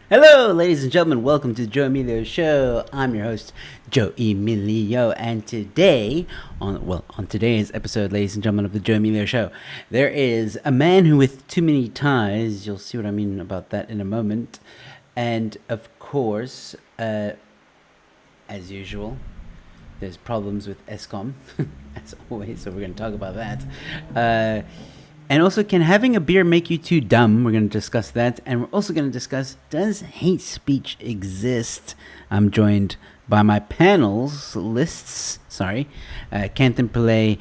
Hello, ladies and gentlemen. Welcome to Joe Emilio Show. I'm your host, Joe Emilio, and today, on today's episode, ladies and gentlemen, of the Joe Emilio Show, there is a man who with too many ties. You'll see what I mean about that in a moment, and of course, as usual, there's problems with ESCOM, as always. So we're going to talk about that. And also, can having a beer make you too dumb? We're going to discuss that. And we're also going to discuss, does hate speech exist? I'm joined by my panelists, Kanthan Pillay,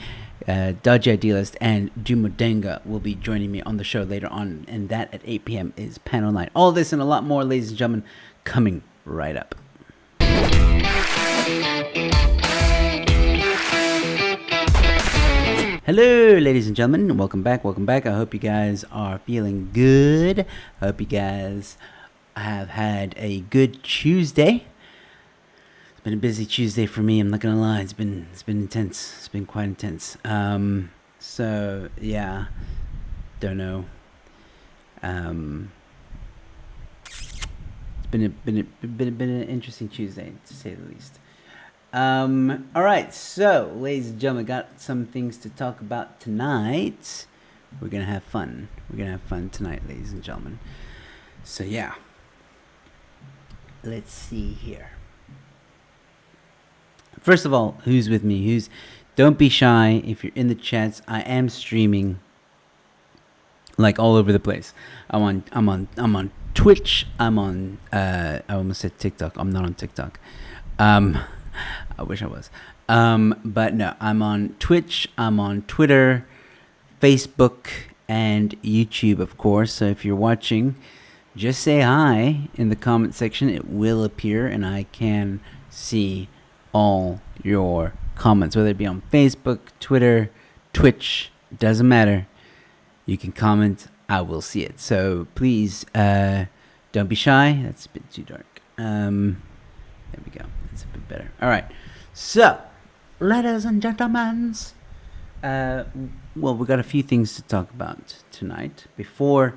Dodgy Idealist, and Dumo Denga will be joining me on the show later on. And that at 8 p.m. is panel night. All this and a lot more, ladies and gentlemen, coming right up. Hello, ladies and gentlemen. Welcome back. I hope you guys are feeling good. I hope you guys have had a good Tuesday. It's been a busy Tuesday for me. I'm not gonna lie. It's been intense. It's been quite intense. So yeah, don't know. It's been an interesting Tuesday, to say the least. All right, so ladies and gentlemen, got some things to talk about tonight. We're gonna have fun. Tonight, ladies and gentlemen. So yeah, let's see here. First of all, who's with me? Don't be shy if you're in the chats. I am streaming like all over the place. I'm on Twitch. I'm on I almost said TikTok. I'm not on TikTok. I wish I was. But no, I'm on Twitch, I'm on Twitter, Facebook, and YouTube, of course. So if you're watching, just say hi in the comment section. It will appear, and I can see all your comments, whether it be on Facebook, Twitter, Twitch, doesn't matter. You can comment, I will see it. So please, don't be shy. That's a bit too dark. There we go. That's a bit better. All right. So, ladies and gentlemen, we got a few things to talk about tonight before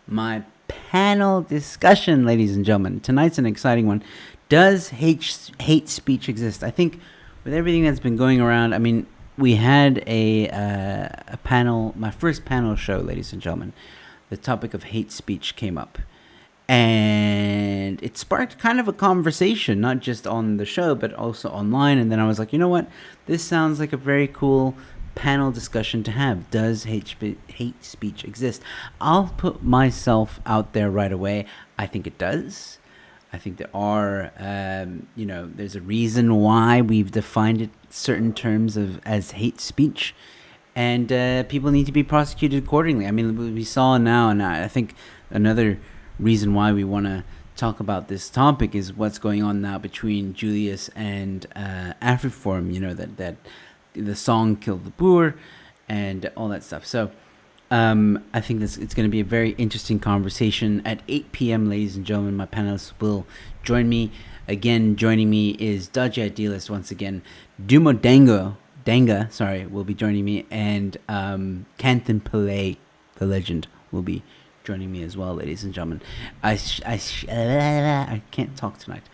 my panel discussion, ladies and gentlemen. Tonight's an exciting one. Does hate speech exist? I think with everything that's been going around, I mean, we had a panel, my first panel show, ladies and gentlemen. The topic of hate speech came up. And it sparked kind of a conversation, not just on the show, but also online. And then I was like, you know what? This sounds like a very cool panel discussion to have. Does hate speech exist? I'll put myself out there right away. I think it does. I think there are, there's a reason why we've defined it certain terms as hate speech. And people need to be prosecuted accordingly. I mean, we saw now, and I think another reason why we want to talk about this topic is what's going on now between Julius and Afriform, that the song Kill the Boer and all that stuff. So I think it's going to be a very interesting conversation at 8 p.m. ladies and gentlemen. My panelists will join me. Again, joining me is Dodgy Idealist once again. Dumo Denga will be joining me, and Kanthan Pillay, the legend, will be joining me as well, ladies and gentlemen. I can't talk tonight.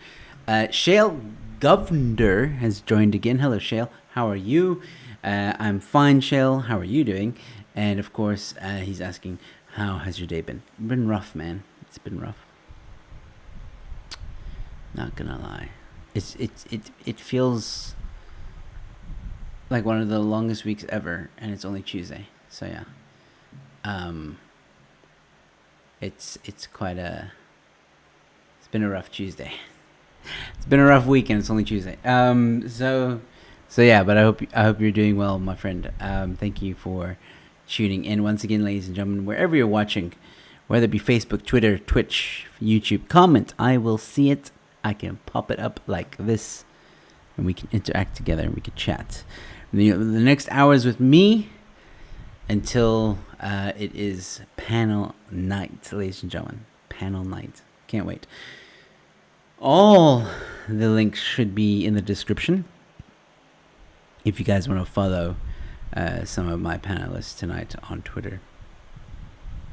Shale Governor has joined again. Hello, Shale. How are you? I'm fine, Shale. How are you doing? And of course, he's asking, how has your day been? Been rough, man. It's been rough. Not gonna lie. It feels like one of the longest weeks ever, and it's only Tuesday. So yeah. It's been a rough Tuesday. It's been a rough week, and it's only Tuesday. So yeah, but I hope you're doing well, my friend. Thank you for tuning in once again, ladies and gentlemen, wherever you're watching, whether it be Facebook, Twitter, Twitch, YouTube. Comment, I will see it. I can pop it up like this, and we can interact together, and we can chat. The next hour is with me until it is panel night, ladies and gentlemen. Panel night. Can't wait. All the links should be in the description if you guys want to follow some of my panelists tonight on Twitter.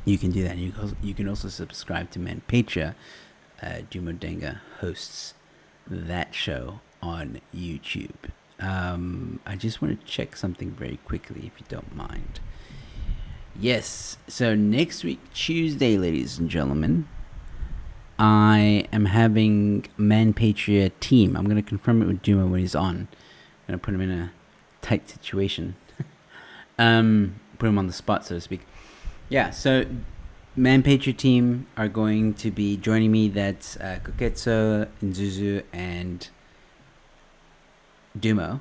You can do that. You can also subscribe to ManPatria Dumo Denga hosts that show on YouTube. I just want to check something very quickly, if you don't mind. Yes, so next week, Tuesday, ladies and gentlemen, I am having ManPatria team. I'm going to confirm it with Dumo when he's on. I'm going to put him in a tight situation. Put him on the spot, so to speak. Yeah, so ManPatria team are going to be joining me. That's Koketsu, Nzuzu, and Dumo.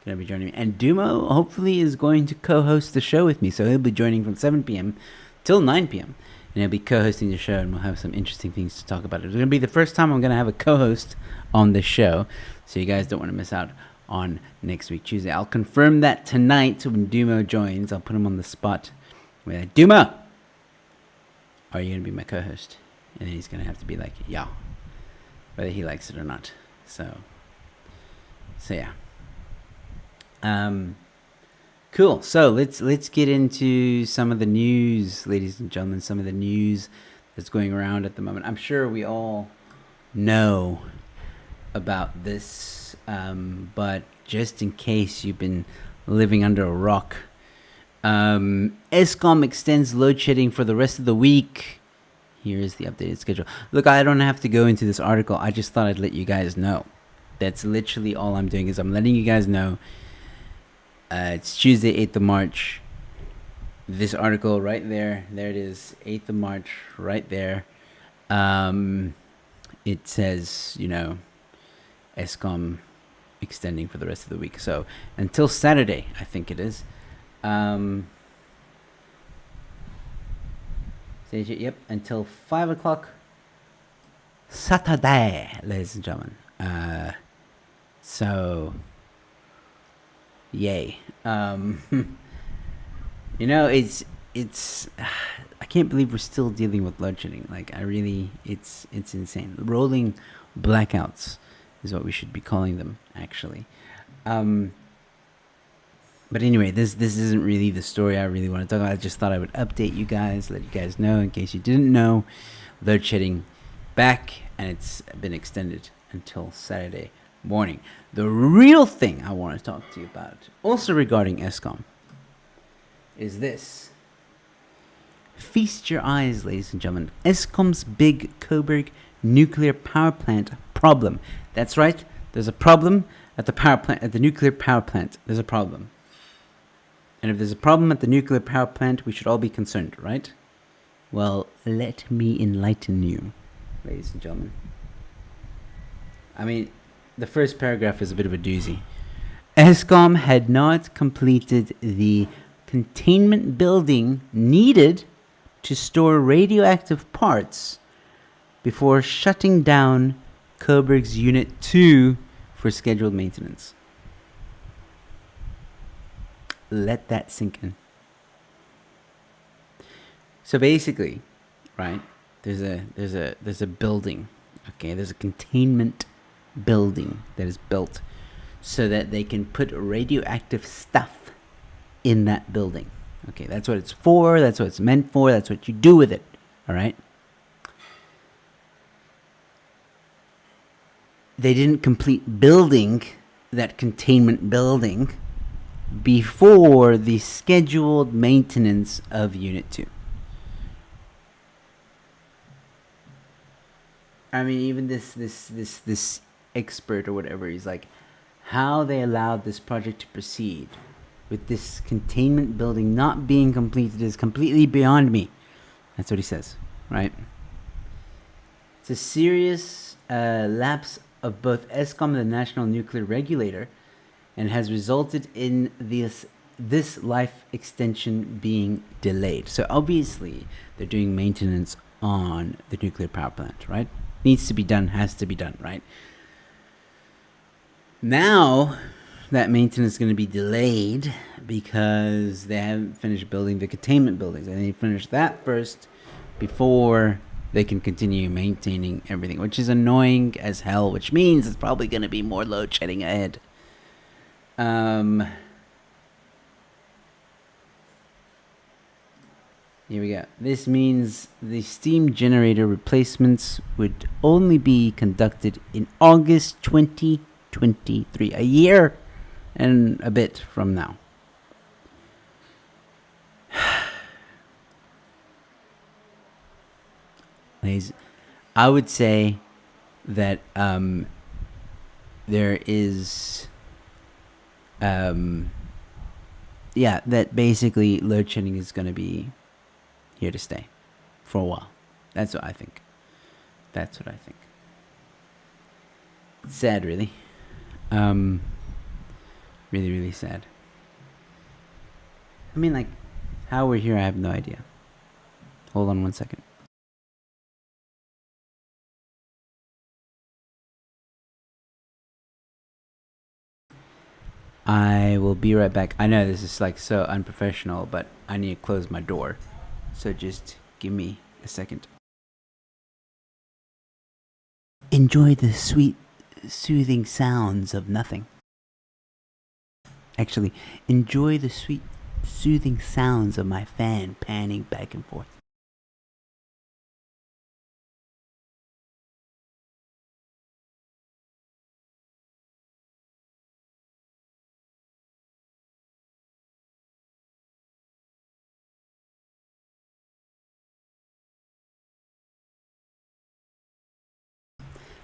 Going to be joining me. And Dumo hopefully is going to co-host the show with me. So he'll be joining from 7 p.m. till 9 p.m. And he'll be co-hosting the show, and we'll have some interesting things to talk about. It's going to be the first time I'm going to have a co-host on the show. So you guys don't want to miss out on next week, Tuesday. I'll confirm that tonight when Dumo joins. I'll put him on the spot. We're like, Dumo, are you going to be my co-host? And then he's going to have to be like, yeah, whether he likes it or not. So yeah. Cool. So let's get into some of the news, ladies and gentlemen. Some of the news that's going around at the moment. I'm sure we all know about this, but just in case you've been living under a rock, ESCOM extends load shedding for the rest of the week. Here is the updated schedule. Look, I don't have to go into this article. I just thought I'd let you guys know. That's literally all I'm doing, is I'm letting you guys know. It's Tuesday, 8th of March. This article right there. There it is. 8th of March, right there. It says, ESCOM extending for the rest of the week. So until Saturday, I think it is. Yep, until 5 o'clock Saturday, ladies and gentlemen. So yay. It's I can't believe we're still dealing with load shedding. Like, it's insane. Rolling blackouts is what we should be calling them, actually. But anyway, this isn't really the story I really want to talk about. I just thought I would update you guys, let you guys know in case you didn't know. Load shedding back, and it's been extended until Saturday morning. The real thing I want to talk to you about, also regarding ESCOM, is this. Feast your eyes, ladies and gentlemen. ESCOM's big Coburg nuclear power plant problem. That's right. There's a problem at the power plant, at the nuclear power plant. There's a problem. And if there's a problem at the nuclear power plant, we should all be concerned, right? Well, let me enlighten you, ladies and gentlemen. I mean, the first paragraph is a bit of a doozy. ESCOM had not completed the containment building needed to store radioactive parts before shutting down Coburg's Unit 2 for scheduled maintenance. Let that sink in. So basically, right, there's a building, okay? There's a containment building that is built so that they can put radioactive stuff in that building. Okay, that's what it's for, that's what it's meant for, that's what you do with it, all right? They didn't complete building that containment building before the scheduled maintenance of Unit 2. I mean, even this expert or whatever, he's like, how they allowed this project to proceed with this containment building not being completed is completely beyond me. That's what he says, right? It's a serious lapse of both ESCOM and the National Nuclear Regulator, and has resulted in this life extension being delayed. So obviously, they're doing maintenance on the nuclear power plant, right? Needs to be done, has to be done, right? Now, that maintenance is going to be delayed because they haven't finished building the containment buildings. And they finish that first before they can continue maintaining everything, which is annoying as hell, which means it's probably going to be more load shedding ahead. Here we go. This means the steam generator replacements would only be conducted in August 2023, a year and a bit from now. Ladies, I would say that there is, that basically load shedding is going to be here to stay for a while. That's what I think. Sad, really. Really, really sad. I mean, like, how we're here, I have no idea. Hold on one second. I will be right back. I know this is like so unprofessional, but I need to close my door. So just give me a second. Enjoy the sweet, soothing sounds of nothing. Actually, enjoy the sweet, soothing sounds of my fan panning back and forth.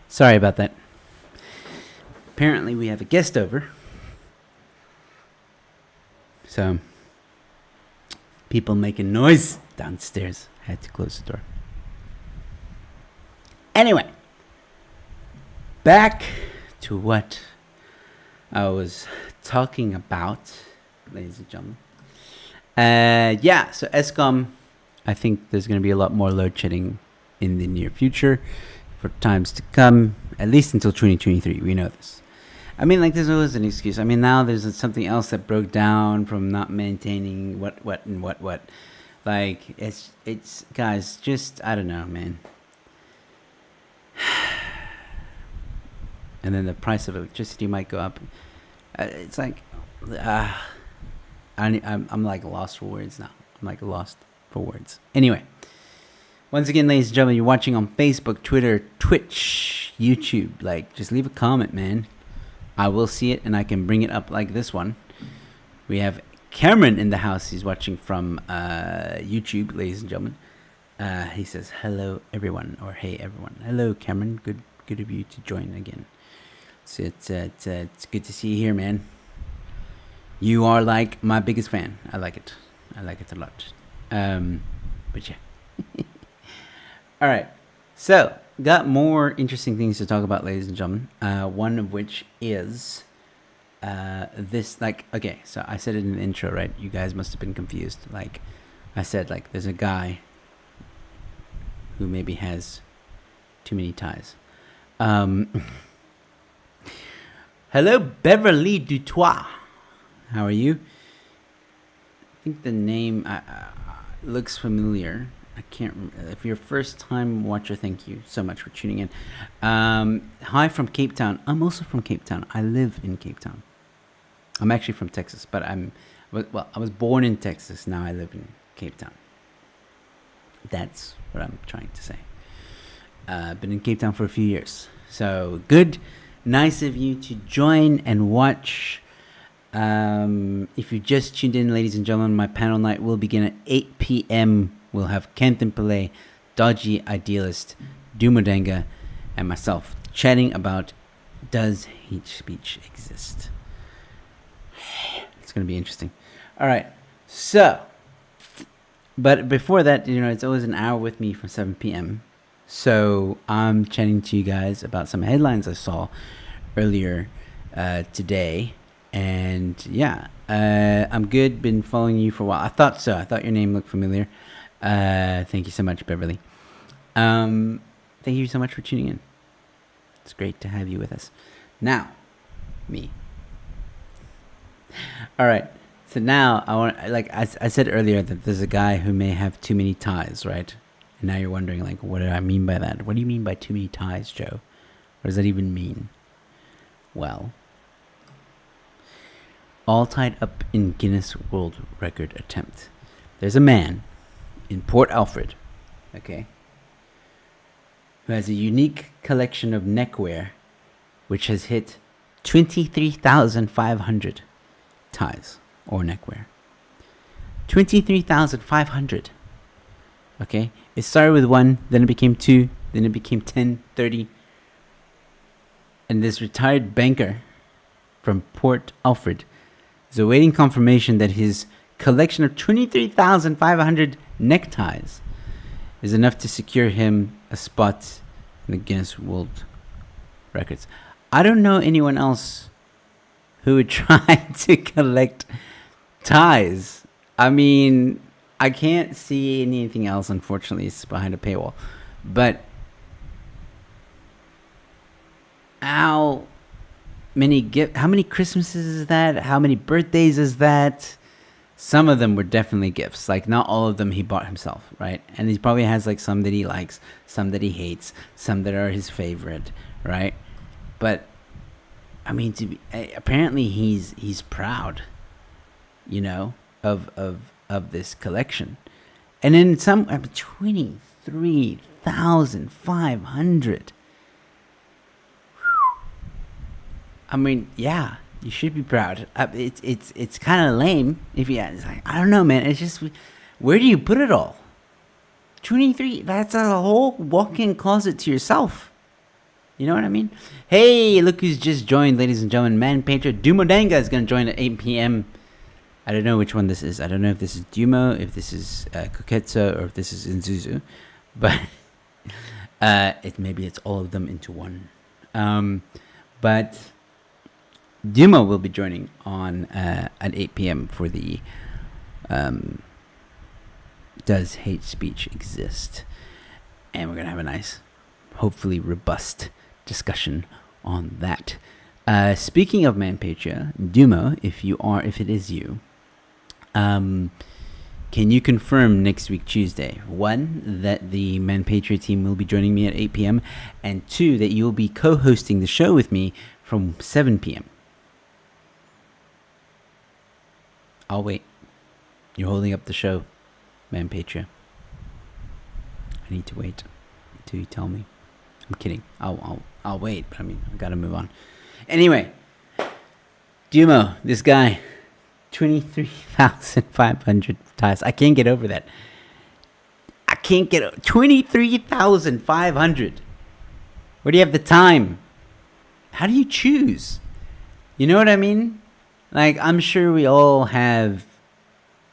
Sorry about that. Apparently, we have a guest over. So, people making noise downstairs. I had to close the door. Anyway, back to what I was talking about, ladies and gentlemen. So ESCOM, I think there's going to be a lot more load shedding in the near future for times to come, at least until 2023. We know this. I mean, like, there's always an excuse. I mean, now there's something else that broke down from not maintaining what. Like, it's guys, just, I don't know, man. And then the price of electricity might go up. It's like, I'm like lost for words now. I'm like lost for words. Anyway, once again, ladies and gentlemen, you're watching on Facebook, Twitter, Twitch, YouTube. Like, just leave a comment, man. I will see it, and I can bring it up like this one. We have Cameron in the house. He's watching from YouTube, ladies and gentlemen. He says, hello, everyone, or hey, everyone. Hello, Cameron. Good of you to join again. So it's good to see you here, man. You are like my biggest fan. I like it. I like it a lot. But yeah. All right. So, got more interesting things to talk about, ladies and gentlemen. One of which is this, like, okay, so I said it in the intro, right? You guys must have been confused. Like, I said, like, there's a guy who maybe has too many ties. Hello, Beverly Dutois. How are you? I think the name looks familiar. I can't remember. If you're a first-time watcher, thank you so much for tuning in. Hi from Cape Town. I'm also from Cape Town. I live in Cape Town. I'm actually from Texas, but I was born in Texas. Now I live in Cape Town. That's what I'm trying to say. I've been in Cape Town for a few years. So good. Nice of you to join and watch. If you just tuned in, ladies and gentlemen, my panel night will begin at 8 p.m. We'll have Kanthan Pillay, Dodgy, Idealist, Dumo, Denga, and myself chatting about, does hate speech exist? It's going to be interesting. All right. So, but before that, it's always an hour with me from 7 p.m. So I'm chatting to you guys about some headlines I saw earlier today. And yeah, I'm good. Been following you for a while. I thought so. I thought your name looked familiar. Thank you so much, Beverly. Thank you so much for tuning in. It's great to have you with us. Now, me. All right. So now I want, like I said earlier, that there's a guy who may have too many ties, right? And now you're wondering, like, what do I mean by that? What do you mean by too many ties, Joe? What does that even mean? Well, all tied up in Guinness World Record attempt. There's a man in Port Alfred, okay, who has a unique collection of neckwear, which has hit 23,500 ties or neckwear. 23,500. Okay, it started with 1, then it became 2, then it became 10, 30. And this retired banker from Port Alfred is awaiting confirmation that his collection of 23,500 neckties is enough to secure him a spot in the Guinness World Records. I don't know anyone else who would try to collect ties. I mean, I can't see anything else, unfortunately. It's behind a paywall. But how many Christmases is that? How many birthdays is that? Some of them were definitely gifts. Like, not all of them he bought himself, right? And he probably has, like, some that he likes, some that he hates, some that are his favorite, right? But, I mean, apparently he's proud, you know, of this collection. And then some, 23,500. I mean, yeah, you should be proud. It's kind of lame if you. It's like, I don't know, man. It's just, where do you put it all? 23. That's a whole walk-in closet to yourself. You know what I mean? Hey, look who's just joined, ladies and gentlemen. ManPatria Dumo Denga is going to join at 8 p.m. I don't know which one this is. I don't know if this is Dumo, if this is Koketsu, or if this is Inzuzu. But maybe it's all of them into one. But Dumo will be joining on at 8 p.m. for the Does Hate Speech Exist? And we're going to have a nice, hopefully robust discussion on that. Speaking of ManPatria, Dumo, if it is you, can you confirm next week Tuesday, 1, that the ManPatria team will be joining me at 8 p.m., and 2, that you will be co-hosting the show with me from 7 p.m.? I'll wait. You're holding up the show, ManPatria. I need to wait until you tell me. I'm kidding. I'll wait, but I mean, I gotta move on. Anyway, Dumo, this guy, 23,500 ties. I can't get over that. 23,500. Where do you have the time? How do you choose? You know what I mean? Like, I'm sure we all have,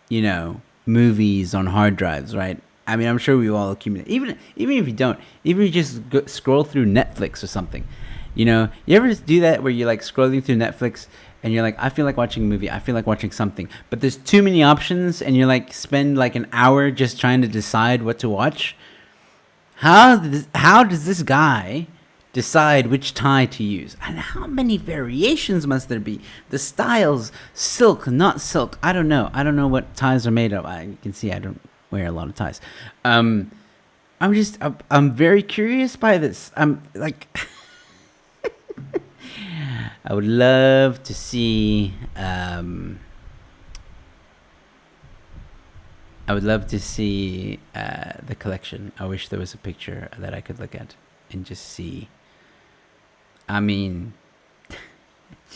you know, movies on hard drives, right? I mean, I'm sure we all accumulate. Even if you don't, even if you just scroll through Netflix or something, you know, you ever do that where you're like scrolling through Netflix and you're like, I feel like watching a movie, I feel like watching something, but there's too many options and you're like, spend like an hour just trying to decide what to watch. How does this guy decide which tie to use? And how many variations must there be? The styles, silk, not silk, I don't know. I don't know what ties are made of. You can see I don't wear a lot of ties. I'm very curious by this. I'm like, I would love to see, the collection. I wish there was a picture that I could look at and just see. I mean,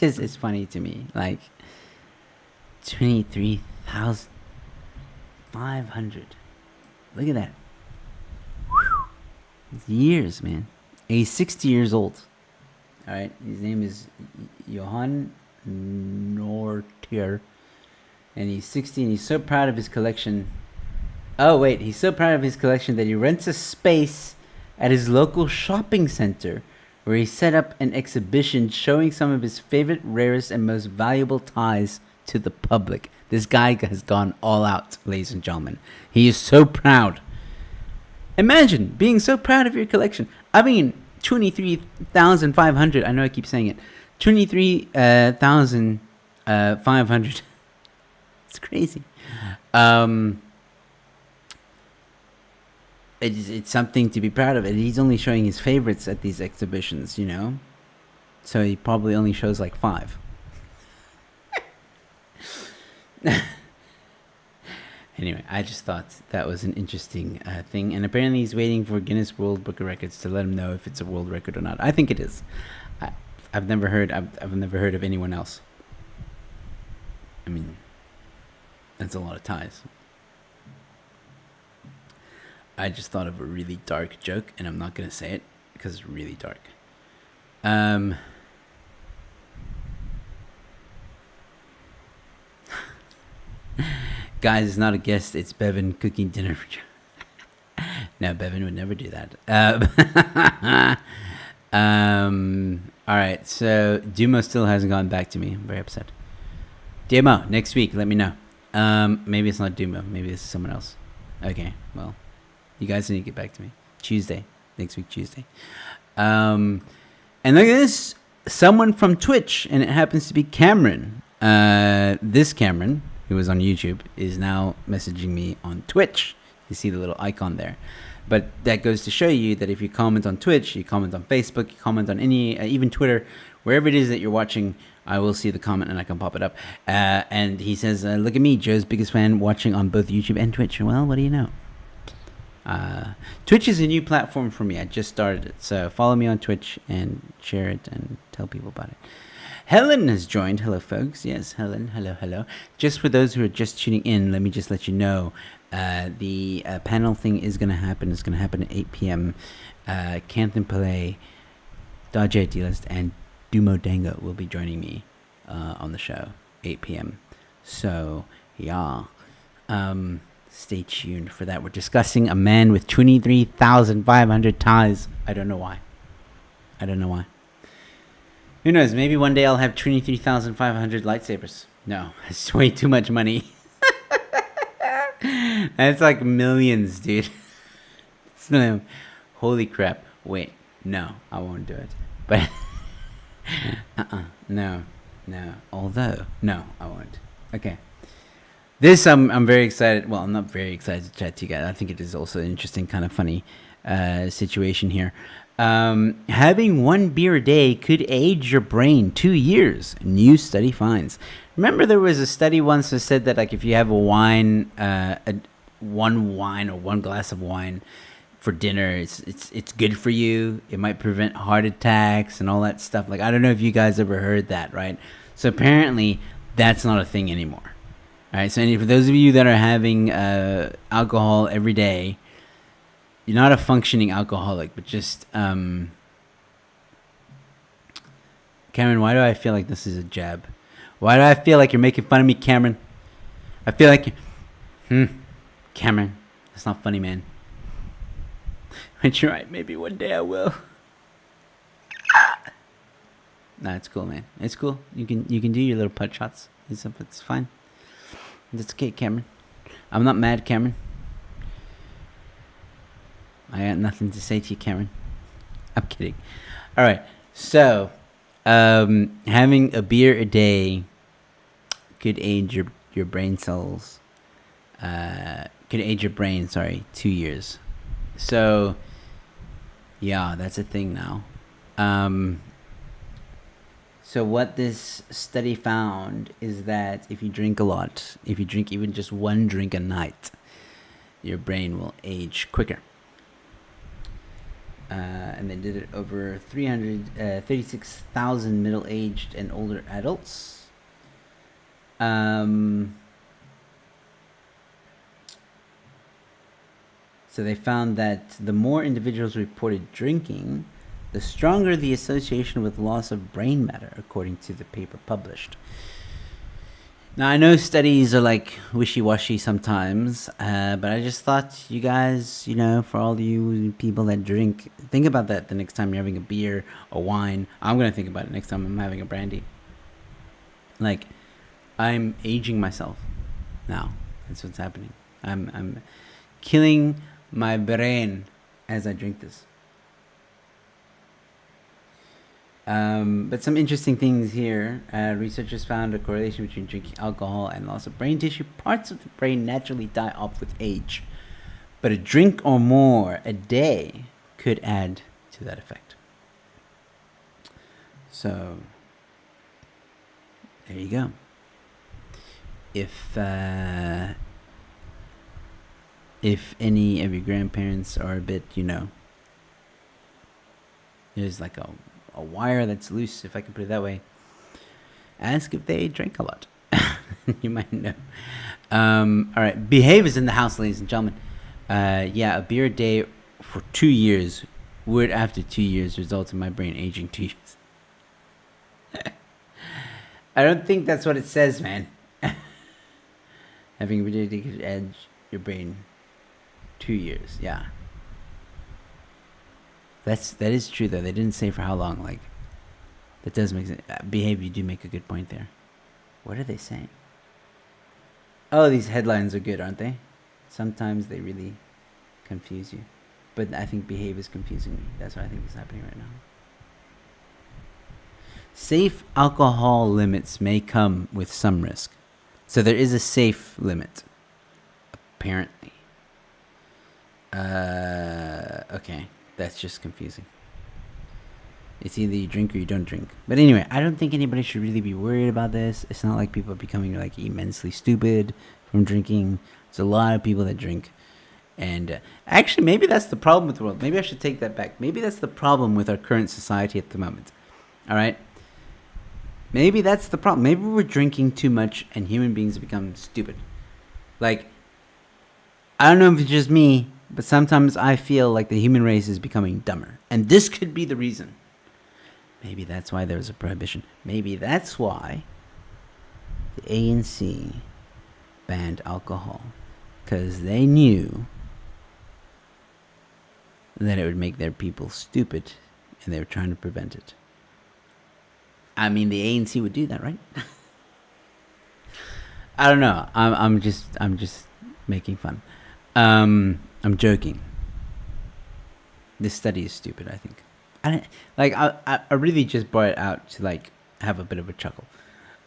it's funny to me. Like, 23,500. Look at that. Whew. It's years, man. And he's 60 years old. All right. His name is Johan Nortier. And he's 60 and he's so proud of his collection. Oh, wait. He's so proud of his collection that he rents a space at his local shopping center where he set up an exhibition showing some of his favorite, rarest, and most valuable ties to the public. This guy has gone all out, ladies and gentlemen. He is so proud. Imagine being so proud of your collection. I mean, 23,500. I know I keep saying it. 23,500. It's crazy. It's something to be proud of. And he's only showing his favorites at these exhibitions, you know? So he probably only shows like 5. Anyway, I just thought that was an interesting thing, and apparently he's waiting for Guinness World Book of Records to let him know if it's a world record or not. I think it is. I've never heard. I've never heard of anyone else. I mean, that's a lot of ties. I just thought of a really dark joke, and I'm not gonna say it because it's really dark. Guys, it's not a guest. It's Bevan cooking dinner. No, Bevan would never do that. All right, so Dumo still hasn't gotten back to me. I'm very upset. Dumo, next week, let me know. Maybe it's not Dumo. Maybe it's someone else. Okay, well, you guys need to get back to me. Tuesday. Next week, Tuesday. And look at this. Someone from Twitch, and it happens to be Cameron. This Cameron, who was on YouTube, is now messaging me on Twitch. You see the little icon there. But that goes to show you that if you comment on Twitch, you comment on Facebook, you comment on any, even Twitter, wherever it is that you're watching, I will see the comment and I can pop it up. And he says, look at me, Joe's biggest fan, watching on both YouTube and Twitch. Well, what do you know? Twitch is a new platform for me. I just started it. So follow me on Twitch and share it and tell people about it. Helen has joined. Hello, folks. Yes, Helen. Hello. Just for those who are just tuning in, let me just let you know the panel thing is going to happen. It's going to happen at 8 p.m. Kanthan Pillay, Dodgy Idealist, and Dumo Denga will be joining me on the show, 8 p.m. So, yeah. Stay tuned for that. We're discussing a man with 23,500 ties. I don't know why. Who knows? Maybe one day I'll have 23,500 lightsabers. No, it's way too much money. That's like millions, dude. No, holy crap. Wait, no, I won't do it. But, no. Although, no, I won't. Okay. This, I'm very excited. Well, I'm not very excited to chat to you guys. I think it is also an interesting, kind of funny situation here. Having one beer a day could age your brain 2 years. New study finds. Remember, there was a study once that said that, like, if you have one wine or one glass of wine for dinner, it's good for you. It might prevent heart attacks and all that stuff. Like, I don't know if you guys ever heard that, right? So apparently, that's not a thing anymore. All right. So for those of you that are having alcohol every day, you're not a functioning alcoholic, but just Cameron, why do I feel like this is a jab? Why do I feel like you're making fun of me, Cameron? I feel like Cameron, that's not funny, man. But you're right, maybe one day I will. Nah, it's cool, man. It's cool. You can do your little putt shots. It's fine. It's okay, Cameron. I'm not mad, Cameron. I got nothing to say to you, Cameron. I'm kidding. All right. So, having a beer a day could age your brain cells. Could age your brain, 2 years. So, yeah, that's a thing now. So what this study found is that if you drink a lot, if you drink even just one drink a night, your brain will age quicker. And they did it over 36,000 middle-aged and older adults. So they found that the more individuals reported drinking, the stronger the association with loss of brain matter, according to the paper published. Now, I know studies are like wishy-washy sometimes, but I just thought you guys, for all you people that drink, think about that the next time you're having a beer or wine. I'm going to think about it next time I'm having a brandy. Like, I'm aging myself now. That's what's happening. I'm killing my brain as I drink this. But some interesting things here. Researchers found a correlation between drinking alcohol and loss of brain tissue. Parts of the brain naturally die off with age, but a drink or more a day could add to that effect. So, there you go. If if any of your grandparents are a bit, there's like a wire that's loose, if I can put it that way. Ask if they drink a lot. You might know. All right, behave is in the house, ladies and gentlemen. Yeah, a beer a day for 2 years would, after 2 years, result in my brain aging 2 years. I don't think that's what it says, man. Having a ridiculous edge, your brain, 2 years. Yeah, that is true though. They didn't say for how long. Like, that does make sense. Behave. You do make a good point there. What are they saying? Oh, these headlines are good, aren't they? Sometimes they really confuse you. But I think behave is confusing me. That's what I think is happening right now. Safe alcohol limits may come with some risk. So there is a safe limit, apparently. Okay, that's just confusing. It's either you drink or you don't drink. But anyway, I don't think anybody should really be worried about this. It's not like people are becoming like immensely stupid from drinking. There's a lot of people that drink. And actually, maybe that's the problem with the world. Maybe I should take that back. Maybe that's the problem with our current society at the moment. All right? Maybe that's the problem. Maybe we're drinking too much and human beings become stupid. Like, I don't know if it's just me, but sometimes I feel like the human race is becoming dumber. And this could be the reason. Maybe that's why there was a prohibition. Maybe that's why the ANC banned alcohol. Because they knew that it would make their people stupid, and they were trying to prevent it. I mean, the ANC would do that, right? I don't know. I'm just making fun. I'm joking. This study is stupid, I think. I really just brought it out to like have a bit of a chuckle.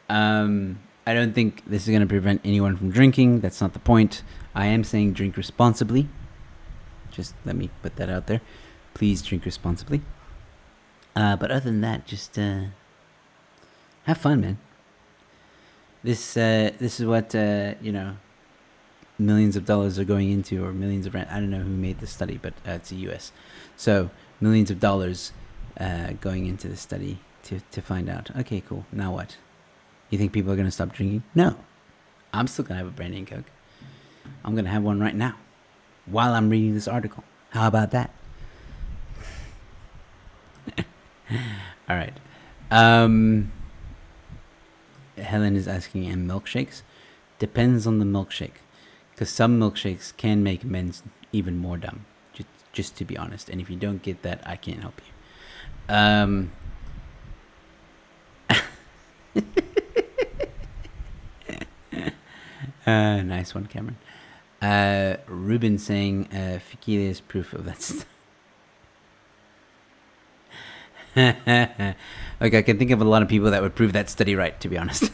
I don't think this is going to prevent anyone from drinking. That's not the point. I am saying drink responsibly. Just let me put that out there. Please drink responsibly. But other than that, just have fun, man. This is what millions of dollars are going into, or millions of rent. I don't know who made this study, but it's the U.S. So millions of dollars going into this study to find out. Okay, cool. Now what? You think people are going to stop drinking? No. I'm still going to have a brandy and Coke. I'm going to have one right now while I'm reading this article. How about that? All right. Helen is asking, and milkshakes? Depends on the milkshake. Because some milkshakes can make men even more dumb. Just to be honest. And if you don't get that, I can't help you. Nice one, Cameron. Ruben saying Fikile is proof of that stuff. Okay, I can think of a lot of people that would prove that study right, to be honest.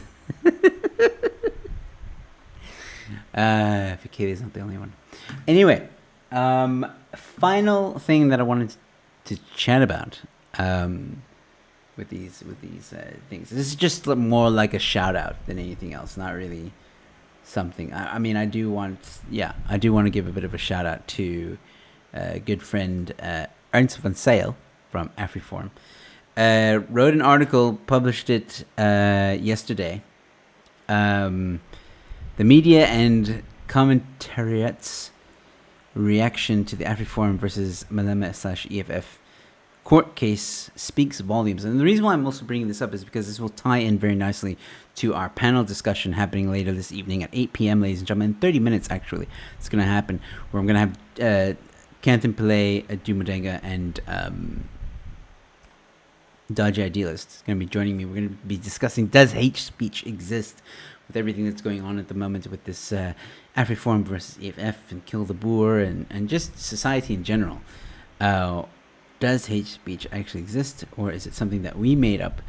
Fikile is not the only one. Anyway, final thing that I wanted to chat about with these things. This is just more like a shout out than anything else. Not really something. I mean, I do want to give a bit of a shout out to a good friend Ernst van Sale from AfriForum. Wrote an article, published it yesterday. The media and commentariat's reaction to the AfriForum versus Malema/EFF court case speaks volumes. And the reason why I'm also bringing this up is because this will tie in very nicely to our panel discussion happening later this evening at 8 p.m., ladies and gentlemen. In 30 minutes, actually, it's going to happen, where I'm going to have Kanthan Pillay, Dumo, Denga, and Dodgy Idealist is going to be joining me. We're going to be discussing, does hate speech exist, with everything that's going on at the moment with this AfriForum versus EFF and Kill the Boer and just society in general. Does hate speech actually exist, or is it something that we made up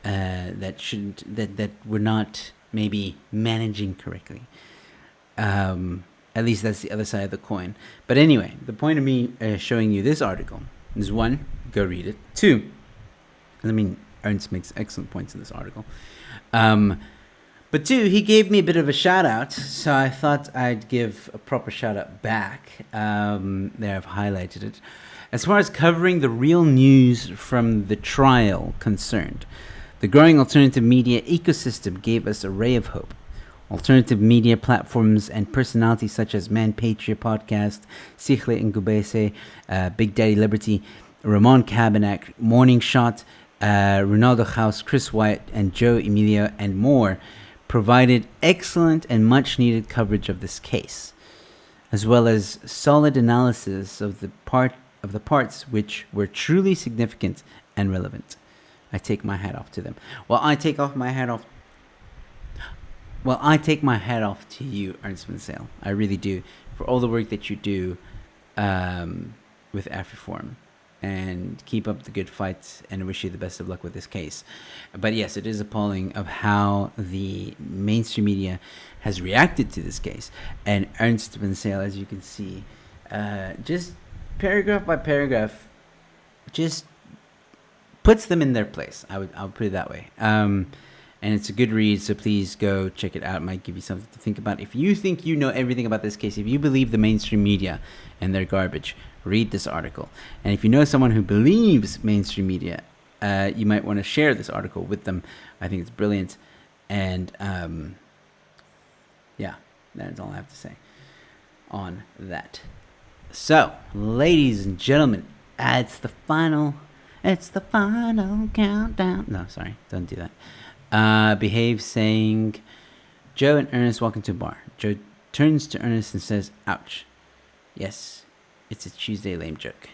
that we're not maybe managing correctly? At least that's the other side of the coin. But anyway, the point of me showing you this article is, one, go read it. Two, I mean, Ernst makes excellent points in this article. But two, he gave me a bit of a shout out, so I thought I'd give a proper shout out back. There, I've highlighted it. As far as covering the real news from the trial concerned, the growing alternative media ecosystem gave us a ray of hope. Alternative media platforms and personalities such as ManPatria Podcast, Sichle Ngubese, Big Daddy Liberty, Ramon Cabernac, Morning Shot, Ronaldo House, Chris White, and Joe Emilio, and more, provided excellent and much needed coverage of this case, as well as solid analysis of the parts which were truly significant and relevant. I take my hat off to them. I take my hat off to you, Ernst Van Zyl. I really do, for all the work that you do with Afriform. And keep up the good fight, and I wish you the best of luck with this case. But yes, it is appalling of how the mainstream media has reacted to this case. And Ernst Van Zyl, as you can see, just paragraph by paragraph, just puts them in their place. I'll put it that way. And it's a good read, so please go check it out. It might give you something to think about. If you think you know everything about this case, if you believe the mainstream media and their garbage, read this article. And if you know someone who believes mainstream media, you might want to share this article with them. I think it's brilliant. And yeah, that's all I have to say on that. So, ladies and gentlemen, it's the final countdown. No, sorry, don't do that. Behave saying, Joe and Ernest walk into a bar. Joe turns to Ernest and says, ouch. Yes, it's a Tuesday lame joke.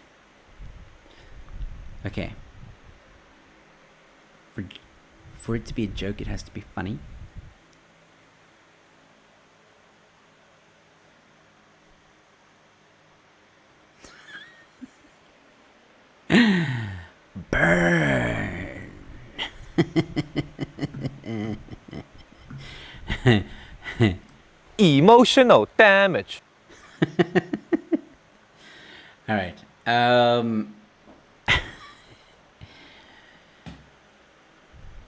Okay. For it to be a joke, it has to be funny. Burn. Emotional damage. All right.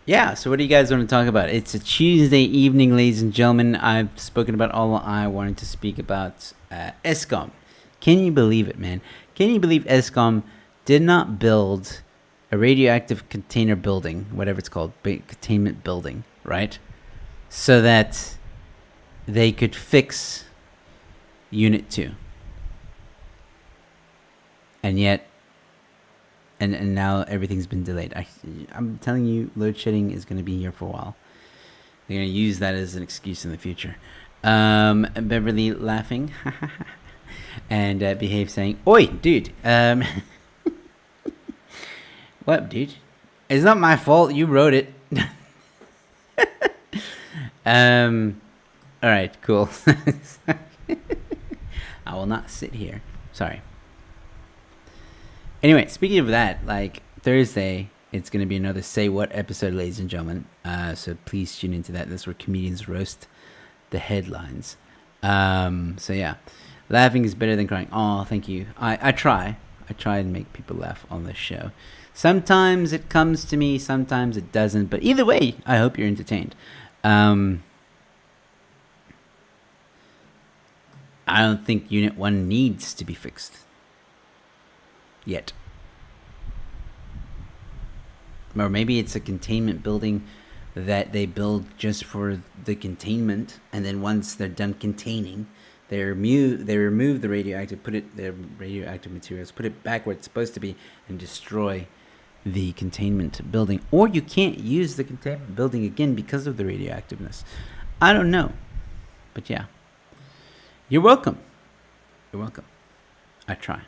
Yeah, so what do you guys want to talk about? It's a Tuesday evening, ladies and gentlemen. I've spoken about all I wanted to speak about. ESCOM. Can you believe it, man? Can you believe ESCOM did not build a radioactive container building, whatever it's called, containment building, right? So that they could fix Unit 2. And yet, and now everything's been delayed. I'm telling you, load shedding is going to be here for a while. They're going to use that as an excuse in the future. Beverly laughing. And Behave saying, oi, dude. What, dude? It's not my fault. You wrote it. All right, cool. I will not sit here. Sorry. Anyway, speaking of that, like Thursday, it's going to be another Say What episode, ladies and gentlemen. So please tune into that. That's where comedians roast the headlines. So yeah, laughing is better than crying. Oh, thank you. I try and make people laugh on this show. Sometimes it comes to me, sometimes it doesn't. But either way, I hope you're entertained. I don't think Unit 1 needs to be fixed. Yet. Or maybe it's a containment building that they build just for the containment, and then once they're done containing, they remove the radioactive materials, put it back where it's supposed to be, and destroy the containment building. Or you can't use the containment building again because of the radioactiveness. I don't know. But yeah. You're welcome. You're welcome. I try.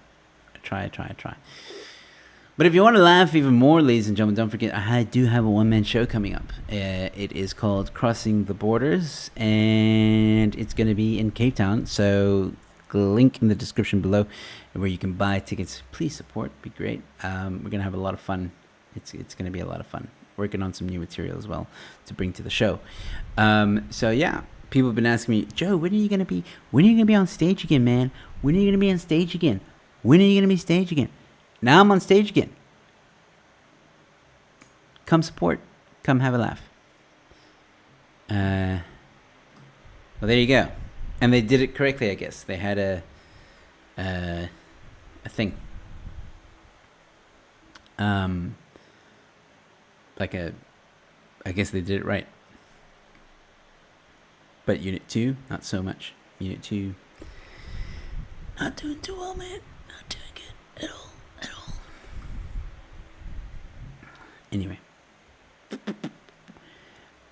But if you want to laugh even more, ladies and gentlemen, don't forget I do have a one-man show coming up. It is called Crossing the Borders, and it's going to be in Cape Town. So link in the description below where you can buy tickets. Please support. It'd be great. We're going to have a lot of fun. It's going to be a lot of fun. Working on some new material as well to bring to the show. So yeah, people have been asking me, Joe, when are you going to be on stage again, man? When are you going to be on stage again? When are you going to be stage again? Now I'm on stage again. Come support. Come have a laugh. Well, there you go. And they did it correctly, I guess. They had a thing. I guess they did it right. But Unit 2, not so much. Unit 2, not doing too well, man. Not doing good at all. Anyway.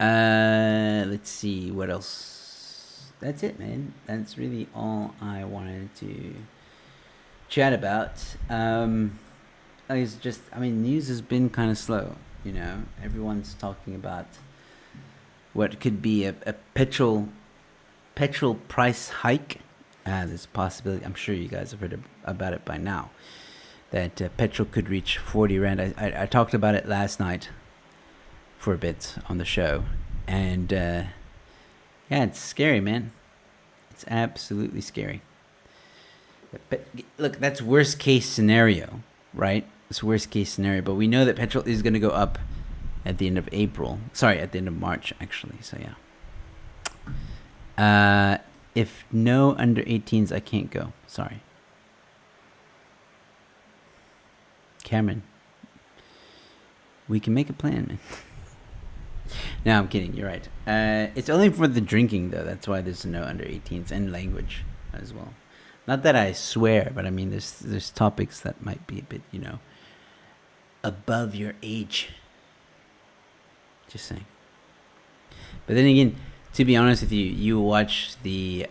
Let's see, what else? That's it, man. That's really all I wanted to chat about. It's just, news has been kind of slow, Everyone's talking about what could be a petrol price hike. There's a possibility. I'm sure you guys have heard about it by now, that petrol could reach 40 rand. I talked about it last night for a bit on the show, and yeah, it's scary, man. It's absolutely scary. But look, that's worst case scenario, right? It's worst case scenario, but we know that petrol is going to go up at the end of April. Sorry, at the end of March, actually. So yeah. If no under 18s, I can't go. Sorry. Cameron, we can make a plan, man. No, I'm kidding. You're right. It's only for the drinking, though. That's why there's no under 18s, and language as well. Not that I swear, but there's topics that might be a bit, above your age. Just saying. But then again, to be honest with you, you watch the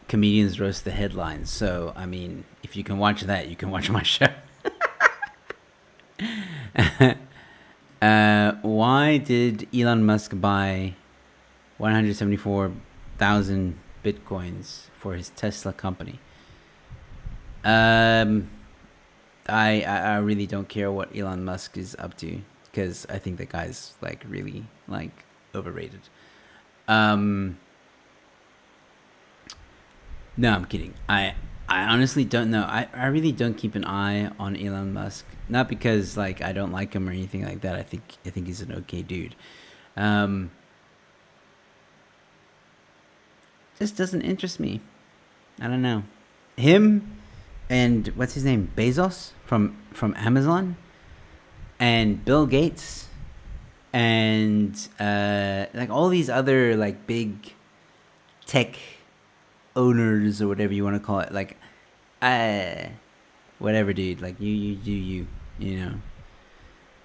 comedians roast the headlines. So, if you can watch that, you can watch my show. Why did Elon Musk buy 174,000 bitcoins for his Tesla company? I really don't care what Elon Musk is up to, because I think the guy's really overrated. No, I'm kidding. I honestly don't know. I really don't keep an eye on Elon Musk. Not because I don't like him or anything like that. I think he's an okay dude. Just doesn't interest me. I don't know. Him and what's his name? Bezos from Amazon, and Bill Gates, and all these other big tech owners or whatever you want to call it. Whatever, dude. You do you. You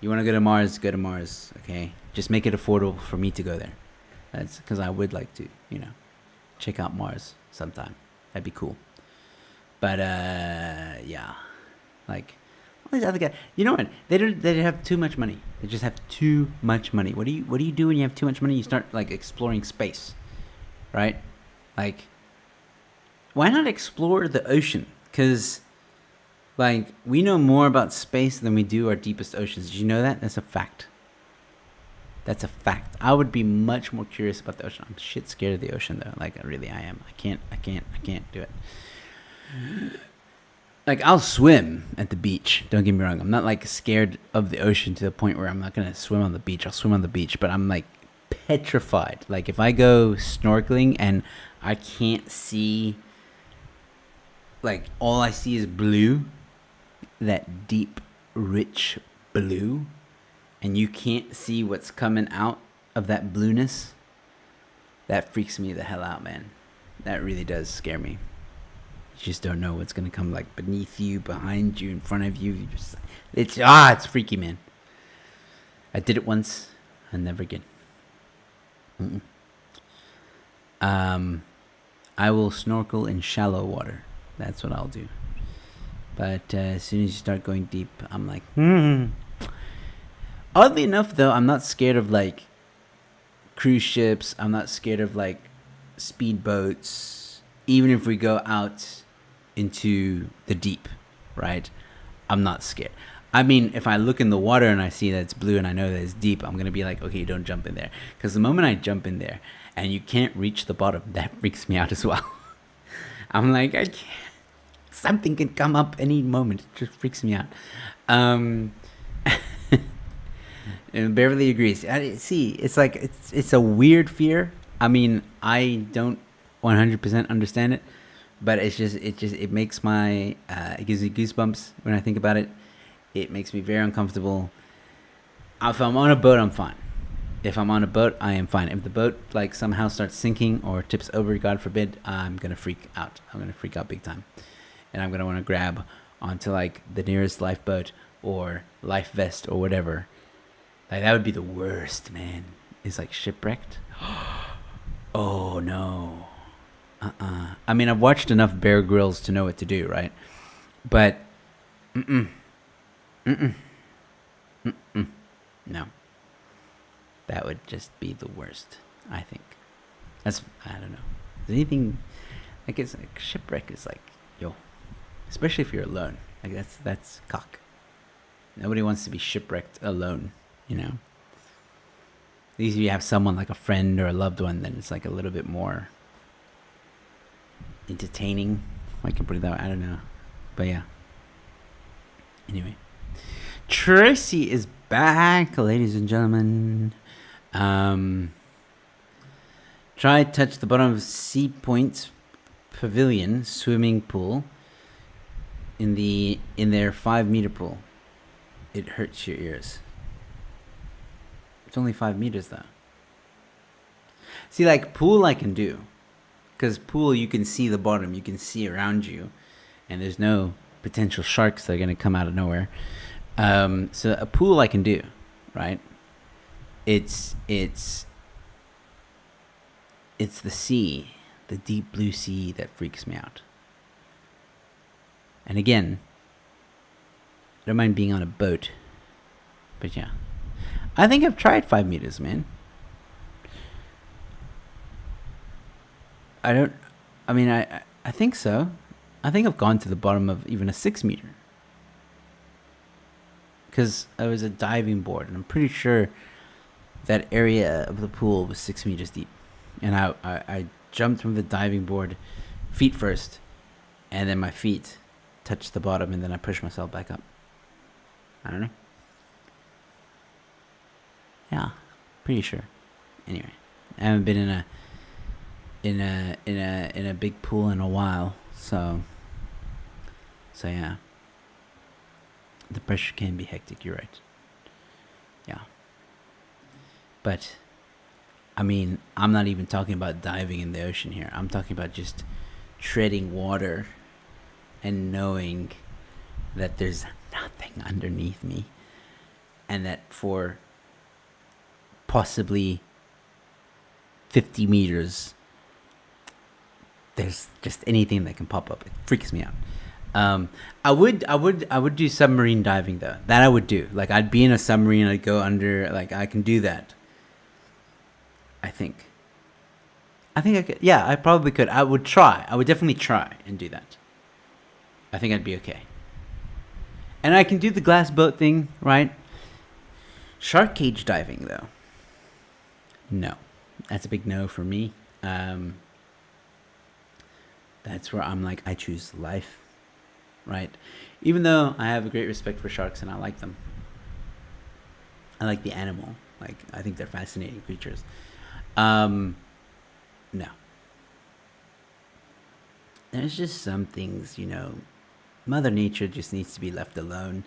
want to go to Mars, go to Mars. Okay, just make it affordable for me to go there. That's because I would like to, check out Mars sometime. That'd be cool. But yeah, all these other guys. You know what? They have too much money. They just have too much money. What do you do when you have too much money? You start exploring space, right? Why not explore the ocean? Because we know more about space than we do our deepest oceans. Did you know that? That's a fact. That's a fact. I would be much more curious about the ocean. I'm shit scared of the ocean, though. Really, I am. I can't do it. I'll swim at the beach. Don't get me wrong. I'm not scared of the ocean to the point where I'm not gonna swim on the beach. I'll swim on the beach, but I'm petrified. If I go snorkeling and I can't see, all I see is blue, that deep, rich blue, and you can't see what's coming out of that blueness, that freaks me the hell out, man. That really does scare me. You just don't know what's gonna come beneath you, behind you, in front of you. It's freaky, man. I did it once, and never again. I will snorkel in shallow water. That's what I'll do. But as soon as you start going deep, I'm like, Oddly enough, though, I'm not scared of cruise ships. I'm not scared of speedboats. Even if we go out into the deep, right? I'm not scared. If I look in the water and I see that it's blue and I know that it's deep, I'm going to be okay, don't jump in there. Because the moment I jump in there and you can't reach the bottom, that freaks me out as well. I'm I can't. Something can come up any moment. It just freaks me out. And Beverly agrees. See, it's like it's a weird fear. I mean, I don't 100% understand it, but it makes my it gives me goosebumps when I think about it. It makes me very uncomfortable. If I'm on a boat, I'm fine. If I'm on a boat, I am fine. If the boat like somehow starts sinking or tips over, God forbid, I'm gonna freak out. I'm gonna freak out big time, and I'm gonna want to grab onto like the nearest lifeboat or life vest or whatever. Like that would be the worst, man. It's like shipwrecked. Oh no. I mean, I've watched enough Bear Grylls to know what to do, right? But, no. That would just be the worst, I think. I don't know. Is anything, like, it's like shipwreck is like, yo, especially if you're alone. Like, that's cock. Nobody wants to be shipwrecked alone, you know? At least if you have someone like a friend or a loved one, then it's like a little bit more entertaining. I can put it that way. I don't know. But yeah. Anyway. Tracy is back, ladies and gentlemen. Try touch the bottom of Sea Point Pavilion swimming pool in their 5-meter pool. It hurts your ears. It's only 5 meters though. See, like pool I can do, because pool you can see the bottom, you can see around you, and there's no potential sharks that are gonna come out of nowhere. So a pool I can do, right? It's the sea, the deep blue sea that freaks me out. And again, I don't mind being on a boat, but yeah, I think I've tried 5 meters, man. I think so. I think I've gone to the bottom of even a 6 meter. Because I was a diving board, and I'm pretty sure that area of the pool was 6 meters deep. And I jumped from the diving board feet first, and then my feet touched the bottom, and then I pushed myself back up. I don't know. Yeah, pretty sure. Anyway, I haven't been in a big pool in a while, so yeah. The pressure can be hectic, you're right. Yeah. But I mean, I'm not even talking about diving in the ocean here. I'm talking about just treading water and knowing that there's nothing underneath me, and that for possibly 50 meters there's just anything that can pop up. It freaks me out. I would do submarine diving though. That I would do. Like I'd be in a submarine, I'd go under, like I can do that. I think I could. Yeah, I probably could. I would try. I would definitely try and do that. I think I'd be okay. And I can do the glass boat thing, right? Shark cage diving though. No. That's a big no for me. That's where I'm like, I choose life, right? Even though I have a great respect for sharks and I like them. I like the animal. Like, I think they're fascinating creatures. No. There's just some things, Mother Nature just needs to be left alone.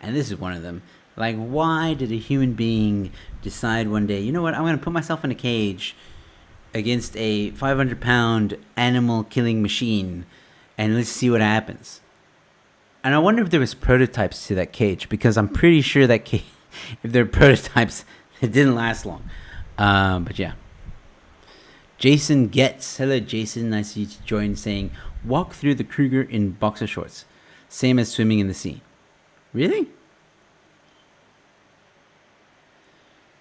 And this is one of them. Like, why did a human being decide one day, you know what, I'm going to put myself in a cage against a 500-pound animal-killing machine, and let's see what happens. And I wonder if there was prototypes to that cage, because I'm pretty sure that cage, if there are prototypes, it didn't last long. But yeah. Jason Getz. Hello, Jason. Nice of you to join, saying, walk through the Kruger in boxer shorts. Same as swimming in the sea. Really?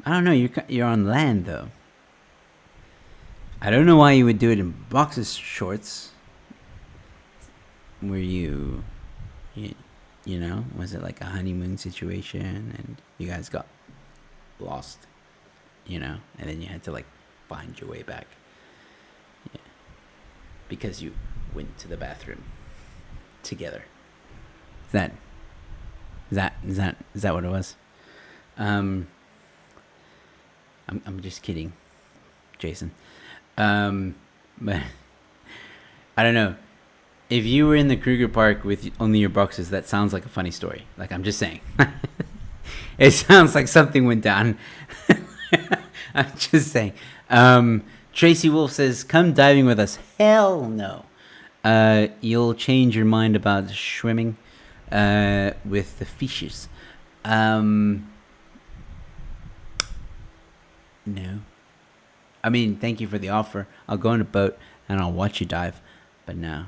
I don't know. You're on land, though. I don't know why you would do it in boxer shorts. Were you was it like a honeymoon situation and you guys got lost, and then you had to like find your way back, because you went to the bathroom together. Is that what it was? I'm just kidding, Jason. But I don't know. If you were in the Kruger Park with only your boxes, that sounds like a funny story. Like, I'm just saying. It sounds like something went down. I'm just saying. Tracy Wolf says, come diving with us. Hell no. You'll change your mind about swimming with the fishes. No. I mean, thank you for the offer. I'll go on a boat and I'll watch you dive. But no.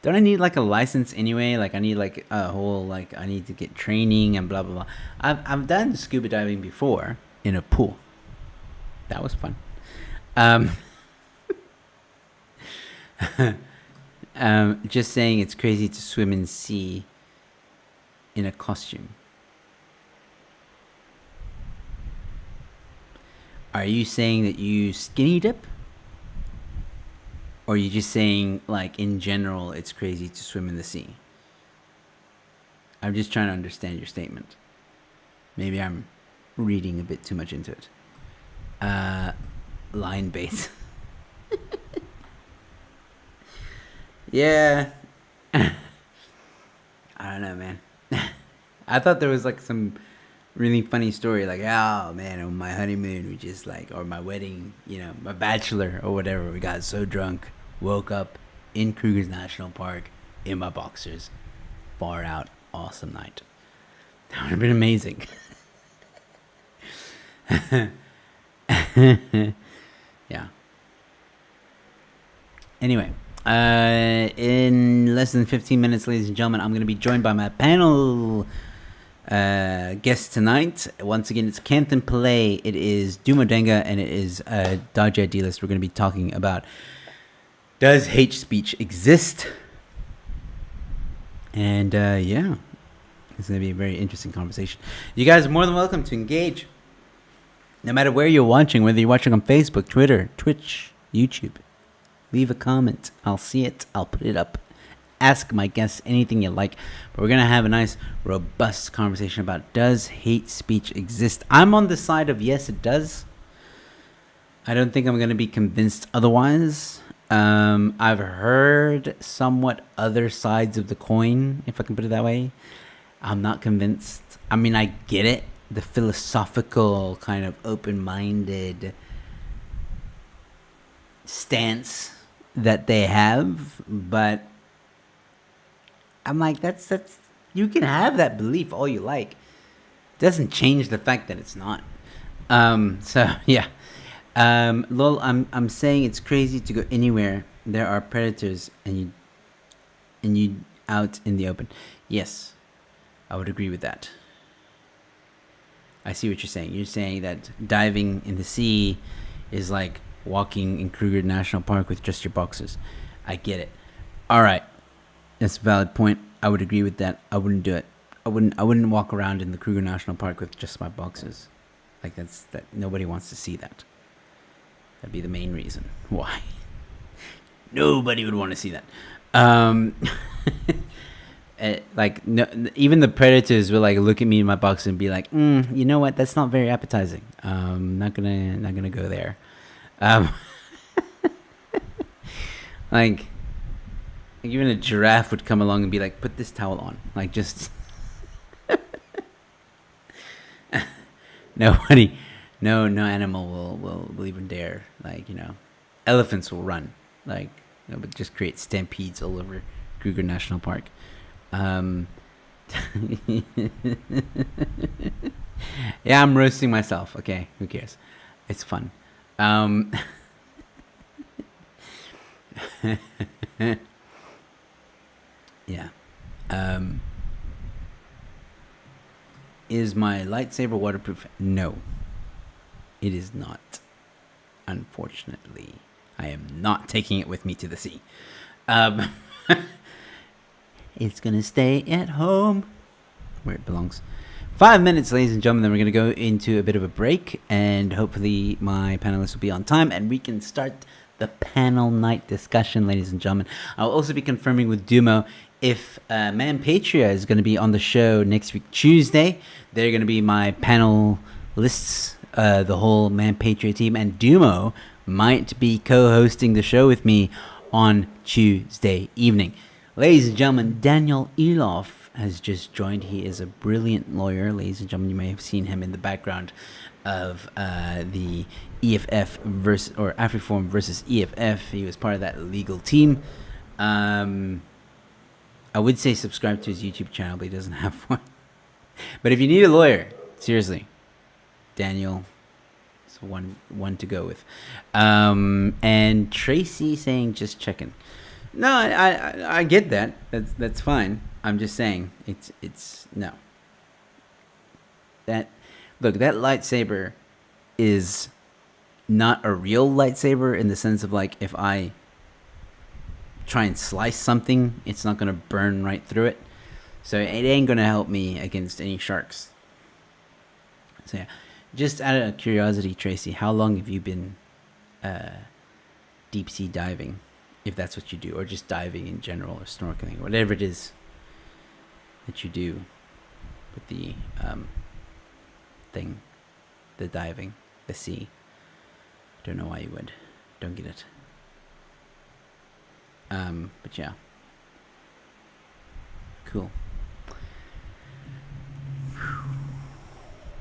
Don't I need like a license anyway? Like I need like a whole like I need to get training and blah blah blah. I've done scuba diving before in a pool. That was fun. Just saying it's crazy to swim in sea in a costume. Are you saying that you skinny dip? Or are you just saying, like, in general, it's crazy to swim in the sea? I'm just trying to understand your statement. Maybe I'm reading a bit too much into it. Line bait. Yeah. I don't know, man. I thought there was, like, some really funny story. Like, oh, man, on my honeymoon, we just, like, or my wedding, you know, my bachelor or whatever, we got so drunk. Woke up in Kruger's National Park in my boxers. Far out. Awesome night. That would have been amazing. Yeah. Anyway, in less than 15 minutes, ladies and gentlemen, I'm going to be joined by my panel guest tonight. Once again, it's Kanthan Pillay, it is Dumo, Denga, and it is Dodgy Idealist. We're going to be talking about, does hate speech exist? And yeah, it's going to be a very interesting conversation. You guys are more than welcome to engage. No matter where you're watching, whether you're watching on Facebook, Twitter, Twitch, YouTube, leave a comment. I'll see it. I'll put it up. Ask my guests anything you like. But we're going to have a nice, robust conversation about, does hate speech exist? I'm on the side of yes, it does. I don't think I'm going to be convinced otherwise. I've heard somewhat other sides of the coin, if I can put it that way. I'm not convinced. I mean, I get it. The philosophical, kind of open-minded stance that they have. But I'm like, that's you can have that belief all you like. It doesn't change the fact that it's not. So, yeah. Lol, I'm saying it's crazy to go anywhere there are predators and you out in the open. Yes, I would agree with that. I see what you're saying. You're saying that diving in the sea is like walking in Kruger National Park with just your boxers. I get it. All right, that's a valid point. I would agree with that. I wouldn't do it. I wouldn't walk around in the Kruger National Park with just my boxers. Like that. Nobody wants to see that. That'd be the main reason why. Nobody would want to see that. Like no, even the predators will like look at me in my box and be like, you know what? That's not very appetizing. Not gonna go there. Like even a giraffe would come along and be like, put this towel on. Like just nobody. No animal will even dare. Like, you know, elephants will run. Like, you know, but just create stampedes all over Kruger National Park. Yeah, I'm roasting myself. Okay, who cares? It's fun. Yeah. Is my lightsaber waterproof? No. It is not. Unfortunately, I am not taking it with me to the sea. It's gonna stay at home where it belongs. 5 minutes, ladies and gentlemen, then we're gonna go into a bit of a break, and hopefully my panelists will be on time and we can start the panel night discussion, ladies and gentlemen. I'll also be confirming with Dumo if ManPatria is going to be on the show next week, Tuesday. They're going to be my panelists the whole ManPatria team, and Dumo might be co-hosting the show with me on Tuesday evening. Ladies and gentlemen, Daniel Elof has just joined. He is a brilliant lawyer. Ladies and gentlemen, you may have seen him in the background of the EFF versus, or Afriform versus EFF. He was part of that legal team. I would say subscribe to his YouTube channel, but he doesn't have one. But if you need a lawyer, seriously, Daniel is one to go with. And Tracy saying just checking. No, I get that. That's fine. I'm just saying it's no. That lightsaber is not a real lightsaber in the sense of like if I try and slice something, it's not gonna burn right through it. So it ain't gonna help me against any sharks. So yeah, just out of curiosity, Tracy, how long have you been deep sea diving, if that's what you do, or just diving in general, or snorkeling, or whatever it is that you do with the thing, the diving, the sea? Don't know why you would. Don't get it. But yeah, cool.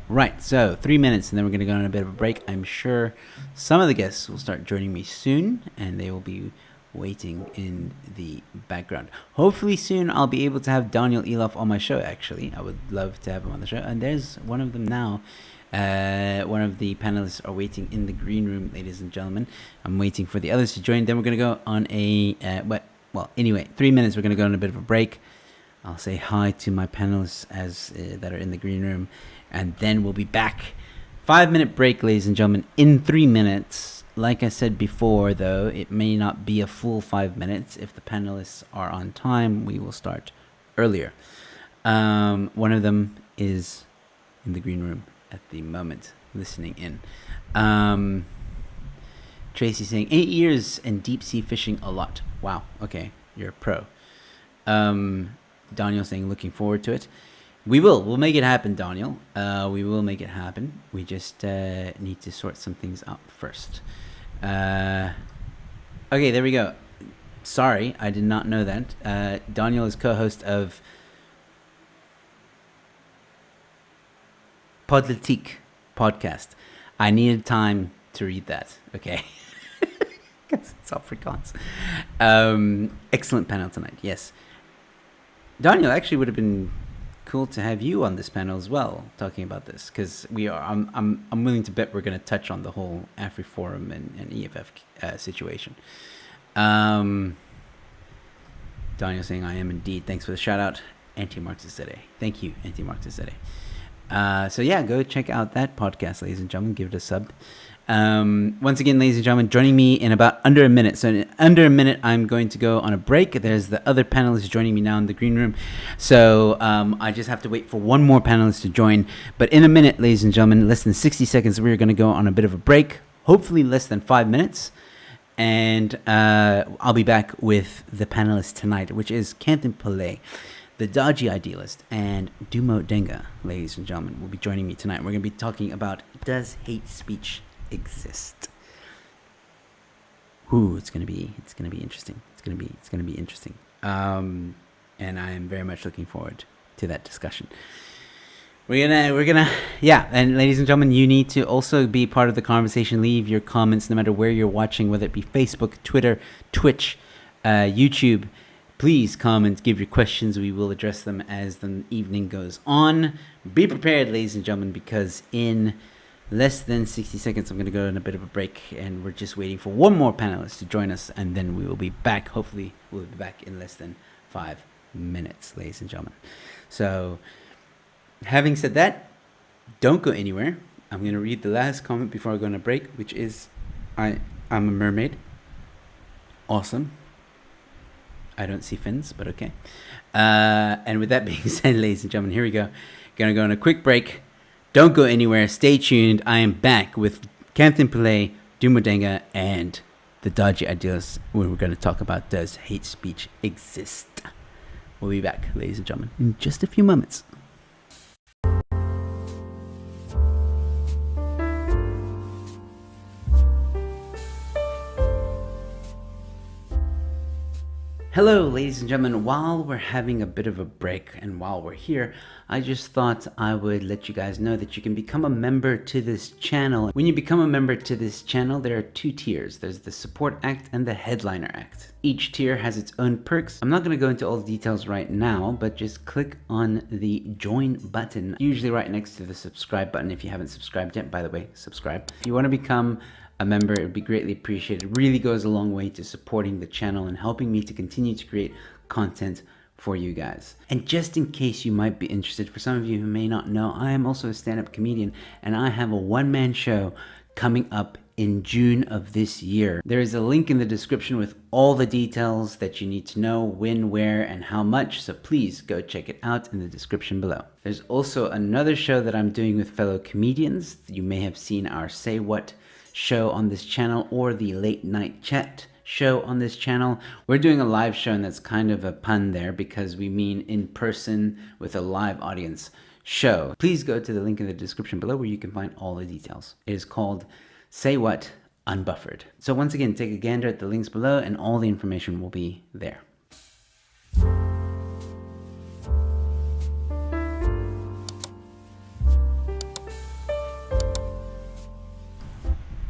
Right, so 3 minutes and then we're going to go on a bit of a break. I'm sure some of the guests will start joining me soon, and they will be waiting in the background. Hopefully soon I'll be able to have Daniel Elof on my show, actually. I would love to have him on the show. And there's one of them now. One of the panelists are waiting in the green room, ladies and gentlemen. I'm waiting for the others to join. Then we're going to go on a... anyway, 3 minutes. We're going to go on a bit of a break. I'll say hi to my panelists that are in the green room. And then we'll be back. 5-minute break, ladies and gentlemen, in 3 minutes. Like I said before, though, it may not be a full 5 minutes. If the panelists are on time, we will start earlier. One of them is in the green room at the moment, listening in. Tracy saying, 8 years and deep sea fishing a lot. Wow, okay, you're a pro. Daniel saying, looking forward to it. We'll make it happen, Daniel. We will make it happen. We just need to sort some things out first. Okay, there we go. Sorry, I did not know that. Daniel is co-host of Politique podcast. I needed time to read that, okay? Because it's Afrikaans. Excellent panel tonight, yes. Daniel, actually would have been cool to have you on this panel as well, talking about this, because I'm willing to bet we're going to touch on the whole Afriforum and EFF situation. Daniel saying, I am indeed. Thanks for the shout out, Anti-Marxist today. Thank you, Anti-Marxist today. So yeah, go check out that podcast, ladies and gentlemen. Give it a sub. Once again, ladies and gentlemen, joining me in about under a minute. So in under a minute, I'm going to go on a break. There's the other panelists joining me now in the green room. So I just have to wait for one more panelist to join. But in a minute, ladies and gentlemen, less than 60 seconds, we're going to go on a bit of a break. Hopefully less than 5 minutes. And I'll be back with the panelists tonight, which is Kanthan Pillay, the dodgy Idealist, and Dumo Denga, ladies and gentlemen, will be joining me tonight. We're going to be talking about, does hate speech exist? Ooh, it's gonna be interesting. It's gonna be interesting. And I am very much looking forward to that discussion. We're gonna yeah. And ladies and gentlemen, you need to also be part of the conversation. Leave your comments no matter where you're watching, whether it be Facebook, Twitter, Twitch, YouTube. Please comment, give your questions. We will address them as the evening goes on. Be prepared, ladies and gentlemen, because in less than 60 seconds, I'm going to go on a bit of a break, and we're just waiting for one more panelist to join us, and then we will be back. Hopefully, we'll be back in less than 5 minutes, ladies and gentlemen. So, having said that, don't go anywhere. I'm going to read the last comment before I go on a break, which is, I'm a mermaid. Awesome. I don't see fins, but okay. And with that being said, ladies and gentlemen, here we go. Going to go on a quick break. Don't go anywhere. Stay tuned. I am back with Kanthan Pillay, Dumo Denga, and the dodgy Idealist, where we're going to talk about, does hate speech exist? We'll be back, ladies and gentlemen, in just a few moments. Hello, ladies and gentlemen. While we're having a bit of a break and while we're here, I just thought I would let you guys know that you can become a member to this channel. When you become a member to this channel, there are two tiers. There's the Support Act and the Headliner Act. Each tier has its own perks. I'm not going to go into all the details right now, but just click on the join button, usually right next to the subscribe button. If you haven't subscribed yet, by the way, subscribe. If you want to become a member, it would be greatly appreciated. It really goes a long way to supporting the channel and helping me to continue to create content for you guys. And just in case you might be interested, for some of you who may not know, I am also a stand-up comedian and I have a one-man show coming up in June of this year. There is a link in the description with all the details that you need to know, when, where, and how much, so please go check it out in the description below. There's also another show that I'm doing with fellow comedians. You may have seen our Say What show on this channel or the Late Night Chat show on this channel. We're doing a live show, and that's kind of a pun there because we mean in person with a live audience show. Please go to the link in the description below where you can find all the details. It is called Say What Unbuffered. So once again, take a gander at the links below and all the information will be there.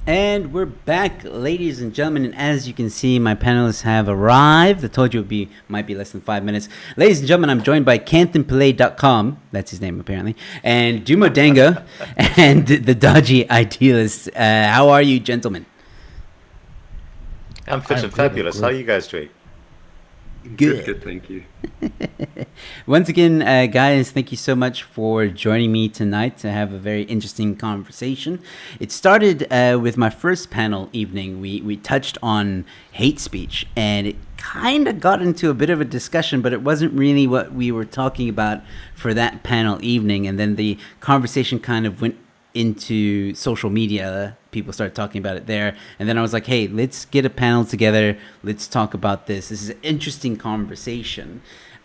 And we're back, ladies and gentlemen, and as you can see, my panelists have arrived. I told you it might be less than 5 minutes. Ladies and gentlemen, I'm joined by KanthanPillay.com, that's his name apparently, and Dumo Denga, and the dodgy Idealist. How are you, gentlemen? I'm fit and fabulous. How are you guys doing? Good, thank you. Once again, guys, thank you so much for joining me tonight to have a very interesting conversation. It started with my first panel evening. We touched on hate speech, and it kind of got into a bit of a discussion, but it wasn't really what we were talking about for that panel evening. And then the conversation kind of went into social media. People started talking about it there, and then I was like, hey, let's get a panel together, let's talk about this is an interesting conversation.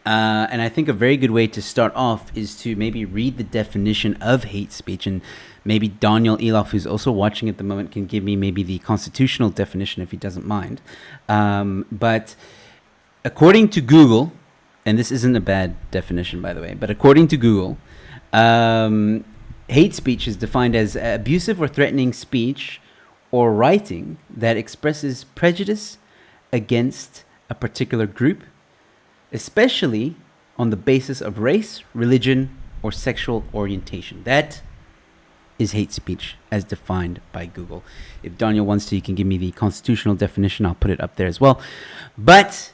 And I think a very good way to start off is to maybe read the definition of hate speech, and maybe Daniel Elof, who's also watching at the moment, can give me maybe the constitutional definition if he doesn't mind. But according to Google, and this isn't a bad definition by the way, but according to Google, hate speech is defined as abusive or threatening speech or writing that expresses prejudice against a particular group, especially on the basis of race, religion, or sexual orientation. That is hate speech as defined by Google. If Daniel wants to, you can give me the constitutional definition. I'll put it up there as well. But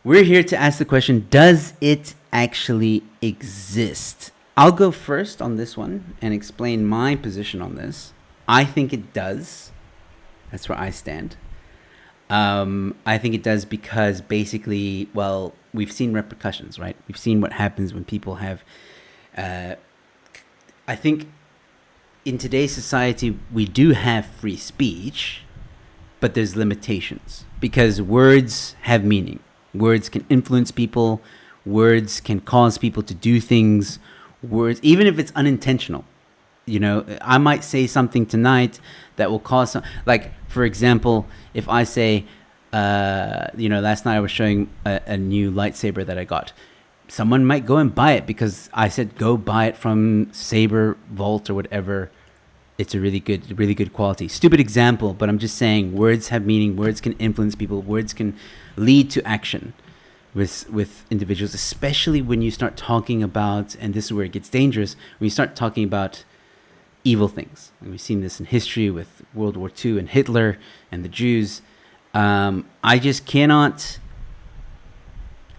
we're here to ask the question, does it actually exist? I'll go first on this one and explain my position on this. I think it does. That's where I stand. I think it does because basically, well, we've seen repercussions, right? We've seen what happens when people have... I think in today's society, we do have free speech, but there's limitations because words have meaning. Words can influence people. Words can cause people to do things. Words, even if it's unintentional, you know, I might say something tonight that will cause some, like, for example, if I say, last night I was showing a new lightsaber that I got. Someone might go and buy it because I said, go buy it from Saber Vault or whatever. It's a really good quality. Stupid example, but I'm just saying words have meaning. Words can influence people. Words can lead to action with individuals, especially when you start talking about, and this is where it gets dangerous, when you start talking about evil things. And we've seen this in history with World War II and Hitler and the Jews. I just cannot...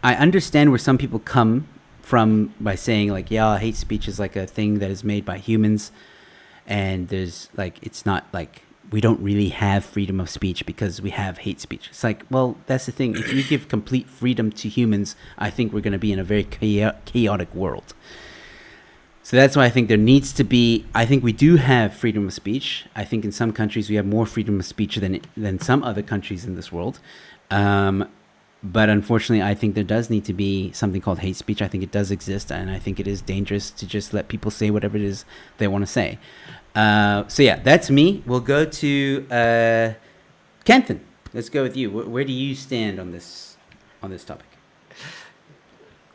I understand where some people come from by saying, like, yeah, hate speech is like a thing that is made by humans, and there's, like, it's not like... we don't really have freedom of speech because we have hate speech. It's like, well, that's the thing. If you give complete freedom to humans, I think we're going to be in a very chaotic world. So that's why I think there needs to be, I think we do have freedom of speech. I think in some countries we have more freedom of speech than some other countries in this world. But unfortunately, I think there does need to be something called hate speech. I think it does exist, and I think it is dangerous to just let people say whatever it is they want to say. So yeah, that's me. We'll go to Kanthan. Let's go with you. Where do you stand on this? on this topic?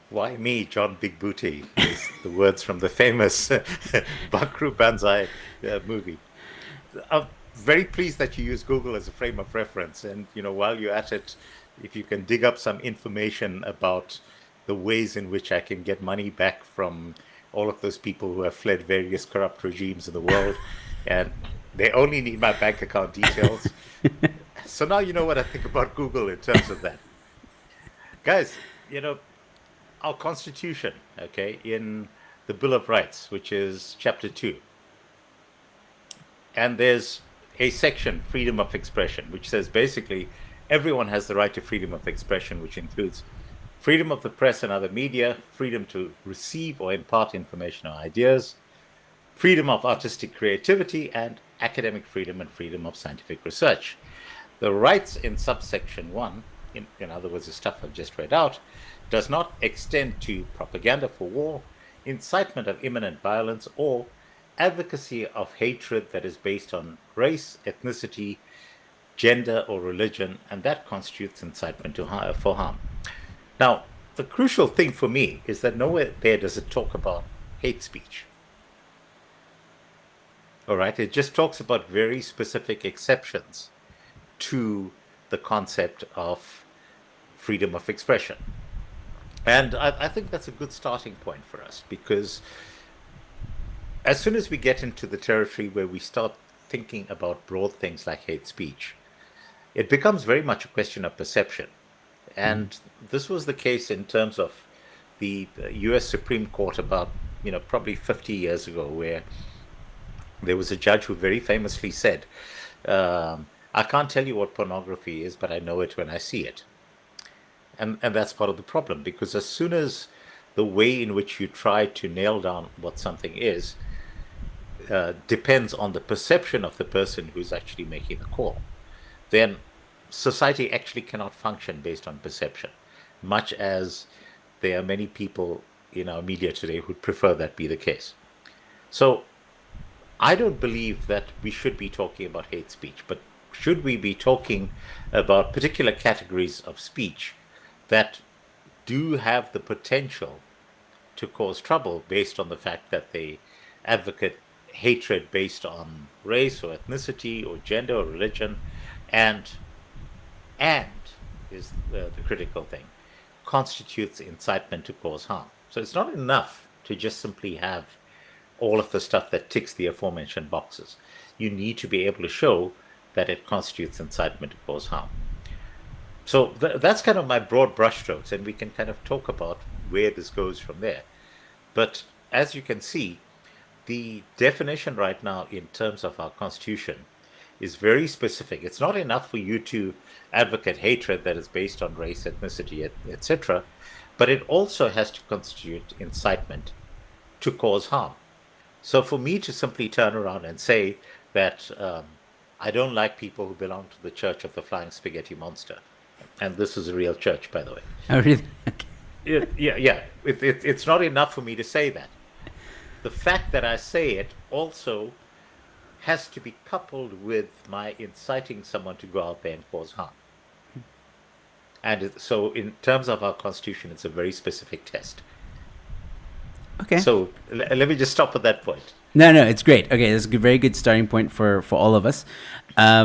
Why me, John Big Booty, is the words from the famous Bakru Banzai movie. I'm very pleased that you use Google as a frame of reference. And, while you're at it, if you can dig up some information about the ways in which I can get money back from all of those people who have fled various corrupt regimes in the world, and they only need my bank account details. So now you know what I think about Google in terms of that. Guys, our Constitution, okay, in the Bill of Rights, which is Chapter 2, and there's a section, freedom of expression, which says basically everyone has the right to freedom of expression, which includes freedom of the press and other media, freedom to receive or impart information or ideas, freedom of artistic creativity, and academic freedom and freedom of scientific research. The rights in subsection 1, in other words, the stuff I've just read out, does not extend to propaganda for war, incitement of imminent violence, or advocacy of hatred that is based on race, ethnicity, gender, or religion, and that constitutes incitement for harm. Now, the crucial thing for me is that nowhere there does it talk about hate speech. All right, it just talks about very specific exceptions to the concept of freedom of expression. And I think that's a good starting point for us, because as soon as we get into the territory where we start thinking about broad things like hate speech, it becomes very much a question of perception. And this was the case in terms of the US Supreme Court about, probably 50 years ago, where there was a judge who very famously said, I can't tell you what pornography is, but I know it when I see it. And that's part of the problem, because as soon as the way in which you try to nail down what something is depends on the perception of the person who's actually making the call, then society actually cannot function based on perception, much as there are many people in our media today who prefer that be the case. So I don't believe that we should be talking about hate speech, but should we be talking about particular categories of speech that do have the potential to cause trouble based on the fact that they advocate hatred based on race or ethnicity or gender or religion, and is the critical thing, constitutes incitement to cause harm. So it's not enough to just simply have all of the stuff that ticks the aforementioned boxes. You need to be able to show that it constitutes incitement to cause harm. So that's kind of my broad brushstrokes, and we can kind of talk about where this goes from there. But as you can see, the definition right now in terms of our Constitution is very specific. It's not enough for you to advocate hatred that is based on race, ethnicity, etc., but it also has to constitute incitement to cause harm. So for me to simply turn around and say that I don't like people who belong to the Church of the Flying Spaghetti Monster, and this is a real church, by the way. Oh, really? Yeah. It's not enough for me to say that. The fact that I say it also has to be coupled with my inciting someone to go out there and cause harm. And so in terms of our Constitution, it's a very specific test. Okay. So let me just stop at that point. No, it's great. Okay, that's a very good starting point for all of us. I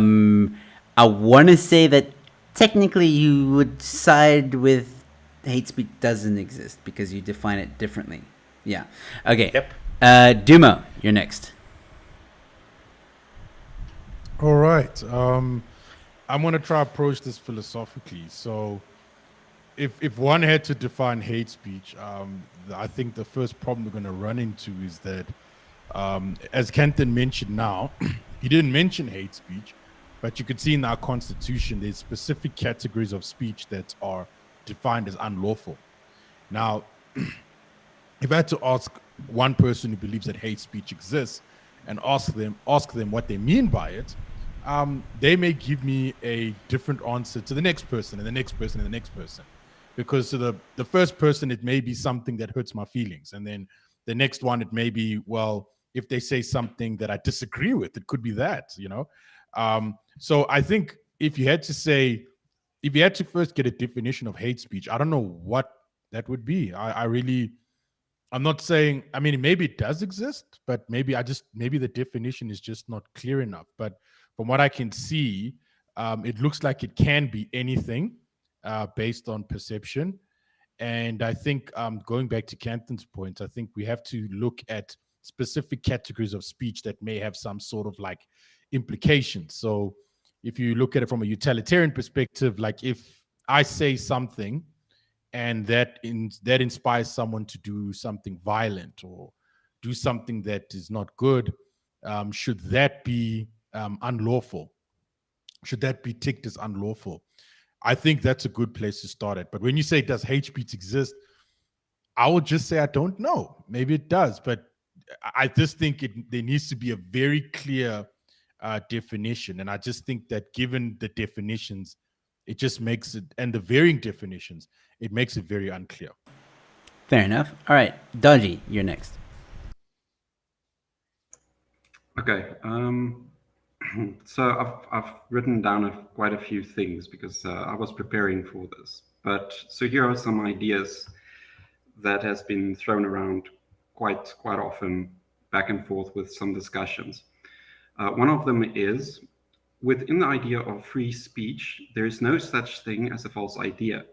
want to say that technically you would side with hate speech doesn't exist because you define it differently. Yeah. Okay. Yep. Dumo, you're next. All right. I'm going to try to approach this philosophically. So if one had to define hate speech, I think the first problem we're going to run into is that, as Kanthan mentioned now, he didn't mention hate speech, but you could see in our Constitution, there's specific categories of speech that are defined as unlawful. Now, if I had to ask one person who believes that hate speech exists and ask them what they mean by it, they may give me a different answer to the next person and the next person and the next person. Because to the first person, it may be something that hurts my feelings. And then the next one, it may be, well, if they say something that I disagree with, it could be that, So I think if you had to say if you had to first get a definition of hate speech, I don't know what that would be. I'm not saying, I mean, maybe it does exist, but maybe the definition is just not clear enough. But from what I can see, it looks like it can be anything based on perception. And I think going back to Kanthan's point, I think we have to look at specific categories of speech that may have some sort of like implications. So if you look at it from a utilitarian perspective, like if I say something and that inspires someone to do something violent or do something that is not good, should that be unlawful? Should that be ticked as unlawful? I think that's a good place to start at. But when you say, does hate speech exist? I would just say I don't know. Maybe it does, but I just think there needs to be a very clear definition. And I just think that given the definitions, it just makes it, and the varying definitions, it makes it very unclear. Fair enough. All right, Dodgy, you're next. Okay. So I've written down quite a few things because I was preparing for this. But so here are some ideas that has been thrown around quite often, back and forth with some discussions. One of them is, within the idea of free speech, there is no such thing as a false idea.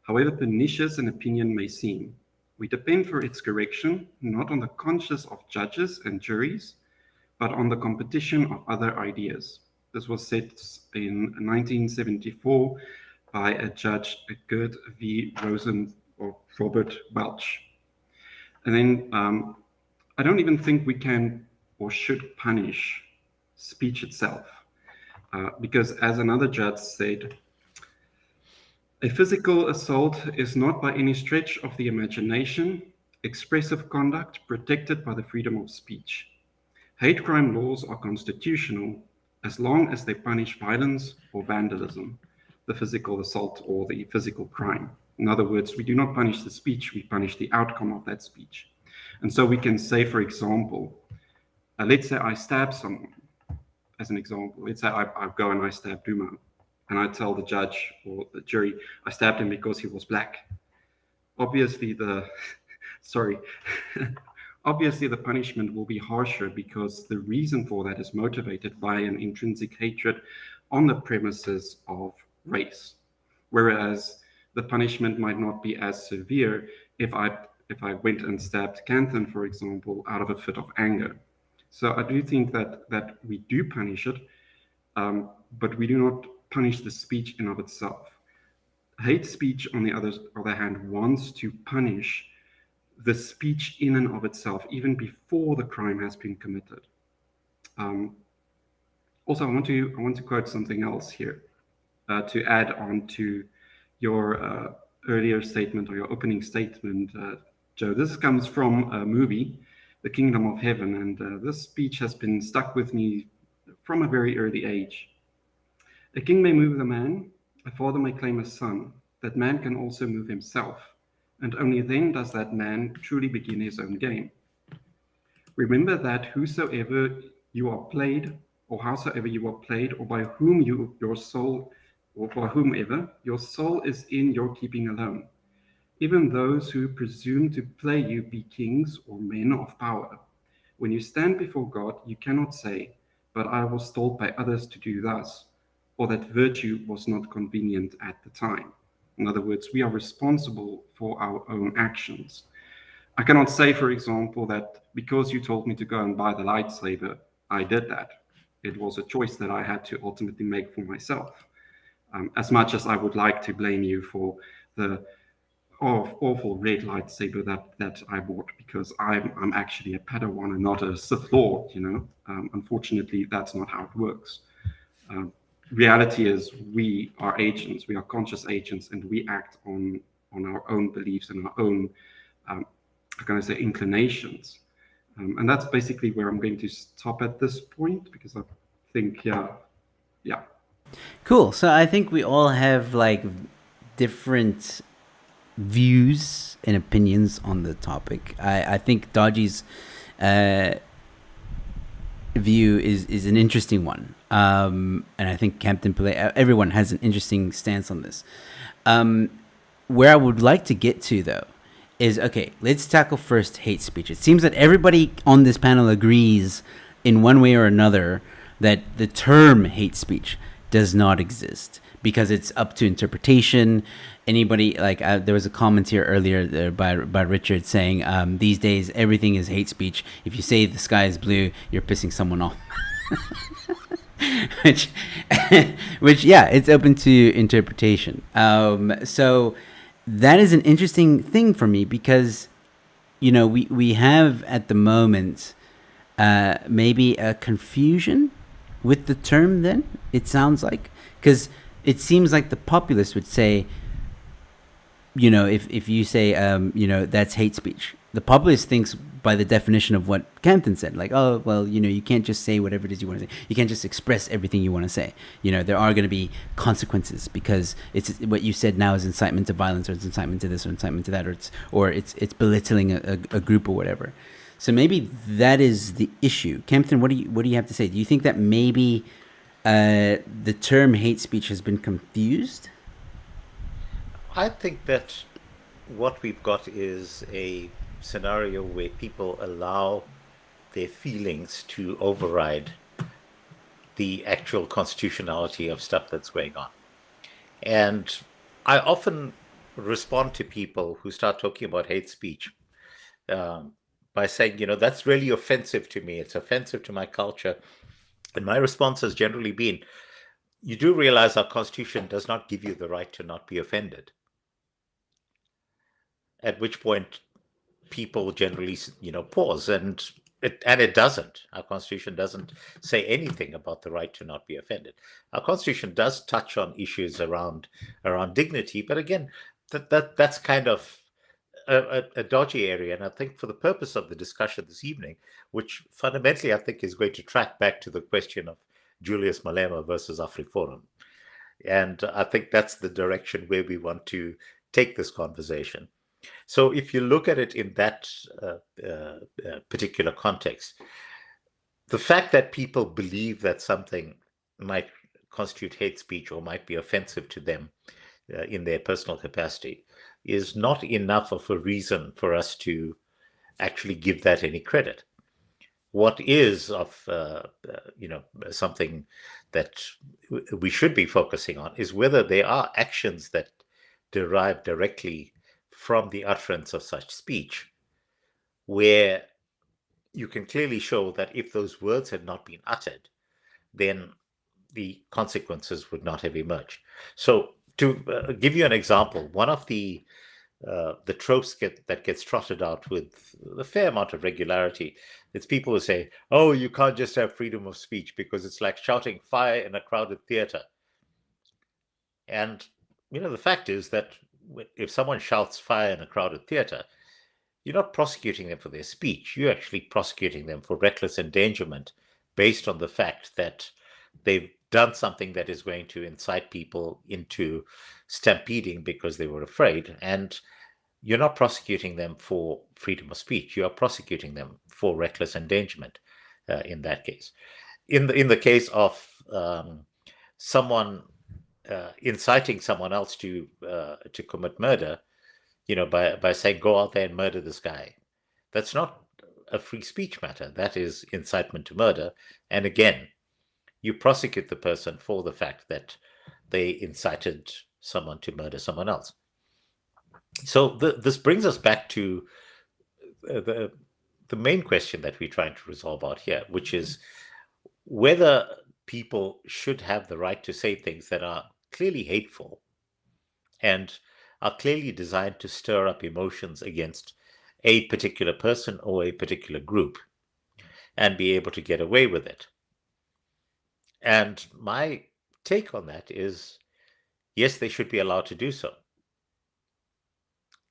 However pernicious an opinion may seem, we depend for its correction not on the conscience of judges and juries, but on the competition of other ideas. This was said in 1974 by a judge, Gert V. Rosen or Robert Welch. And then I don't even think we can or should punish speech itself, because as another judge said, a physical assault is not by any stretch of the imagination expressive conduct protected by the freedom of speech. Hate crime laws are constitutional as long as they punish violence or vandalism, the physical assault or the physical crime. In other words, we do not punish the speech, we punish the outcome of that speech. And so we can say, for example, let's say I stab someone, as an example. Let's say I go and I stab Dumo, and I tell the judge or the jury, I stabbed him because he was black. Obviously obviously the punishment will be harsher because the reason for that is motivated by an intrinsic hatred on the premises of race. Whereas the punishment might not be as severe if I went and stabbed Kanthan, for example, out of a fit of anger. So I do think that we do punish it, but we do not punish the speech in of itself. Hate speech, on the other hand, wants to punish the speech in and of itself, even before the crime has been committed. Also, I want to quote something else here to add on to your earlier statement or your opening statement, Joe. This comes from a movie, The Kingdom of Heaven, and this speech has been stuck with me from a very early age. A king may move the man, a father may claim a son, that man can also move himself, and only then does that man truly begin his own game. Remember that whosoever you are played, or howsoever you are played, or by whom your soul, or by whomever, your soul is in your keeping alone. Even those who presume to play you be kings or men of power. When you stand before God, you cannot say, but I was told by others to do thus, or that virtue was not convenient at the time. In other words, we are responsible for our own actions. I cannot say, for example, that because you told me to go and buy the lightsaber, I did that. It was a choice that I had to ultimately make for myself. As much as I would like to blame you for the awful red lightsaber that I bought, because I'm actually a Padawan and not a Sith Lord, unfortunately, that's not how it works. Reality is we are agents, we are conscious agents, and we act on our own beliefs and our own, inclinations. And that's basically where I'm going to stop at this point, because I think, yeah. Cool. So I think we all have like different views and opinions on the topic. I think Dodgy's view is an interesting one, and I think Kanthan Pillay, everyone has an interesting stance on this. Where I would like to get to, though, is, okay, let's tackle first hate speech. It seems that everybody on this panel agrees in one way or another that the term hate speech does not exist because it's up to interpretation. Anybody, like, there was a comment here earlier there by Richard saying, these days everything is hate speech. If you say the sky is blue, you're pissing someone off. which, which, yeah, it's open to interpretation. So that is an interesting thing for me because, you know, we have at the moment maybe a confusion with the term. Then it sounds like, because it seems like the populace would say, you know, if you say, you know, that's hate speech, the populace thinks by the definition of what Kanthan said, like, oh, well, you know, you can't just say whatever it is you want to say. You can't just express everything you want to say. You know, there are going to be consequences because it's what you said now is incitement to violence, or it's incitement to this, or incitement to that, or it's belittling a group or whatever. So maybe that is the issue. Kempton, what do you have to say? Do you think that maybe the term hate speech has been confused? I think that what we've got is a scenario where people allow their feelings to override the actual constitutionality of stuff that's going on. And I often respond to people who start talking about hate speech by saying, you know, that's really offensive to me. It's offensive to my culture. And my response has generally been, you do realize our Constitution does not give you the right to not be offended. At which point people generally, you know, pause, and it doesn't. Our Constitution doesn't say anything about the right to not be offended. Our Constitution does touch on issues around dignity, but again, that's kind of a dodgy area. And I think for the purpose of the discussion this evening, which fundamentally I think is going to track back to the question of Julius Malema versus AfriForum, and I think that's the direction where we want to take this conversation. So if you look at it in that particular context, the fact that people believe that something might constitute hate speech or might be offensive to them in their personal capacity is not enough of a reason for us to actually give that any credit. What is of you know, something that we should be focusing on is whether there are actions that derive directly from the utterance of such speech, where you can clearly show that if those words had not been uttered, then the consequences would not have emerged. So to give you an example, one of the tropes that gets trotted out with a fair amount of regularity, it's people who say, oh, you can't just have freedom of speech because it's like shouting fire in a crowded theater. And, you know, the fact is that if someone shouts fire in a crowded theater, you're not prosecuting them for their speech. You're actually prosecuting them for reckless endangerment based on the fact that they've done something that is going to incite people into stampeding because they were afraid. And you're not prosecuting them for freedom of speech. You are prosecuting them for reckless endangerment in that case. In the case of someone inciting someone else to commit murder, you know, by saying, go out there and murder this guy, that's not a free speech matter. That is incitement to murder. And again, you prosecute the person for the fact that they incited someone to murder someone else. So this brings us back to the main question that we're trying to resolve out here, which is whether people should have the right to say things that are clearly hateful and are clearly designed to stir up emotions against a particular person or a particular group and be able to get away with it. And my take on that is, yes, they should be allowed to do so.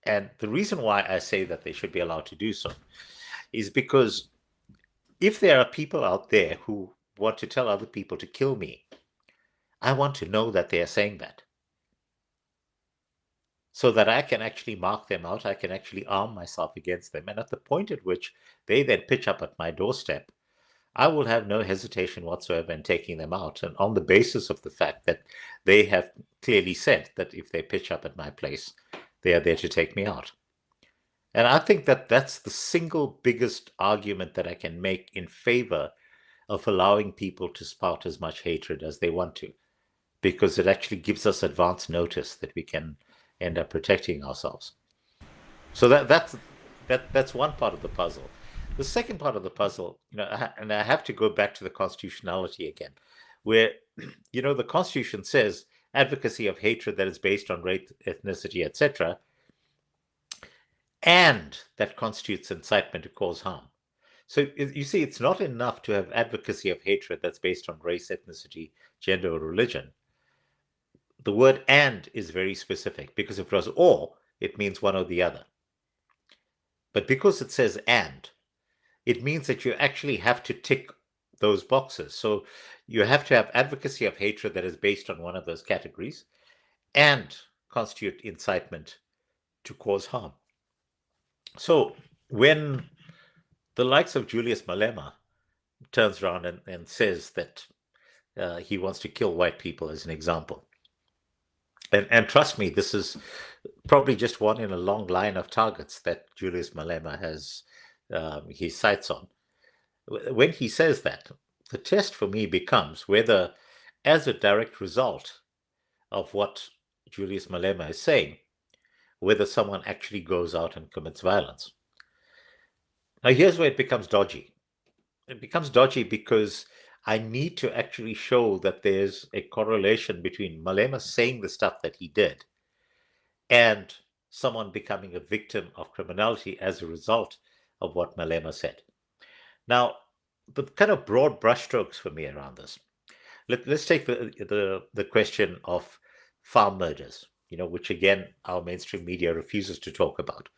And the reason why I say that they should be allowed to do so is because if there are people out there who want to tell other people to kill me, I want to know that they are saying that, so that I can actually mark them out. I can actually arm myself against them. And at the point at which they then pitch up at my doorstep, I will have no hesitation whatsoever in taking them out, and on the basis of the fact that they have clearly said that if they pitch up at my place, they are there to take me out. And I think that that's the single biggest argument that I can make in favor of allowing people to spout as much hatred as they want to, because it actually gives us advance notice that we can end up protecting ourselves. So that's one part of the puzzle. The second part of the puzzle, and I have to go back to the constitutionality again, where the Constitution says advocacy of hatred that is based on race, ethnicity, etc., and that constitutes incitement to cause harm. So you see, it's not enough to have advocacy of hatred that's based on race, ethnicity, gender, or religion. The word "and" is very specific, because if it was "or," it means one or the other. But because it says "and," it means that you actually have to tick those boxes. So you have to have advocacy of hatred that is based on one of those categories and constitute incitement to cause harm. So when the likes of Julius Malema turns around and says that he wants to kill white people, as an example, and trust me, this is probably just one in a long line of targets that Julius Malema has his sights on. When he says that, the test for me becomes whether, as a direct result of what Julius Malema is saying, whether someone actually goes out and commits violence. Now, here's where it becomes dodgy. It becomes dodgy because I need to actually show that there's a correlation between Malema saying the stuff that he did and someone becoming a victim of criminality as a result of what Malema said. Now, the kind of broad brushstrokes for me around this. Let's take the question of farm murders, which again our mainstream media refuses to talk about.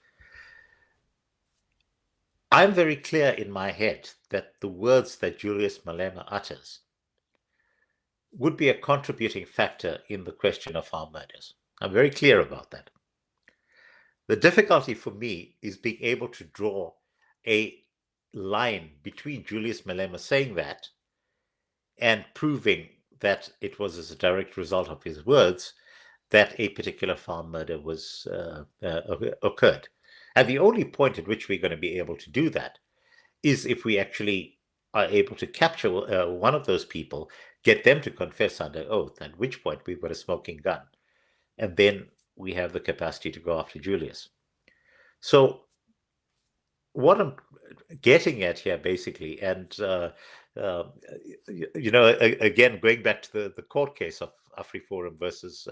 I'm very clear in my head that the words that Julius Malema utters would be a contributing factor in the question of farm murders. I'm very clear about that. The difficulty for me is being able to draw a line between Julius Malema saying that and proving that it was as a direct result of his words that a particular farm murder was occurred. And the only point at which we're going to be able to do that is if we actually are able to capture one of those people, get them to confess under oath, at which point we've got a smoking gun. And then we have the capacity to go after Julius. So what I'm getting at here, basically, and again, going back to the court case of AfriForum versus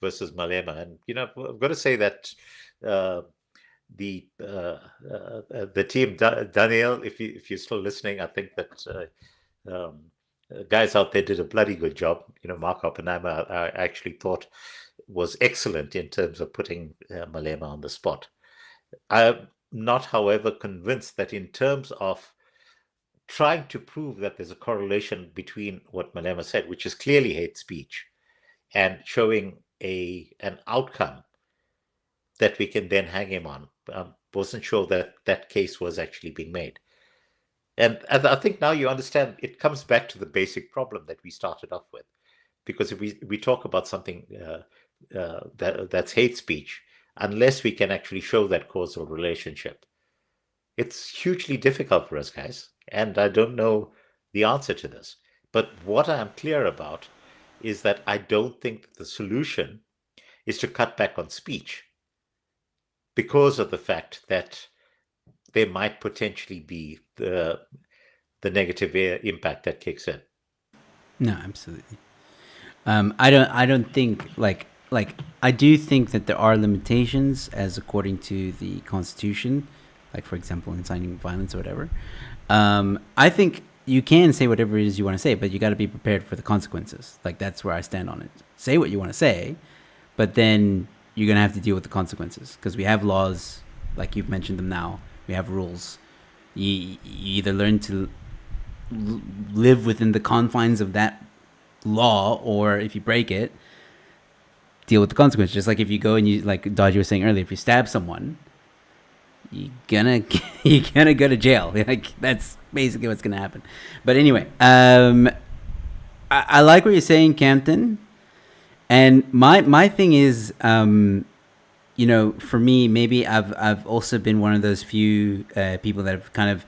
Malema, and I've got to say that the team, Daniel, if you're still listening, I think that guys out there did a bloody good job. Mark Oppenheimer, I actually thought was excellent in terms of putting Malema on the spot. I'm not, however, convinced that in terms of trying to prove that there's a correlation between what Malema said, which is clearly hate speech, and showing an outcome that we can then hang him on. Wasn't sure that that case was actually being made. And I think now you understand it comes back to the basic problem that we started off with. Because if we talk about something that's hate speech, unless we can actually show that causal relationship, it's hugely difficult for us, guys. And I don't know the answer to this. But what I am clear about is that I don't think the solution is to cut back on speech, because of the fact that there might potentially be the negative impact that kicks in. No, absolutely. I don't think like I do think that there are limitations as according to the Constitution, like for example inciting violence or whatever. I think you can say whatever it is you want to say, but you got to be prepared for the consequences. Like that's where I stand on it. Say what you want to say, but then you're gonna have to deal with the consequences, because we have laws, like you've mentioned them now. We have rules. You either learn to live within the confines of that law, or if you break it, deal with the consequences. Just like if you go and you, like Dodgy was saying earlier, if you stab someone, you're gonna go to jail. Like that's basically what's gonna happen. But anyway, I like what you're saying, Kanthan. And my thing is, for me, maybe I've also been one of those few people that have kind of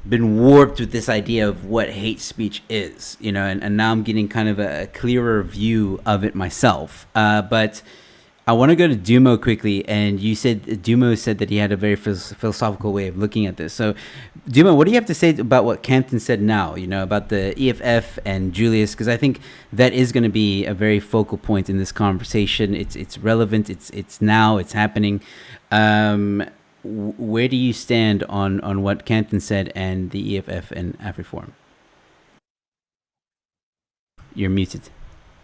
been warped with this idea of what hate speech is, and now I'm getting kind of a clearer view of it myself. But I want to go to Dumo quickly, and Dumo said that he had a very philosophical way of looking at this. So, Dumo, what do you have to say about what Kanthan said now? About the EFF and Julius, because I think that is going to be a very focal point in this conversation. It's relevant. It's now. It's happening. Where do you stand on what Kanthan said and the EFF and AfriForum? You're muted.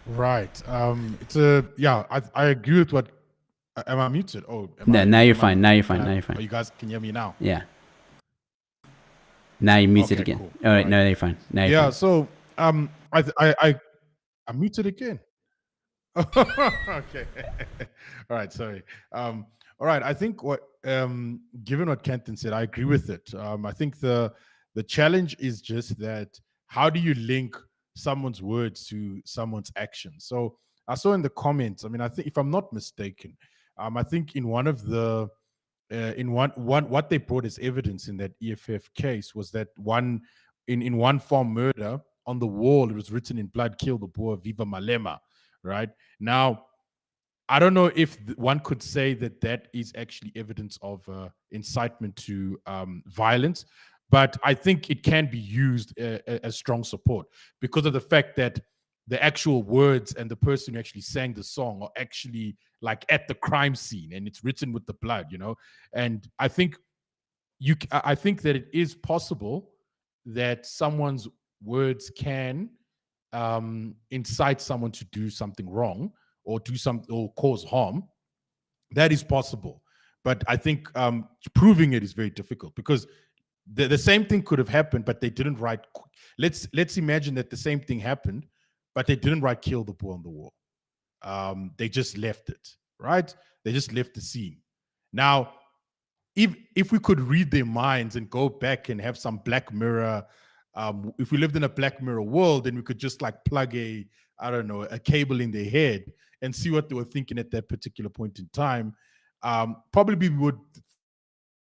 Right. I agree with what. Am I muted? Oh, now you're fine. Now you're fine. Oh, you guys can hear me now? Yeah. Now you're muted again. Cool. All right. No, you're fine. Now you're fine. So I'm muted again. Okay. All right. Sorry. All right. I think given what Kanthan said, I agree with it. I think the challenge is just that how do you link someone's words to someone's actions? So I saw in the comments, I think if I'm not mistaken, I think in one of the what they brought as evidence in that EFF case was that in one farm murder on the wall, it was written in blood, kill the Boer, viva Malema, right? Now, I don't know if one could say that is actually evidence of incitement to violence, but I think it can be used as strong support because of the fact that the actual words and the person who actually sang the song are actually like at the crime scene, and it's written with the blood, And I think I think that it is possible that someone's words can incite someone to do something wrong or or cause harm. That is possible, but I think proving it is very difficult because the same thing could have happened, but they didn't write. Let's imagine that the same thing happened, but they didn't write "kill the Boer" on the wall. They just left it, right? They just left the scene. Now, if we could read their minds and go back and have some Black Mirror, if we lived in a Black Mirror world, then we could just like plug a cable in their head and see what they were thinking at that particular point in time. Probably we would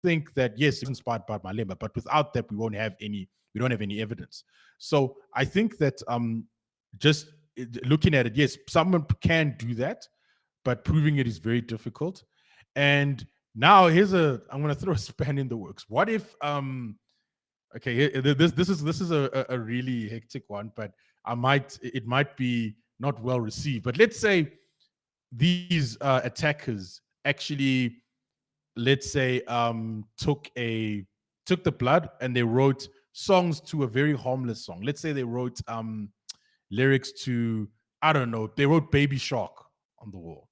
think that yes, it's inspired by Malema, but without that, we don't have any evidence. So I think that just looking at it, yes, someone can do that, but proving it is very difficult. And now I'm going to throw a span in the works. What if this is a really hectic one, but it might be not well received. But let's say these attackers actually, let's say, took the blood and they wrote songs to a very harmless song. Let's say they wrote lyrics to, I don't know, they wrote Baby Shark on the wall,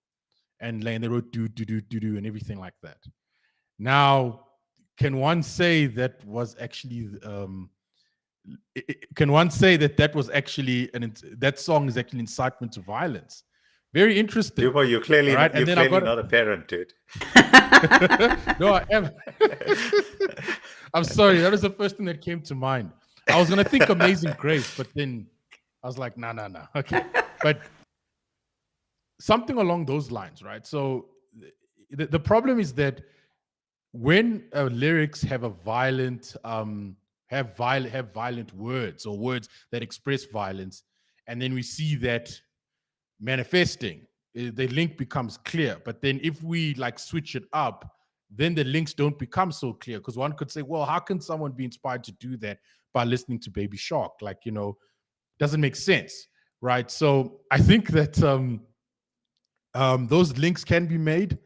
and they wrote do do do do do and everything like that. Now, can one say that was actually that song is actually incitement to violence? Very interesting. Dumo, you're clearly not a parent, dude. No, I am. I'm sorry. That was the first thing that came to mind. I was going to think Amazing Grace, but then I was like, no. Okay. But something along those lines, right? So the problem is that when lyrics have a violent, have violent words or words that express violence, and then we see that manifesting, the link becomes clear. But then if we like switch it up, then the links don't become so clear, because one could say, well, how can someone be inspired to do that by listening to Baby Shark? Like, doesn't make sense, right? So I think that those links can be made,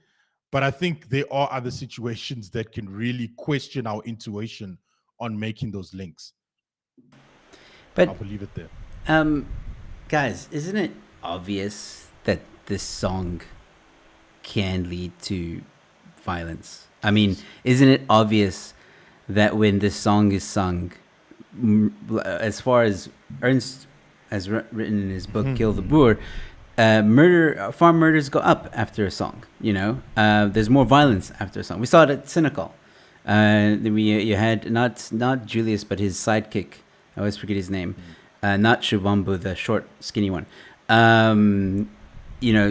but I think there are other situations that can really question our intuition on making those links. But I'll leave it there. Guys, isn't it obvious that this song can lead to violence? I mean, isn't it obvious that when this song is sung, as far as Ernst has written in his book, Kill the Boer, farm murders go up after a song. There's more violence after a song. We saw it at Cynical. You had not Julius, but his sidekick. I always forget his name. Not Shubambu, the short, skinny one.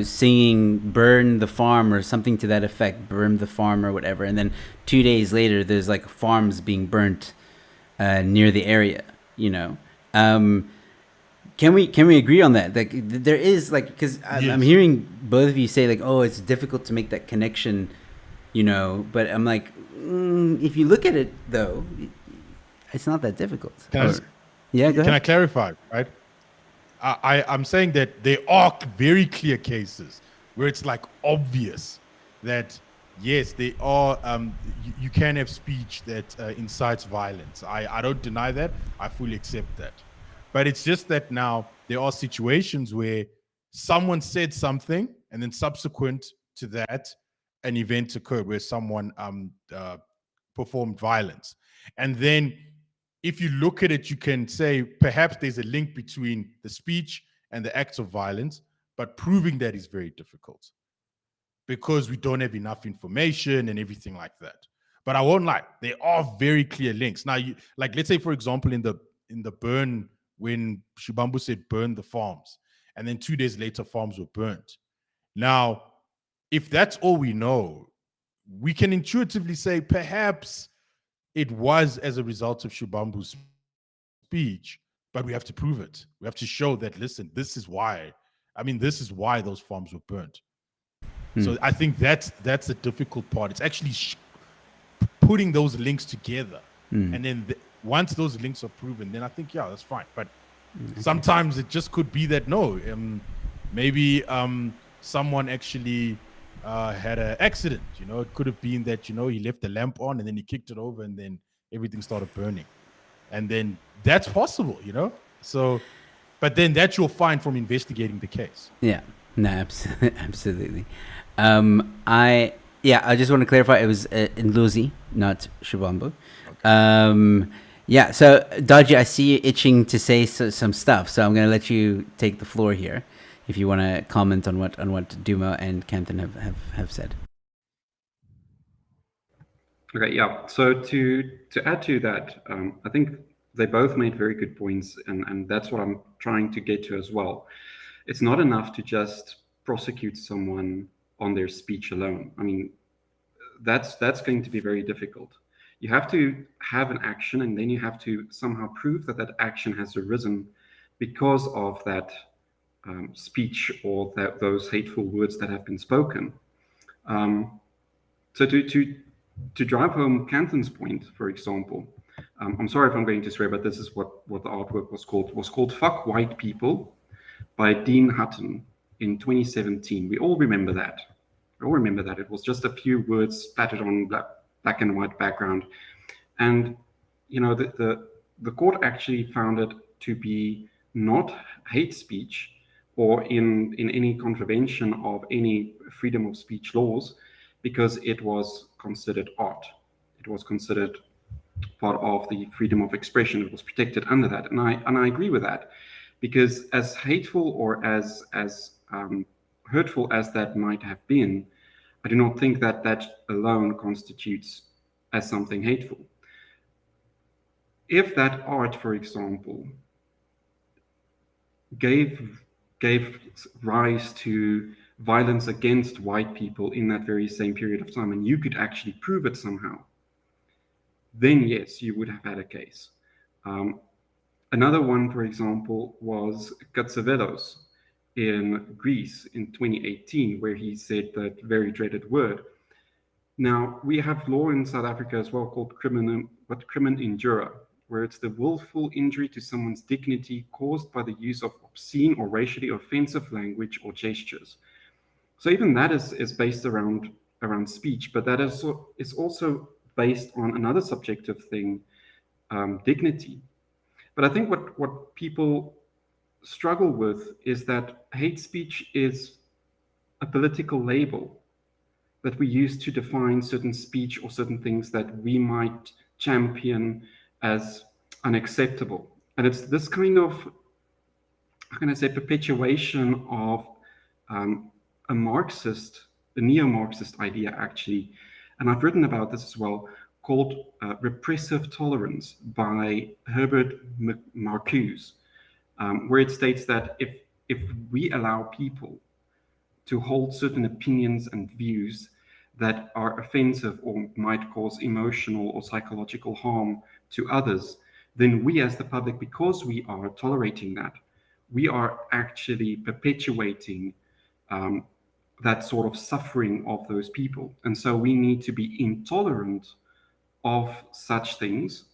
Singing "Burn the Farm" or something to that effect, "Burn the Farm" or whatever. And then 2 days later, there's like farms being burnt near the area. Can we agree on that? Like, there is like, because I'm hearing both of you say like, oh, it's difficult to make that connection, But I'm like, if you look at it though, it's not that difficult. Yeah, go ahead. Can I clarify? Right, I'm saying that there are very clear cases where it's like obvious that yes, they are. You can have speech that incites violence. I don't deny that. I fully accept that. But it's just that now there are situations where someone said something and then subsequent to that, an event occurred where someone performed violence. And then if you look at it, you can say perhaps there's a link between the speech and the acts of violence, but proving that is very difficult because we don't have enough information and everything like that. But I won't lie, there are very clear links. Now, let's say, for example, in the burn, when Shubambu said burn the farms, and then 2 days later farms were burnt. Now, if that's all we know, we can intuitively say perhaps it was as a result of Shubambu's speech, but we have to prove it. We have to show that, listen, this is why those farms were burnt. So I think that's the difficult part. It's actually putting those links together. And then once those links are proven, then I think, yeah, that's fine. But sometimes it just could be that, no, maybe someone actually had an accident. It could have been that, he left the lamp on and then he kicked it over and then everything started burning. And then that's possible, So, but then that you'll find from investigating the case. Yeah, no, absolutely. I just want to clarify, it was Ndlozi, not Shubambu. So Dodgy, I see you itching to say some stuff, so I'm going to let you take the floor here if you want to comment on what Dumo and Kanthan have said. Okay, yeah. So to add to that, I think they both made very good points, and that's what I'm trying to get to as well. It's not enough to just prosecute someone on their speech alone. I mean, that's going to be very difficult. You have to have an action, and then you have to somehow prove that action has arisen because of that speech or those hateful words that have been spoken. So to drive home Kanthan's point, for example, I'm sorry if I'm going to swear, but this is what the artwork was called. It was called "Fuck White People" by Dean Hutton in 2017. We all remember that. It was just a few words splattered on black and white background. And, the court actually found it to be not hate speech or in any contravention of any freedom of speech laws, because it was considered art. It was considered part of the freedom of expression. It was protected under that. And I agree with that, because as hateful or as hurtful as that might have been, I do not think that alone constitutes as something hateful. If that art, for example, gave rise to violence against white people in that very same period of time, and you could actually prove it somehow, then yes, you would have had a case. Another one, for example, was Katsavelos in Greece in 2018, where he said that very dreaded word. Now, we have law in South Africa as well called crimen injura, where it's the willful injury to someone's dignity caused by the use of obscene or racially offensive language or gestures. So even that is based around speech, but that is also based on another subjective thing, dignity. But I think what people struggle with is that hate speech is a political label that we use to define certain speech or certain things that we might champion as unacceptable. And it's this kind of, how can I say, perpetuation of a Marxist, a neo-Marxist idea actually, and I've written about this as well, called repressive tolerance by Herbert Marcuse, where it states that if we allow people to hold certain opinions and views that are offensive or might cause emotional or psychological harm to others, then we as the public, because we are tolerating that, we are actually perpetuating that sort of suffering of those people. And so we need to be intolerant of such things,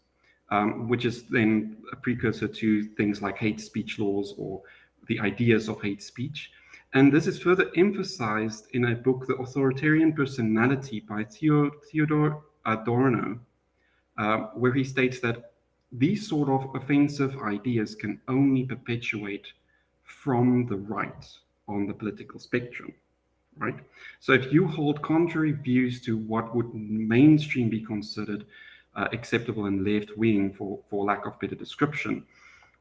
which is then a precursor to things like hate speech laws or the ideas of hate speech. And this is further emphasized in a book, The Authoritarian Personality by Theodore Adorno, where he states that these sort of offensive ideas can only perpetuate from the right on the political spectrum, right? So if you hold contrary views to what would mainstream be considered acceptable and left-wing, for lack of better description,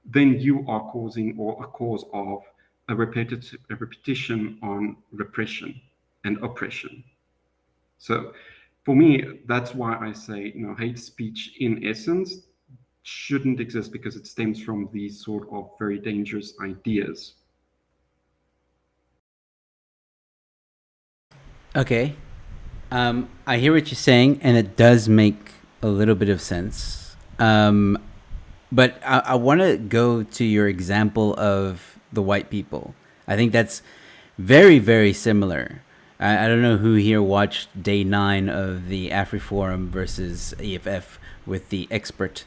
then you are causing or a cause of a repetition on repression and oppression. So for me, that's why I say, hate speech in essence shouldn't exist, because it stems from these sort of very dangerous ideas. Okay. I hear what you're saying, and it does make a little bit of sense. But I want to go to your example of the white people. I think that's very, very similar. I don't know who here watched day 9 of the AfriForum versus EFF with the expert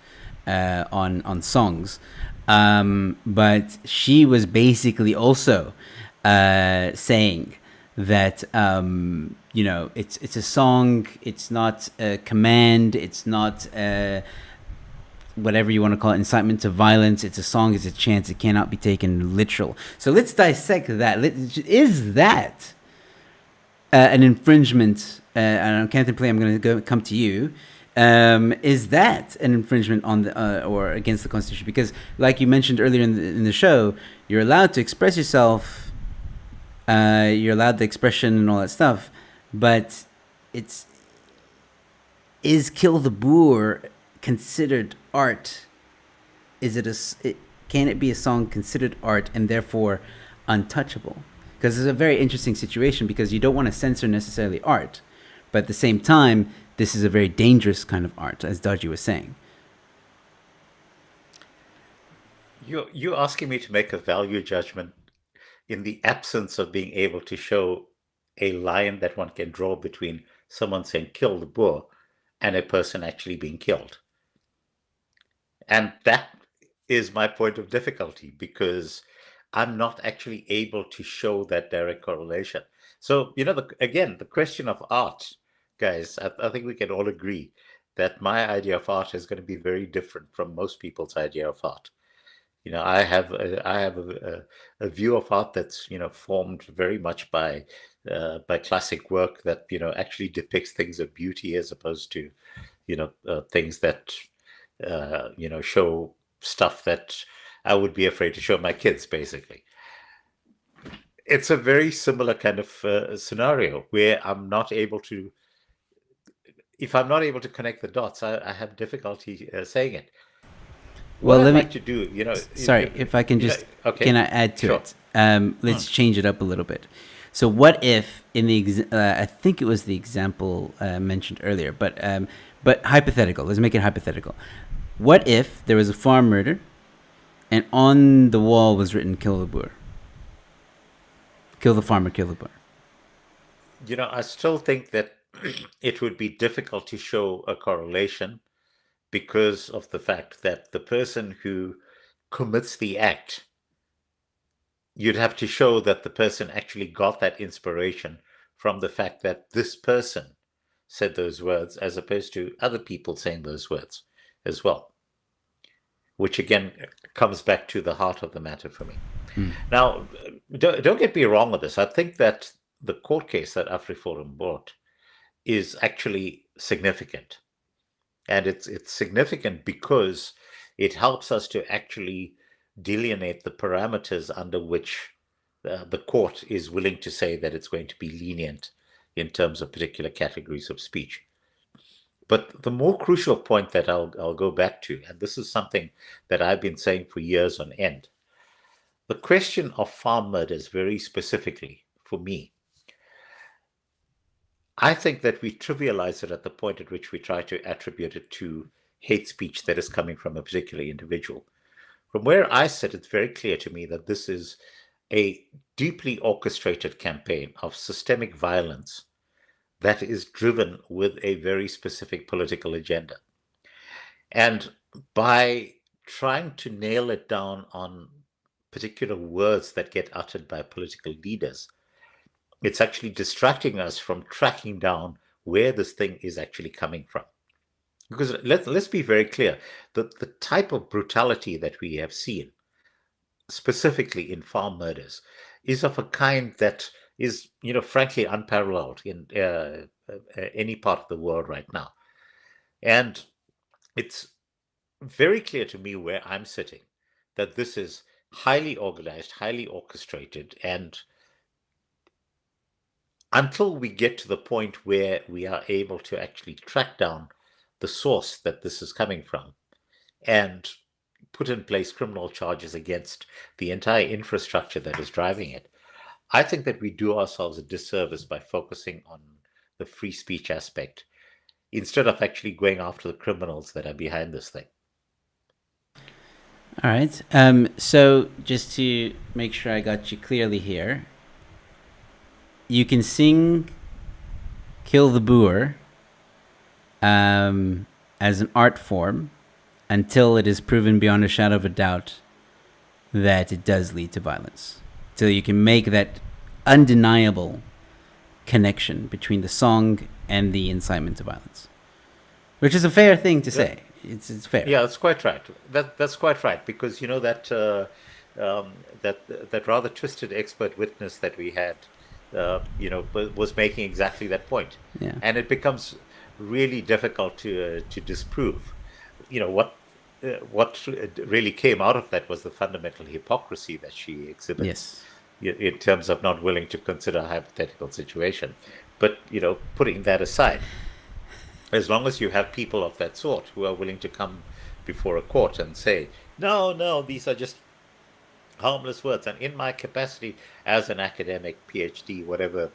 on songs. But she was basically also saying that it's a song, it's not a command, it's not whatever you want to call it, incitement to violence. It's a song, it's a chant, it cannot be taken literal. So let's dissect that. Is that an infringement? And Kanthan Pillay, I'm going to come to you. Is that an infringement on the or against the Constitution? Because, like you mentioned earlier in the show, you're allowed to express yourself. You're allowed the expression and all that stuff, but is Kill the Boer considered art? Can it be a song considered art and therefore untouchable? Because it's a very interesting situation, because you don't want to censor necessarily art, but at the same time, this is a very dangerous kind of art, as Dodgy was saying. You're asking me to make a value judgment in the absence of being able to show a line that one can draw between someone saying kill the Boer and a person actually being killed. And that is my point of difficulty, because I'm not actually able to show that direct correlation. So, again, the question of art, guys, I think we can all agree that my idea of art is going to be very different from most people's idea of art. I have a view of art that's formed very much by classic work that actually depicts things of beauty, as opposed to things that show stuff that I would be afraid to show my kids. Basically, it's a very similar kind of scenario where if I'm not able to connect the dots, I have difficulty saying it. What I'd like to do, Sorry, if I can just, okay. Can I add to it? Let's change it up a little bit. So what if in the, I think it was the example mentioned earlier, but hypothetical, let's make it hypothetical. What if there was a farm murder and on the wall was written, kill the Boer? Kill the farmer, kill the Boer. I still think that it would be difficult to show a correlation, because of the fact that the person who commits the act, you'd have to show that the person actually got that inspiration from the fact that this person said those words, as opposed to other people saying those words as well, which again comes back to the heart of the matter for me. Now, don't get me wrong with this. I think that the court case that AfriForum brought is actually significant. And it's significant because it helps us to actually delineate the parameters under which the court is willing to say that it's going to be lenient in terms of particular categories of speech. But the more crucial point that I'll go back to, and this is something that I've been saying for years on end, the question of farm murders very specifically, for me, I think that we trivialize it at the point at which we try to attribute it to hate speech that is coming from a particular individual. From where I sit, it's very clear to me that this is a deeply orchestrated campaign of systemic violence that is driven with a very specific political agenda. And by trying to nail it down on particular words that get uttered by political leaders, it's actually distracting us from tracking down where this thing is actually coming from. Because let's be very clear, that the type of brutality that we have seen, specifically in farm murders, is of a kind that is, frankly unparalleled in any part of the world right now. And it's very clear to me where I'm sitting that this is highly organized, highly orchestrated, and until we get to the point where we are able to actually track down the source that this is coming from and put in place criminal charges against the entire infrastructure that is driving it, I think that we do ourselves a disservice by focusing on the free speech aspect instead of actually going after the criminals that are behind this thing. All right. So just to make sure I got you clearly here, you can sing "Kill the Boer" as an art form until it is proven beyond a shadow of a doubt that it does lead to violence. So you can make that undeniable connection between the song and the incitement to violence, which is a fair thing to say. It's fair. Yeah, that's quite right. That's quite right, because that that rather twisted expert witness that we had, was making exactly that point. Yeah. And it becomes really difficult to disprove. What really came out of that was the fundamental hypocrisy that she exhibits. Yes. In terms of not willing to consider a hypothetical situation. But, putting that aside, as long as you have people of that sort who are willing to come before a court and say, no, these are just harmless words. And in my capacity as an academic, PhD, whatever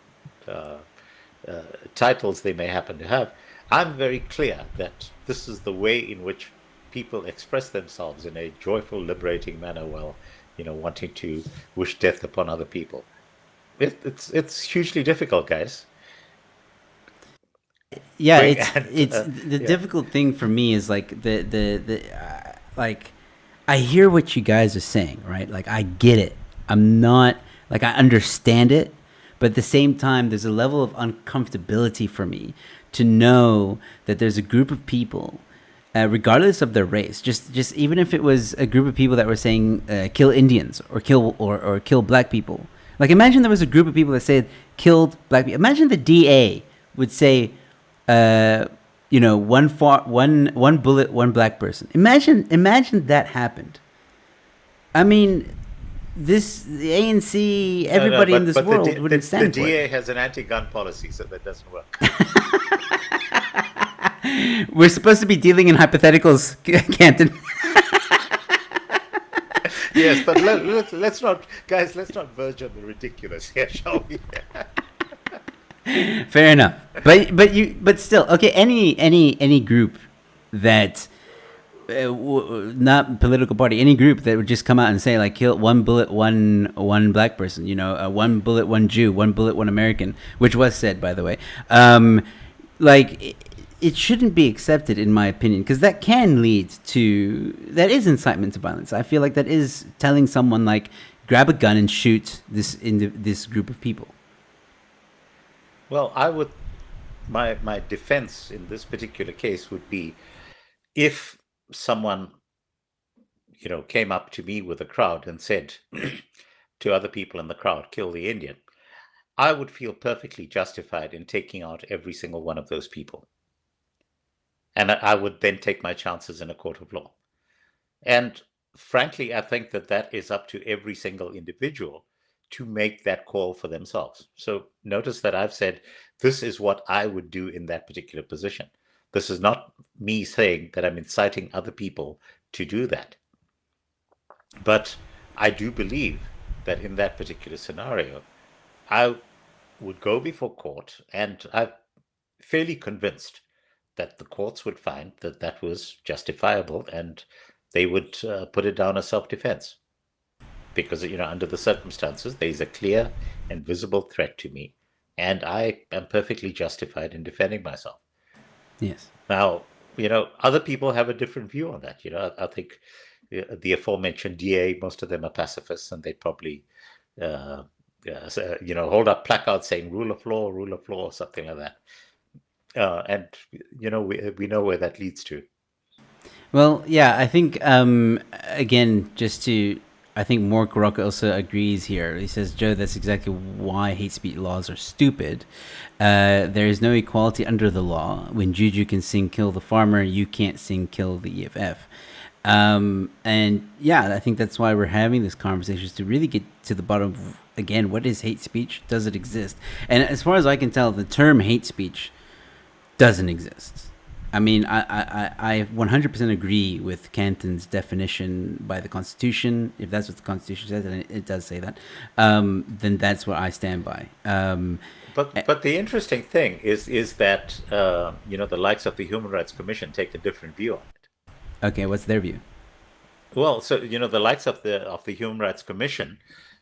titles they may happen to have, I'm very clear that this is the way in which people express themselves in a joyful, liberating manner while, wanting to wish death upon other people. It's hugely difficult, guys. Yeah, Right, it's and, the yeah. difficult thing for me is like the like I hear what you guys are saying, right? Like I get it. I'm not like I understand it, but at the same time, there's a level of uncomfortability for me to know that there's a group of people, regardless of their race, just even if it was a group of people that were saying kill Indians or kill black people. Like imagine there was a group of people that said killed black people. Imagine the DA would say, one bullet, one black person. Imagine that happened. I mean, the ANC, everybody in this world wouldn't stand the for DA it. has an anti-gun policy, so that doesn't work. We're supposed to be dealing in hypotheticals, Kanthan. Yes, but let's not verge on the ridiculous here, shall we? Fair enough. But still, okay. Any group that, not political party, any group that would just come out and say like, kill one bullet, one black person. One bullet, one Jew, one bullet, one American, which was said, by the way. It shouldn't be accepted, in my opinion, because that is incitement to violence. I feel like that is telling someone like, grab a gun and shoot this group of people. Well, my defense in this particular case would be if someone, came up to me with a crowd and said to other people in the crowd, kill the Indian, I would feel perfectly justified in taking out every single one of those people. And I would then take my chances in a court of law. And frankly, I think that is up to every single individual to make that call for themselves. So notice that I've said, this is what I would do in that particular position. This is not me saying that I'm inciting other people to do that. But I do believe that in that particular scenario, I would go before court, and I'm fairly convinced that the courts would find that that was justifiable, and they would put it down as self-defense. Because, under the circumstances, there is a clear and visible threat to me, and I am perfectly justified in defending myself. Yes. Now, other people have a different view on that. I think the aforementioned DA, most of them are pacifists, and they'd probably, hold up placards saying rule of law, or something like that. And, we know where that leads to. Well, yeah, I think, again, I think Mork Rock also agrees here. He says, Joe, that's exactly why hate speech laws are stupid. There is no equality under the law. When Juju can sing kill the farmer, you can't sing kill the EFF. And yeah, I think that's why we're having this conversation, is to really get to the bottom of, again, what is hate speech? Does it exist? And as far as I can tell, the term hate speech doesn't exist. I mean, I 100% agree with Kanthan's definition by the Constitution. If that's what the Constitution says, and it does say that, then that's what I stand by. But the interesting thing is that the likes of the Human Rights Commission take a different view on it. Okay, what's their view? Well, so the likes of the Human Rights Commission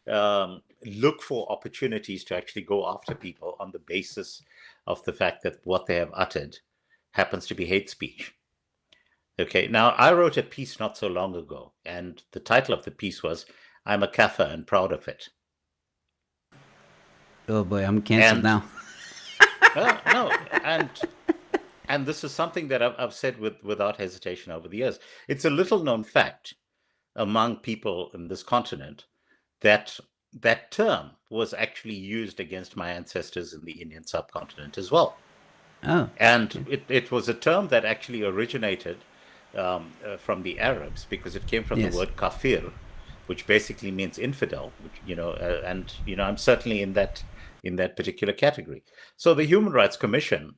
look for opportunities to actually go after people on the basis of the fact that what they have uttered happens to be hate speech. Okay, now I wrote a piece not so long ago, and the title of the piece was "I'm a Kafir and proud of it." Oh boy, I'm canceled now. No, and this is something that I've said without hesitation over the years. It's a little known fact among people in this continent that that term was actually used against my ancestors in the Indian subcontinent as well. Oh. And it was a term that actually originated from the Arabs, because it came from Yes. the word kafir, which basically means infidel. Which, I'm certainly in that particular category. So the Human Rights Commission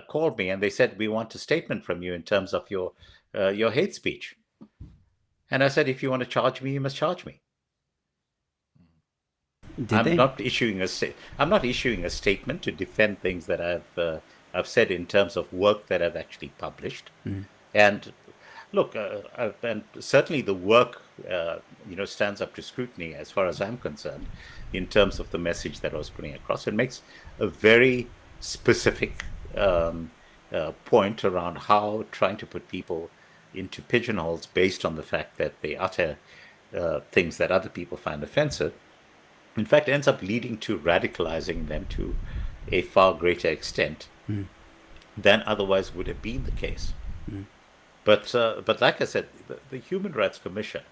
called me, and they said, we want a statement from you in terms of your hate speech. And I said, if you want to charge me, you must charge me. I'm not issuing a statement to defend things that I've said in terms of work that I've actually published. And look, and certainly the work stands up to scrutiny as far as I'm concerned, in terms of the message that I was putting across. It makes a very specific point around how trying to put people into pigeonholes based on the fact that they utter things that other people find offensive, in fact, ends up leading to radicalizing them to a far greater extent than otherwise would have been the case. But like I said, the Human Rights Commission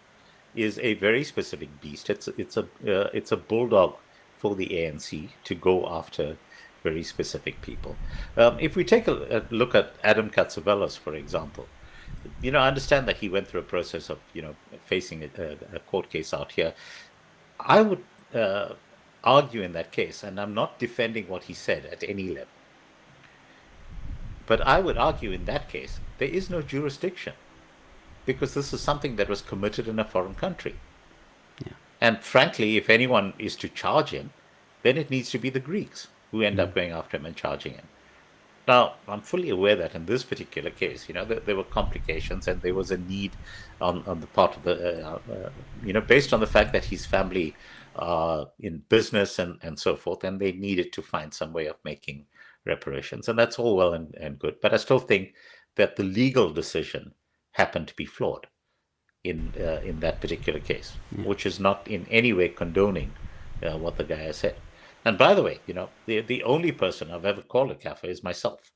is a very specific beast. It's a bulldog for the ANC to go after very specific people. If we take a look at Adam Katsavelos, for example, I understand that he went through a process of facing a court case out here. I would argue in that case, and I'm not defending what he said at any level, but I would argue in that case there is no jurisdiction, because this is something that was committed in a foreign country. Yeah. And frankly, if anyone is to charge him, then it needs to be the Greeks who end up going after him and charging him. Now, I'm fully aware that in this particular case, there were complications, and there was a need on the part of the, based on the fact that his family are in business and so forth, and they needed to find some way of making reparations. And that's all well and good. But I still think that the legal decision happened to be flawed in that particular case, which is not in any way condoning what the guy has said. And by the way, the only person I've ever called a kafir is myself.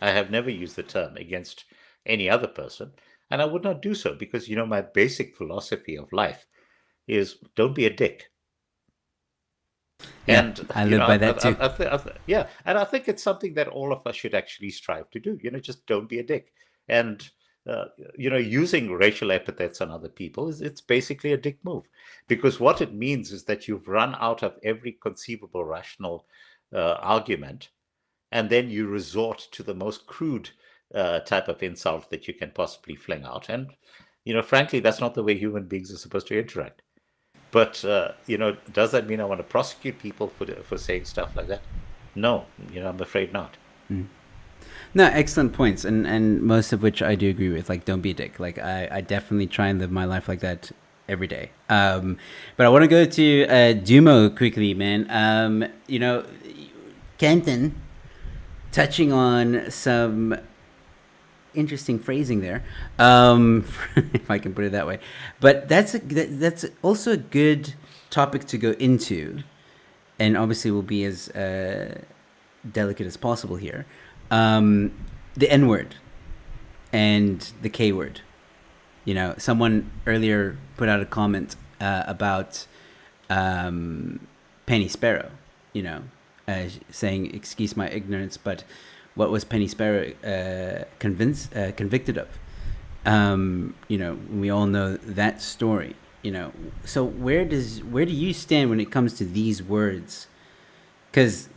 I have never used the term against any other person, and I would not do so, because my basic philosophy of life is don't be a dick. Yeah, And I live by that too. And I think it's something that all of us should actually strive to do. Just don't be a dick. And using racial epithets on other people it's basically a dick move, because what it means is that you've run out of every conceivable rational argument, and then you resort to the most crude type of insult that you can possibly fling out. And frankly, that's not the way human beings are supposed to interact. But does that mean I want to prosecute people for saying stuff like that? No, I'm afraid not. No, excellent points, and most of which I do agree with. Like, don't be a dick. Like, I definitely try and live my life like that every day. But I want to go to Dumo quickly, man. Kanthan, touching on some interesting phrasing there, if I can put it that way. But that's also a good topic to go into, and obviously we'll be as delicate as possible here. The N word and the K word. Someone earlier put out a comment about Penny Sparrow, saying, excuse my ignorance, but what was Penny Sparrow convicted of? We all know that story, So where do you stand when it comes to these words? Because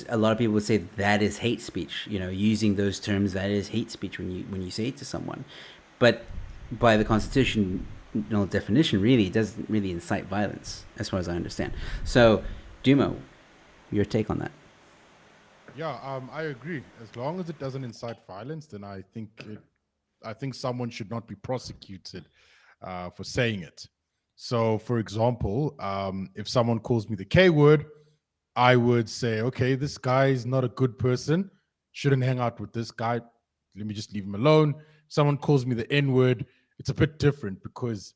a lot of people would say that is hate speech. Using those terms, that is hate speech when you say it to someone. But by the constitutional definition, really, it doesn't really incite violence, as far as I understand. So, Dumo, your take on that? Yeah, I agree. As long as it doesn't incite violence, then I think someone should not be prosecuted for saying it. So, for example, if someone calls me the K word, I would say, okay, this guy is not a good person. Shouldn't hang out with this guy. Let me just leave him alone. Someone calls me the N word, it's a bit different, because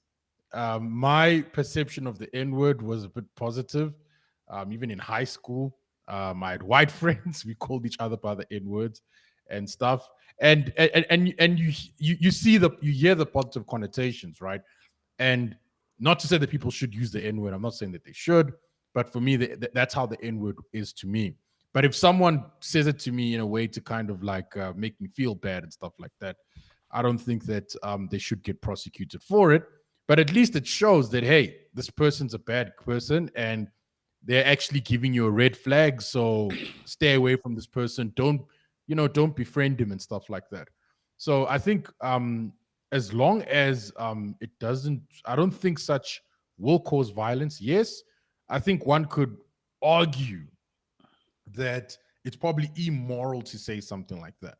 my perception of the N word was a bit positive. Even in high school, I had white friends. We called each other by the N words and stuff. And you hear the positive connotations, right? And not to say that people should use the N word. I'm not saying that they should. But for me, that's how the N word is to me. But if someone says it to me in a way to kind of like make me feel bad and stuff like that, I don't think that they should get prosecuted for it. But at least it shows that, hey, this person's a bad person and they're actually giving you a red flag. So stay away from this person. Don't befriend him and stuff like that. So I think as long as it doesn't, I don't think such will cause violence. Yes, I think one could argue that it's probably immoral to say something like that.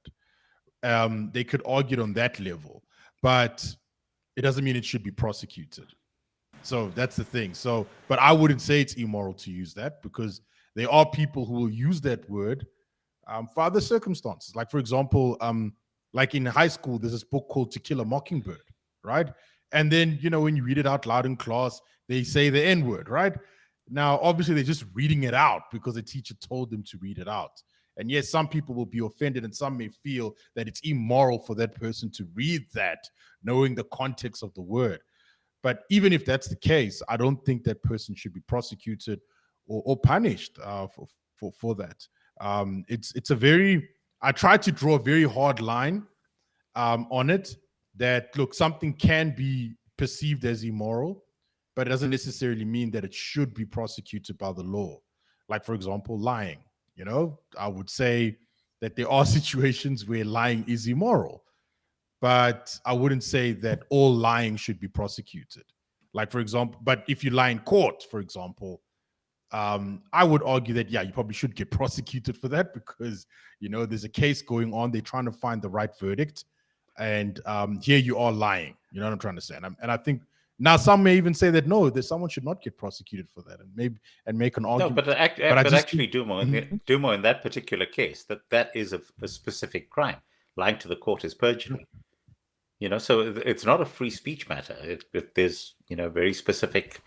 They could argue it on that level, but it doesn't mean it should be prosecuted. So that's the thing. So, but I wouldn't say it's immoral to use that, because there are people who will use that word for other circumstances. Like, for example, like in high school, there's this book called To Kill a Mockingbird, right? And then, when you read it out loud in class, they say the N word, right? Now, obviously, they're just reading it out because the teacher told them to read it out. And yes, some people will be offended and some may feel that it's immoral for that person to read that, knowing the context of the word. But even if that's the case, I don't think that person should be prosecuted or punished for that. I try to draw a very hard line on it, that, look, something can be perceived as immoral, but it doesn't necessarily mean that it should be prosecuted by the law. Like, for example, lying. I would say that there are situations where lying is immoral, but I wouldn't say that all lying should be prosecuted. Like, for example, but if you lie in court, for example, I would argue that, yeah, you probably should get prosecuted for that, because, there's a case going on. They're trying to find the right verdict. And here you are lying. You know what I'm trying to say? And I think now some may even say that, no, that someone should not get prosecuted for that, and make an argument. No, but actually, Dumo, in that particular case, that is a specific crime. Lying to the court is perjury. So it's not a free speech matter. There's very specific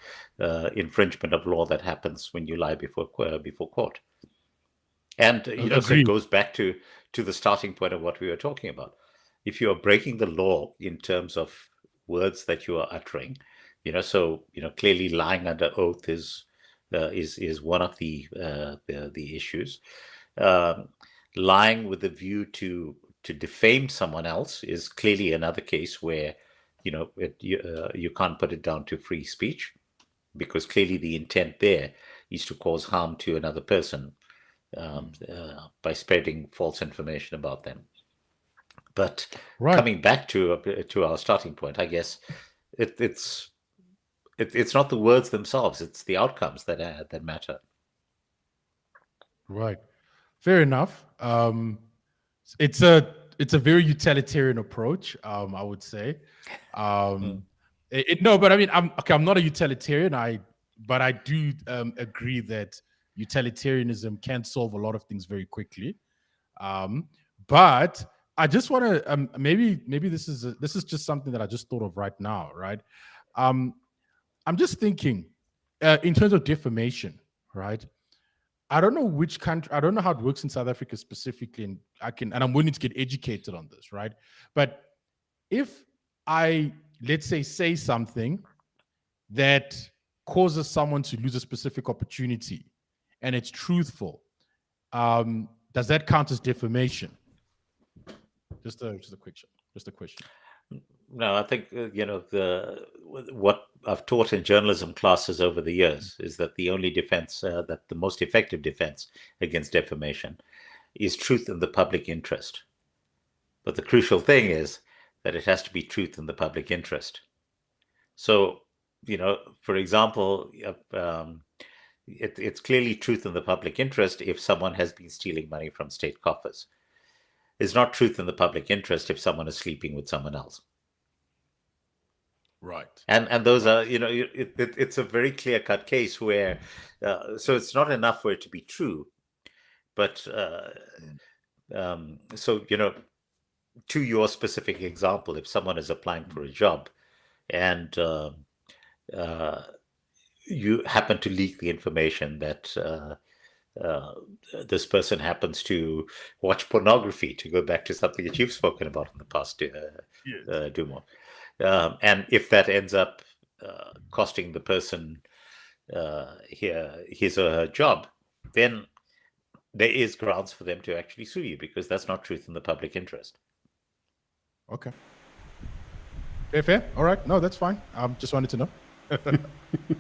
infringement of law that happens when you lie before court. And so it goes back to the starting point of what we were talking about. If you are breaking the law in terms of words that you are uttering, clearly lying under oath is one of the issues. Lying with a view to To defame someone else is clearly another case where, you can't put it down to free speech, because clearly the intent there is to cause harm to another person by spreading false information about them. But Right. coming back to our starting point, I guess it's not the words themselves; it's the outcomes that matter. Right. Fair enough. It's a very utilitarian approach, I would say. No, but I mean, I'm not a utilitarian. But I do agree that utilitarianism can solve a lot of things very quickly. But I just want to maybe this is just something that I just thought of right now, right? I'm just thinking in terms of defamation, right? I don't know which country. I don't know how it works in South Africa specifically, and I'm willing to get educated on this, right? But if I, let's say something that causes someone to lose a specific opportunity, and it's truthful, does that count as defamation? Just a question. No, I think what I've taught in journalism classes over the years is that the only defense, that the most effective defense against defamation, is truth in the public interest. But the crucial thing is that it has to be truth in the public interest. So, for example, it's clearly truth in the public interest if someone has been stealing money from state coffers. It's not truth in the public interest if someone is sleeping with someone else. Right. And those are, it's a very clear-cut case where, so it's not enough for it to be true, but so, to your specific example, if someone is applying for a job and you happen to leak the information that this person happens to watch pornography, to go back to something that you've spoken about in the past, Dumo. And if that ends up costing the person his or her job, then there is grounds for them to actually sue you, because that's not truth in the public interest. Okay. Fair. All right. No, that's fine. Just wanted to know.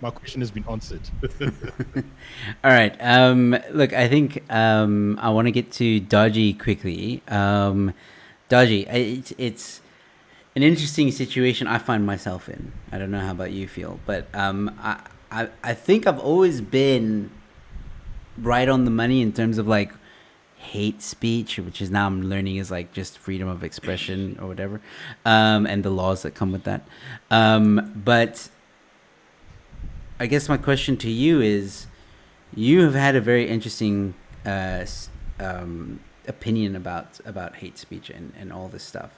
My question has been answered. All right. Look, I think I want to get to dodgy quickly. Dodgy, it's an interesting situation I find myself in. I don't know how about you feel, but I think I've always been right on the money in terms of like hate speech, which is now I'm learning is like just freedom of expression or whatever, and the laws that come with that. But I guess my question to you is, you have had a very interesting opinion about hate speech and all this stuff.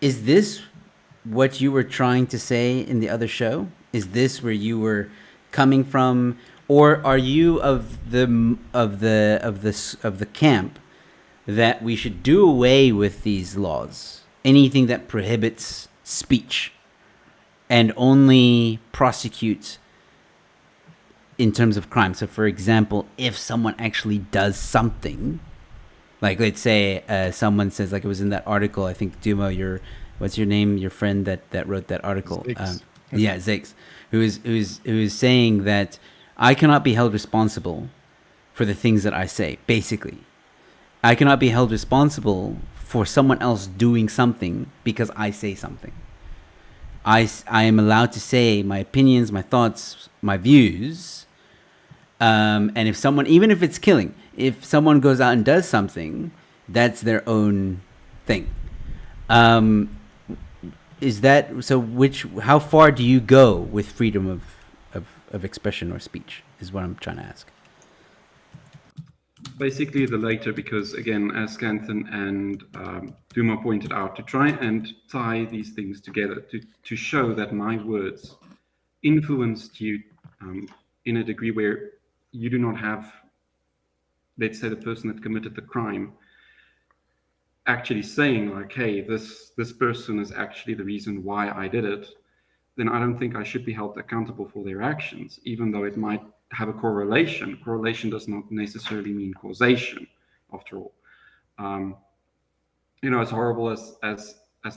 Is this what you were trying to say in the other show? Is this where you were coming from, or are you of the camp that we should do away with these laws, anything that prohibits speech, and only prosecute in terms of crime? So, for example, if someone actually does something, like let's say someone says, like it was in that article, I think Dumo, what's your name? Your friend that wrote that article, Zakes, who is saying that I cannot be held responsible for the things that I say. Basically, I cannot be held responsible for someone else doing something because I say something. I am allowed to say my opinions, my thoughts, my views. And if someone, even if it's killing, if someone goes out and does something, that's their own thing. Is that so? How far do you go with freedom of expression or speech? Is what I'm trying to ask. Basically, the later, because again, as Kanthan and Dumo pointed out, to try and tie these things together, to show that my words influenced you in a degree where you do not have, let's say, the person that committed the crime actually saying like, hey, this person is actually the reason why I did it, then I don't think I should be held accountable for their actions, even though it might have a correlation. Correlation does not necessarily mean causation, after all. as horrible as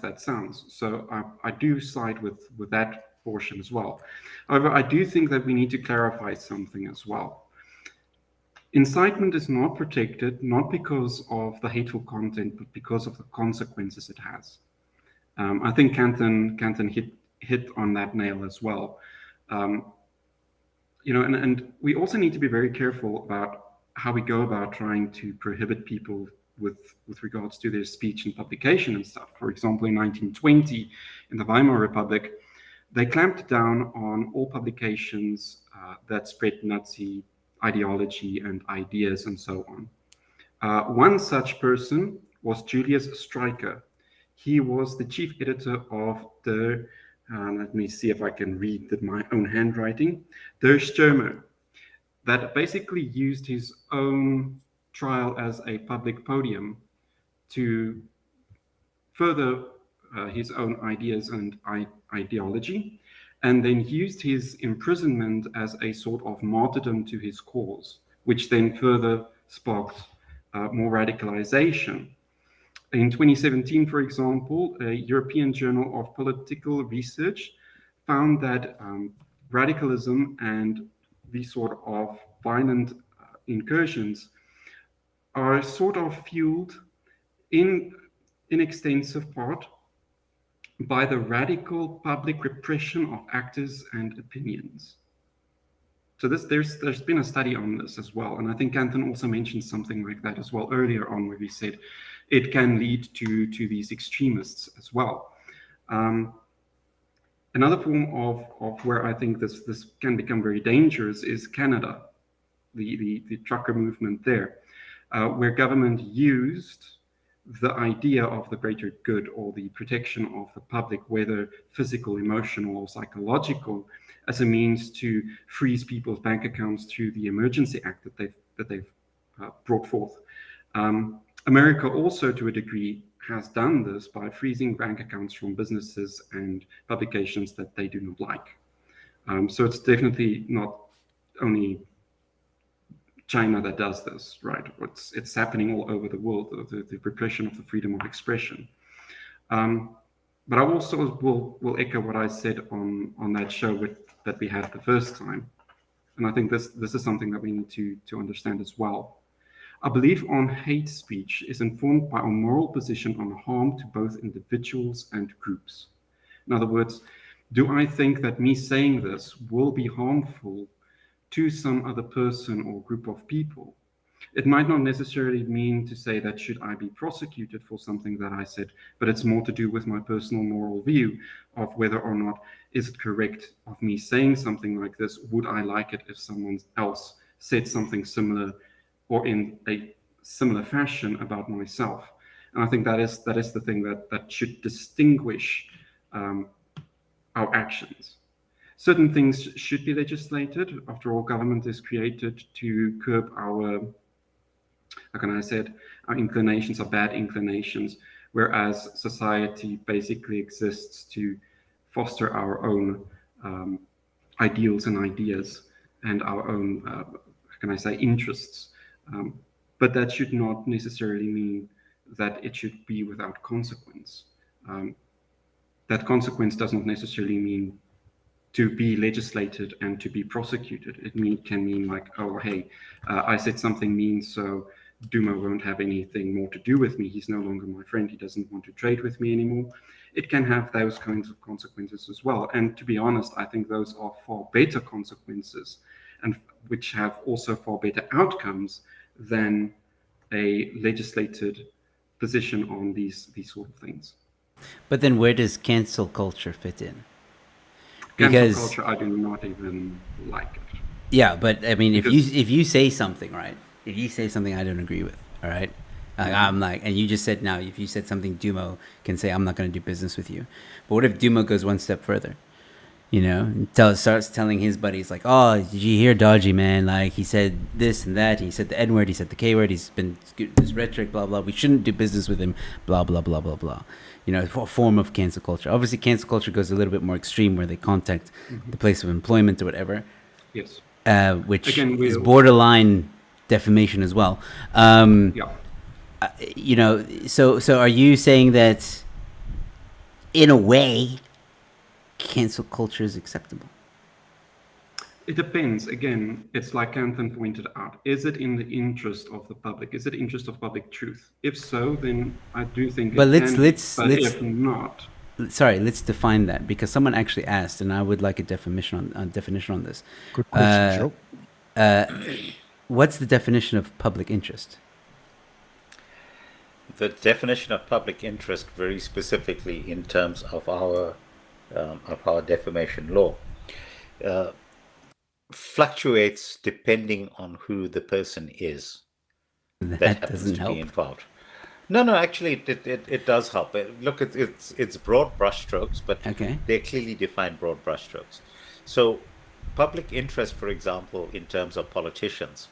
that sounds. So I do side with that portion as well. However, I do think that we need to clarify something as well. Incitement is not protected, not because of the hateful content, but because of the consequences it has. I think Kanthan hit on that nail as well. And we also need to be very careful about how we go about trying to prohibit people with regards to their speech and publication and stuff. For example, in 1920, in the Weimar Republic, they clamped down on all publications that spread Nazi ideology and ideas and so on. One such person was Julius Streicher. He was the chief editor of the, let me see if I can read my own handwriting, Der Stürmer, that basically used his own trial as a public podium to further his own ideas and ideology, and then used his imprisonment as a sort of martyrdom to his cause, which then further sparked more radicalization. In 2017, for example, a European Journal of Political Research found that radicalism and these sort of violent incursions are sort of fueled in extensive part by the radical public repression of actors and opinions. So there's been a study on this as well, and I think Kanthan also mentioned something like that as well earlier on, where he said it can lead to these extremists as well. Another form of where I think this can become very dangerous is Canada, the trucker movement there, where government used the idea of the greater good or the protection of the public, whether physical, emotional, or psychological, as a means to freeze people's bank accounts through the Emergency Act that they've brought forth. America also, to a degree, has done this by freezing bank accounts from businesses and publications that they do not like. So it's definitely not only China that does this, right? It's happening all over the world, the repression of the freedom of expression. But I also will echo what I said on that show that we had the first time. And I think this is something that we need to understand as well. Our belief on hate speech is informed by our moral position on harm to both individuals and groups. In other words, do I think that me saying this will be harmful to some other person or group of people? It might not necessarily mean to say that should I be prosecuted for something that I said, but it's more to do with my personal moral view of whether or not is it correct of me saying something like this. Would I like it if someone else said something similar or in a similar fashion about myself? And I think that is the thing that should distinguish our actions. Certain things should be legislated. After all, government is created to curb our, how can I say it, our inclinations, our bad inclinations, whereas society basically exists to foster our own ideals and ideas and our own, how can I say, interests. But that should not necessarily mean that it should be without consequence. That consequence does not necessarily mean to be legislated and to be prosecuted. It can mean like, oh, hey, I said something mean, so Dumo won't have anything more to do with me. He's no longer my friend. He doesn't want to trade with me anymore. It can have those kinds of consequences as well. And to be honest, I think those are far better consequences, and which have also far better outcomes than a legislated position on these sort of things. But then where does cancel culture fit in? Cancel culture, I do not even like it. Yeah, but I mean, if you say something, right? If you say something I don't agree with, all right? I'm like, and you just said now, if you said something, Dumo can say, I'm not going to do business with you. But what if Dumo goes one step further? You know, starts telling his buddies like, oh, did you hear Dodgy, man? Like, he said this and that. He said the N word. He said the K word. He's been this rhetoric, blah, blah. We shouldn't do business with him, blah, blah, blah, blah, blah. You know, a form of cancel culture. Obviously, cancel culture goes a little bit more extreme where they contact the place of employment or whatever. Yes. Which is borderline defamation as well. Yeah. you know, so are you saying that, in a way, cancel culture is acceptable? It depends. Again, it's like Kanthan pointed out. Is it in the interest of the public? Is it interest of public truth? If so, then I do think But it can be. But let's if not, sorry, let's define that, because someone actually asked, and I would like a definition on this. Good question, Joe. What's the definition of public interest? The definition of public interest, very specifically in terms of our defamation law, fluctuates depending on who the person is that That happens doesn't to help. be involved. No, actually, it does help. Look, it's broad brushstrokes, but Okay. they're clearly defined broad brushstrokes. So, public interest, for example, in terms of politicians,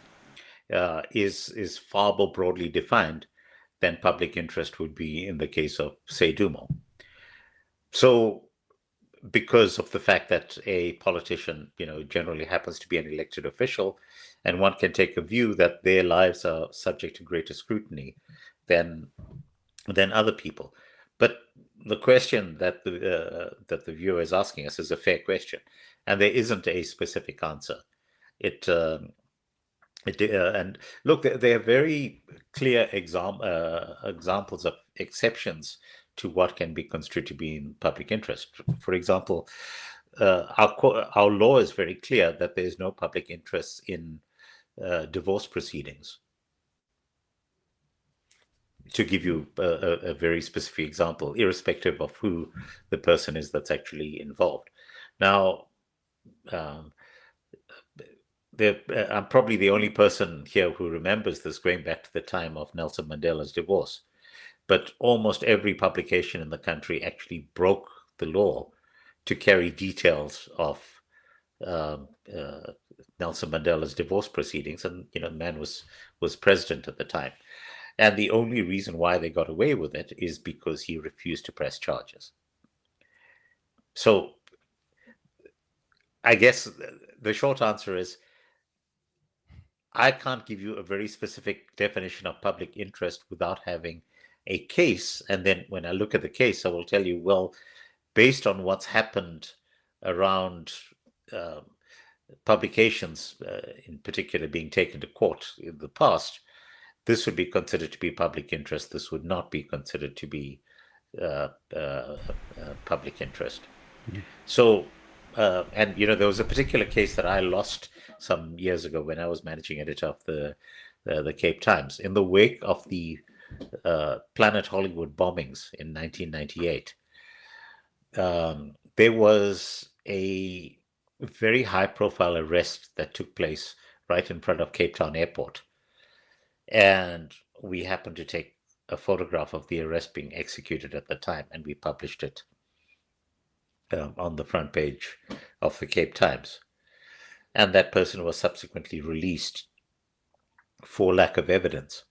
is far more broadly defined than public interest would be in the case of, say, Dumo. So, because of the fact that a politician, generally happens to be an elected official, and one can take a view that their lives are subject to greater scrutiny than other people. But the question that the viewer is asking us is a fair question, and there isn't a specific answer. And look, there are very clear examples of exceptions to what can be construed to be in public interest. For example, our law is very clear that there is no public interest in divorce proceedings. To give you a very specific example, irrespective of who the person is that's actually involved. Now, um, I'm probably the only person here who remembers this, going back to the time of Nelson Mandela's divorce. But almost every publication in the country actually broke the law to carry details of um, uh, Nelson Mandela's divorce proceedings, and the man was president at the time. And the only reason why they got away with it is because he refused to press charges. So I guess the short answer is I can't give you a very specific definition of public interest without having a case. And then when I look at the case, I will tell you, well, based on what's happened around publications, in particular, being taken to court in the past, this would be considered to be public interest. This would not be considered to be public interest. So, and there was a particular case that I lost some years ago when I was managing editor of the Cape Times in the wake of the Planet Hollywood bombings in 1998. There was a very high-profile arrest that took place right in front of Cape Town Airport, and we happened to take a photograph of the arrest being executed at the time, and we published it on the front page of the Cape Times. And that person was subsequently released for lack of evidence.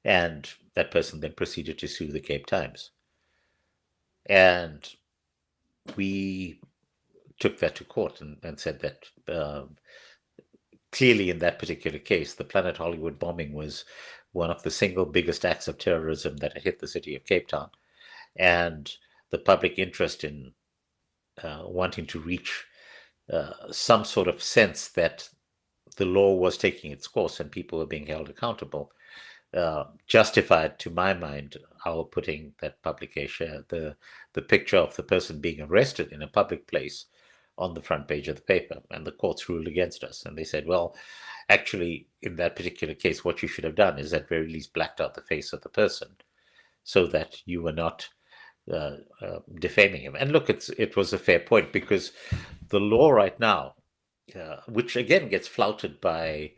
And that person then proceeded to sue the Cape Times. And we took that to court and said that clearly in that particular case, the Planet Hollywood bombing was one of the single biggest acts of terrorism that had hit the city of Cape Town. And the public interest in wanting to reach some sort of sense that the law was taking its course and people were being held accountable justified, to my mind, our putting that publication, the picture of the person being arrested in a public place, on the front page of the paper. And the courts ruled against us. And they said, well, actually, in that particular case, what you should have done is at very least blacked out the face of the person so that you were not defaming him. And look, it was a fair point, because the law right now, which again gets flouted by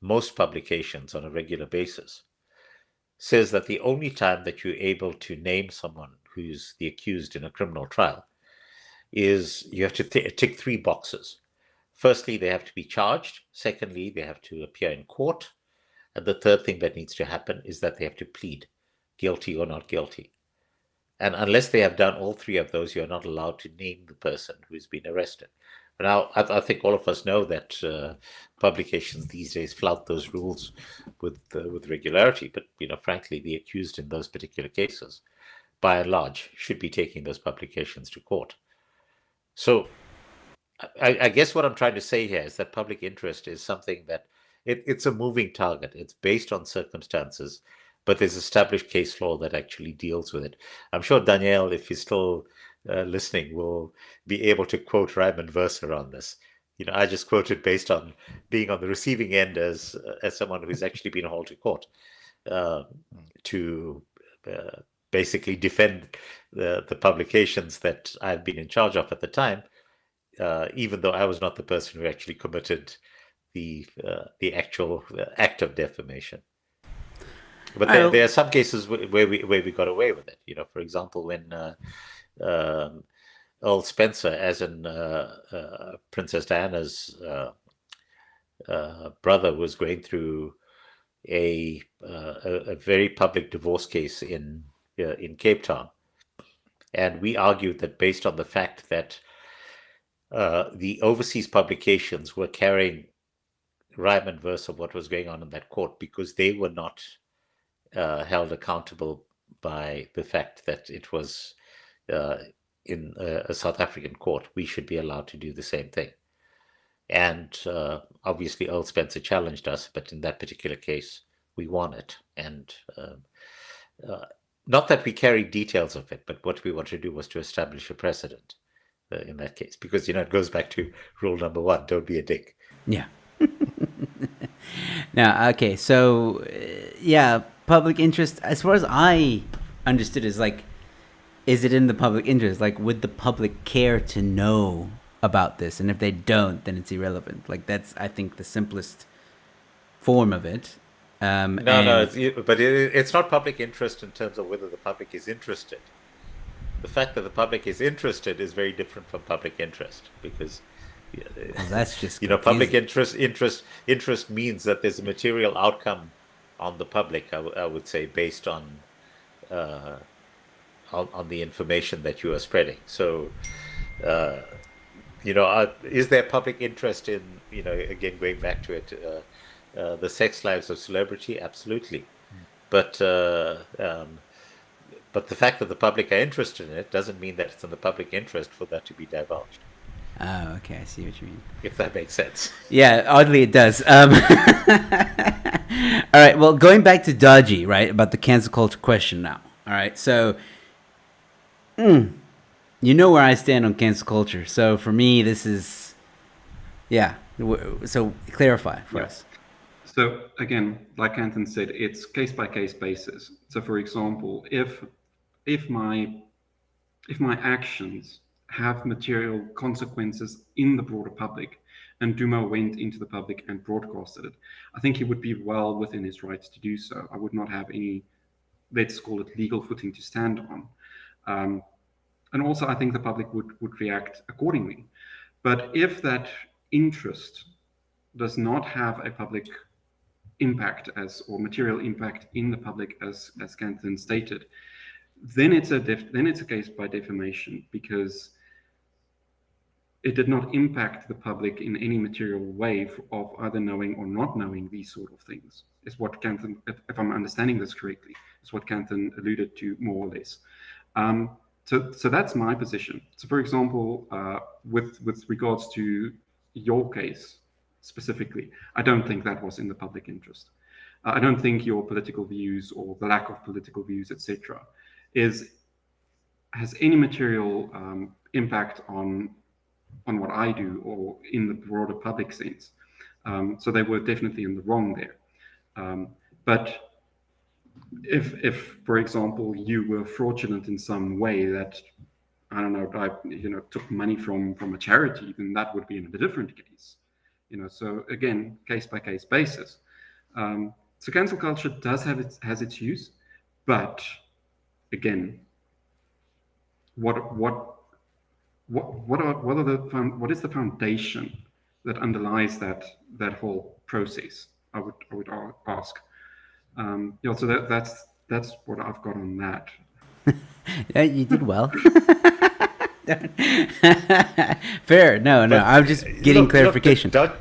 most publications on a regular basis, says that the only time that you're able to name someone who's the accused in a criminal trial is you have to tick three boxes. Firstly, they have to be charged. Secondly, they have to appear in court. And the third thing that needs to happen is that they have to plead guilty or not guilty. And unless they have done all three of those, you're not allowed to name the person who's been arrested. Now, I think all of us know that publications these days flout those rules with regularity. But frankly, the accused in those particular cases, by and large, should be taking those publications to court. So, I guess what I'm trying to say here is that public interest is something that it's a moving target. It's based on circumstances, but there's established case law that actually deals with it. I'm sure Danielle, if he's still listening, will be able to quote rhyme and verse around this. I just quoted based on being on the receiving end as someone who's actually been hauled to court uh, to basically defend the publications that I've been in charge of at the time, even though I was not the person who actually committed the actual act of defamation. But there are some cases where we got away with it. For example, when Earl Spencer, as in Princess Diana's brother, was going through a very public divorce case in Cape Town, and we argued that based on the fact that the overseas publications were carrying rhyme and verse of what was going on in that court, because they were not held accountable by the fact that it was in a South African court, we should be allowed to do the same thing. And obviously, Earl Spencer challenged us, but in that particular case, we won it. And not that we carried details of it, but what we wanted to do was to establish a precedent in that case, because it goes back to rule number 1: don't be a dick. Yeah. Now, okay, so yeah, public interest, as far as I understood, is like, is it in the public interest? Like, would the public care to know about this? And if they don't, then it's irrelevant. Like, that's, I think, the simplest form of it. No, but it's not public interest in terms of whether the public is interested. The fact that the public is interested is very different from public interest, because well, that's just public interest means that there's a material outcome on the public. I would say, based on the information that you are spreading. So, is there public interest in again, going back to it, the sex lives of celebrity? Absolutely, but the fact that the public are interested in it doesn't mean that it's in the public interest for that to be divulged. Oh, okay, I see what you mean. If that makes sense. Yeah, oddly it does. All right, well, going back to dodgy, right, about the cancel culture question now. All right, so you know where I stand on cancel culture. So for me, this is, yeah. So clarify for us. So again, like Kanthan said, it's case by case basis. So for example, if my actions have material consequences in the broader public, and Dumo went into the public and broadcasted it, I think he would be well within his rights to do so. I would not have any, let's call it, legal footing to stand on. And also, I think the public would react accordingly. But if that interest does not have a public impact or material impact in the public, as Kanthan stated, then it's a case by defamation, because it did not impact the public in any material way of either knowing or not knowing these sort of things, is what Kanthan, if I'm understanding this correctly, is what Kanthan alluded to, more or less. So that's my position. So for example, with regards to your case specifically, I don't think that was in the public interest. I don't think your political views or the lack of political views, etc., has any material impact on what I do or in the broader public sense. So they were definitely in the wrong there. But if, for example, you were fraudulent in some way, that, I don't know, took money from a charity, then that would be in a different case. So again, case by case basis. So cancel culture does has its use, but again, what is the foundation that underlies that whole process? I would ask. So that's what I've got on that. Yeah, you did well. Fair. No. But I'm just getting clarification. But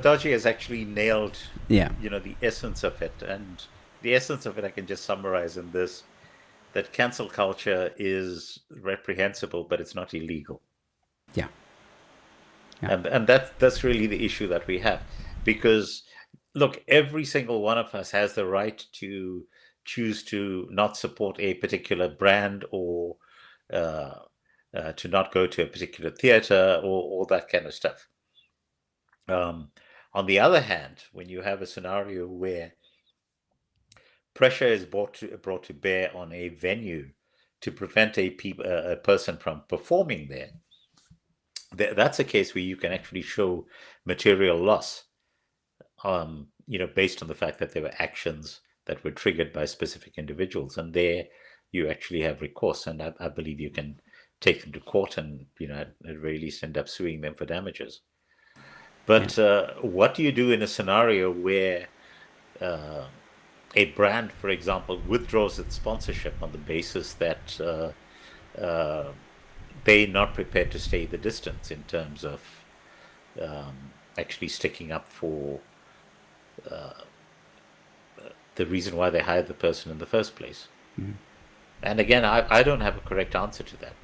Dodgy has actually nailed, Yeah. the essence of it. And the essence of it I can just summarize in this, that cancel culture is reprehensible, but it's not illegal. Yeah. Yeah. And that's really the issue that we have. Because, look, every single one of us has the right to choose to not support a particular brand, or uh, to not go to a particular theater, or all that kind of stuff. On the other hand, when you have a scenario where pressure is brought to bear on a venue to prevent a person from performing there, that's a case where you can actually show material loss, based on the fact that there were actions that were triggered by specific individuals, and there you actually have recourse, and I believe you can take them to court, and at the very least end up suing them for damages. But what do you do in a scenario where a brand, for example, withdraws its sponsorship on the basis that they're not prepared to stay the distance in terms of actually sticking up for the reason why they hired the person in the first place? Mm-hmm. And again, I don't have a correct answer to that.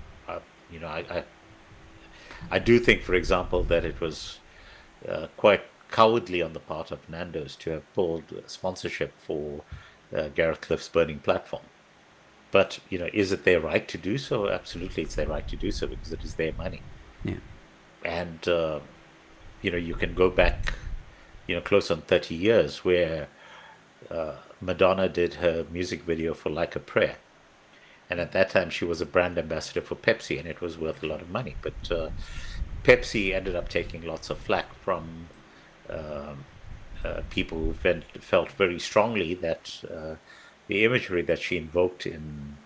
I do think, for example, that it was quite cowardly on the part of Nando's to have pulled sponsorship for Gareth Cliff's Burning Platform. But, is it their right to do so? Absolutely, it's their right to do so, because it is their money. Yeah. And, you can go back, close on 30 years, where Madonna did her music video for Like a Prayer. And at that time, she was a brand ambassador for Pepsi, and it was worth a lot of money. But Pepsi ended up taking lots of flack from people who felt very strongly that the imagery that she invoked in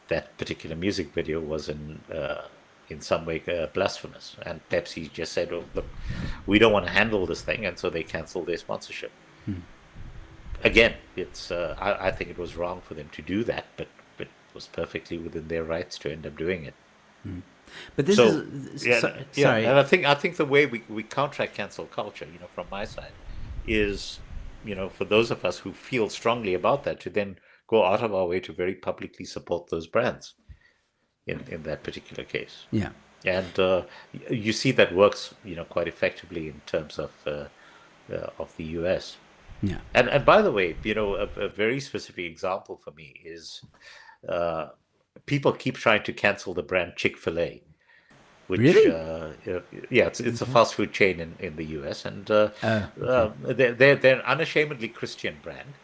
that particular music video was in some way blasphemous. And Pepsi just said, "Oh, look, we don't want to handle this thing," and so they canceled their sponsorship. Again, it's I think it was wrong for them to do that, but it was perfectly within their rights to end up doing it. But this is sorry. And I think the way we counteract cancel culture, from my side, is, for those of us who feel strongly about that, to then go out of our way to very publicly support those brands in that particular case. Yeah. And you see that works, quite effectively in terms of the US. Yeah. And by the way, a very specific example for me is people keep trying to cancel the brand Chick-fil-A, which Really? It's a fast food chain in the US, and they're an unashamedly Christian brand.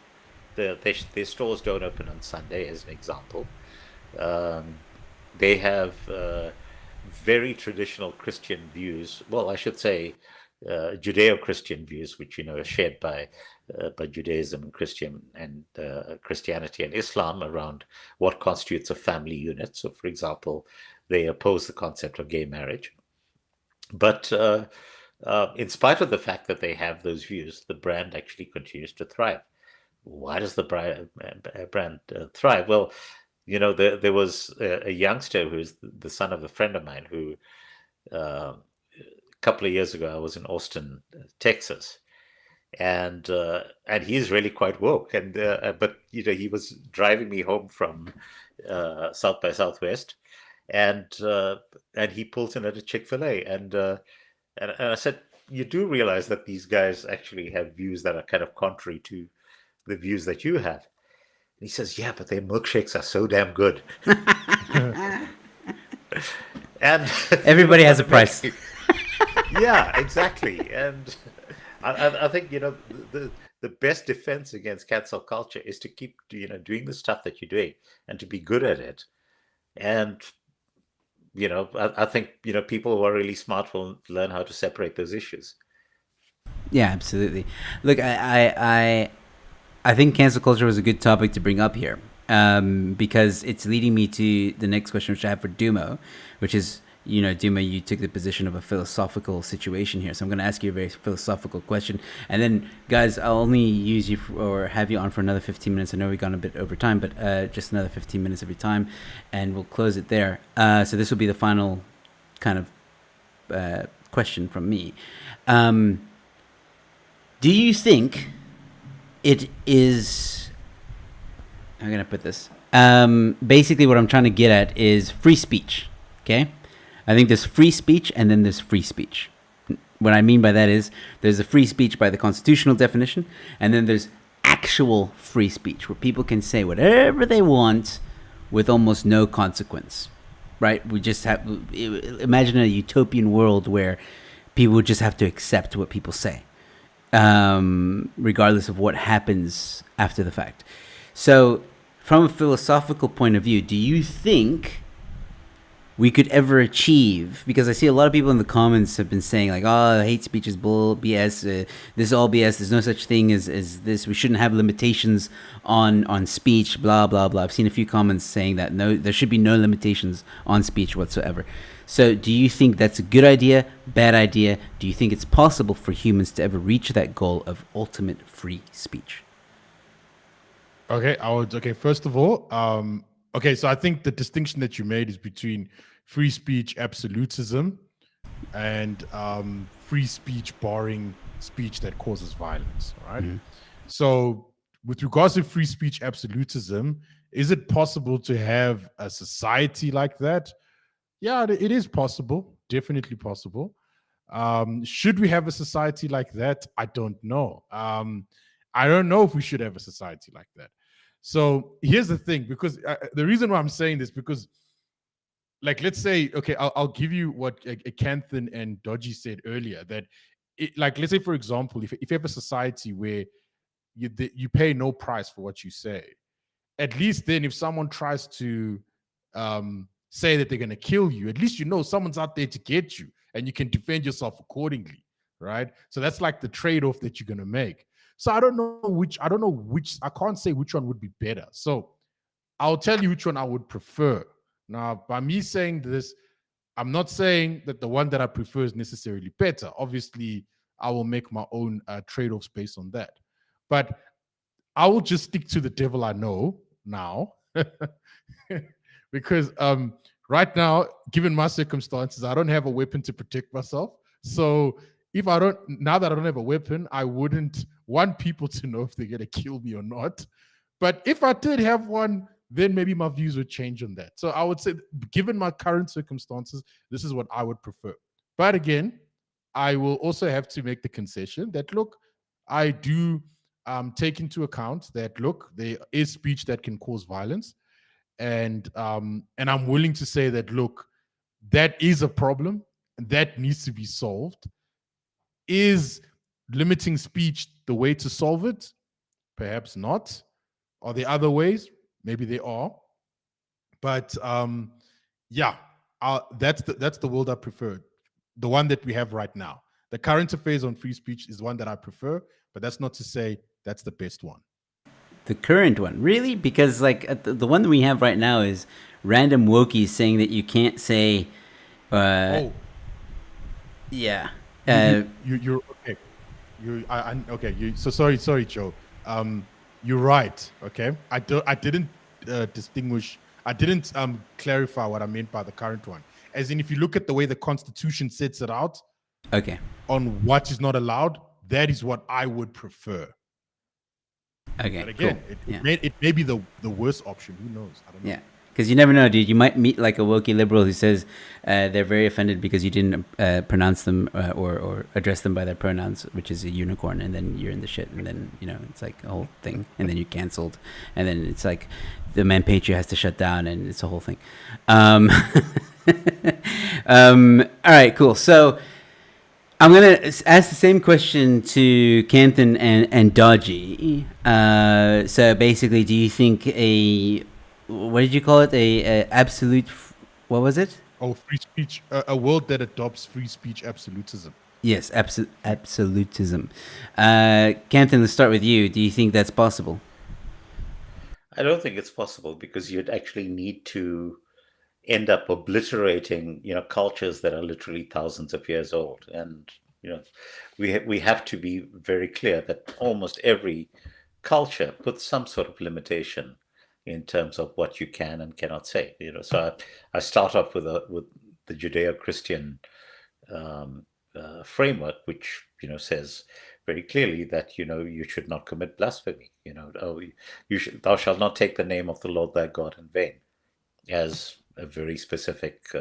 Their stores don't open on Sunday, as an example. They have very traditional Christian views. Well, I should say Judeo-Christian views, which are shared by Judaism and Christianity and Islam around what constitutes a family unit. So, for example, they oppose the concept of gay marriage. But in spite of the fact that they have those views, the brand actually continues to thrive. Why does the brand thrive? Well, there was a youngster who's the son of a friend of mine who, a couple of years ago, I was in Austin, Texas, and he's really quite woke. And but he was driving me home from South by Southwest, and he pulls in at a Chick-fil-A, and I said, "You do realize that these guys actually have views that are kind of contrary to the views that you have?" And he says, "Yeah, but their milkshakes are so damn good." And Everybody has a price. Yeah, exactly. And I think the best defense against cancel culture is to keep doing the stuff that you're doing and to be good at it. And I think people who are really smart will learn how to separate those issues. Yeah, absolutely. Look, I think cancel culture was a good topic to bring up here, because it's leading me to the next question, which I have for Dumo, which is, Dumo, you took the position of a philosophical situation here. So I'm going to ask you a very philosophical question. And then, guys, I'll only use you or have you on for another 15 minutes. I know we've gone a bit over time, but just another 15 minutes of your time, and we'll close it there. So this will be the final kind of question from me. Do you think it is... I'm going to put this. Basically, what I'm trying to get at is free speech, okay? I think there's free speech and then there's free speech. What I mean by that is there's a free speech by the constitutional definition, and then there's actual free speech where people can say whatever they want with almost no consequence, right? We just have... Imagine a utopian world where people would just have to accept what people say, regardless of what happens after the fact. So from a philosophical point of view, do you think we could ever achieve, because I see a lot of people in the comments have been saying like, oh, hate speech is bull, BS, this is all BS, there's no such thing as this, we shouldn't have limitations on speech, blah, blah, blah. I've seen a few comments saying that no, there should be no limitations on speech whatsoever. So do you think that's a good idea, bad idea? Do you think it's possible for humans to ever reach that goal of ultimate free speech? Okay, first of all, okay, so I think the distinction that you made is between free speech absolutism and free speech barring speech that causes violence, all right? Mm-hmm. So with regards to free speech absolutism, is it possible to have a society like that? Yeah, it is possible, definitely possible. Should we have a society like that? I don't know. I don't know if we should have a society like that. So here's the thing, because the reason why I'm saying this, because like, let's say, okay, I'll give you what Kanthan and Dodgy said earlier, that like, let's say, for example, if you have a society where you pay no price for what you say, at least then if someone tries to say that they're going to kill you, at least someone's out there to get you and you can defend yourself accordingly, right? So that's like the trade-off that you're going to make. So I can't say which one would be better. So I'll tell you which one I would prefer. Now, by me saying this, I'm not saying that the one that I prefer is necessarily better. Obviously, I will make my own trade-offs based on that. But I will just stick to the devil I know now. Because right now, given my circumstances, I don't have a weapon to protect myself. So now that I don't have a weapon, I wouldn't want people to know if they're going to kill me or not. But if I did have one, then maybe my views would change on that. So I would say, given my current circumstances, this is what I would prefer. But again, I will also have to make the concession that, look, I do take into account that, look, there is speech that can cause violence. And I'm willing to say that, look, that is a problem and that needs to be solved. Is limiting speech the way to solve it? Perhaps not. Are there other ways? Maybe there are. But that's the world I prefer. The one that we have right now. The current affairs on free speech is the one that I prefer, but that's not to say that's the best one. The current one, really? Because like the one that we have right now is random wokies saying that you can't say. Yeah. You're okay. Okay. So sorry, Joe. You're right. Okay. I didn't distinguish. I didn't clarify what I meant by the current one. As in, if you look at the way the Constitution sets it out, okay, on what is not allowed, that is what I would prefer. Okay. But again, cool. it may be the worst option. Who knows? I don't know. Yeah. Because you never know, dude. You might meet like a woke liberal who says they're very offended because you didn't pronounce them or address them by their pronouns, which is a unicorn, and then you're in the shit, and then it's like a whole thing, and then you're canceled, and then it's like the ManPatria has to shut down, and it's a whole thing. All right, cool. So I'm gonna ask the same question to Kanthan and Dodgy. So basically, do you think what did you call it? A absolute, what was it? Oh, free speech. A world that adopts free speech absolutism. Yes, absolutism. Kanthan, let's start with you. Do you think that's possible? I don't think it's possible because you'd actually need to end up obliterating, cultures that are literally thousands of years old. And, we have to be very clear that almost every culture puts some sort of limitation in terms of what you can and cannot say. So I start off with the Judeo-Christian framework, which says very clearly that you should not commit blasphemy. Thou shalt not take the name of the Lord thy God in vain, as a very specific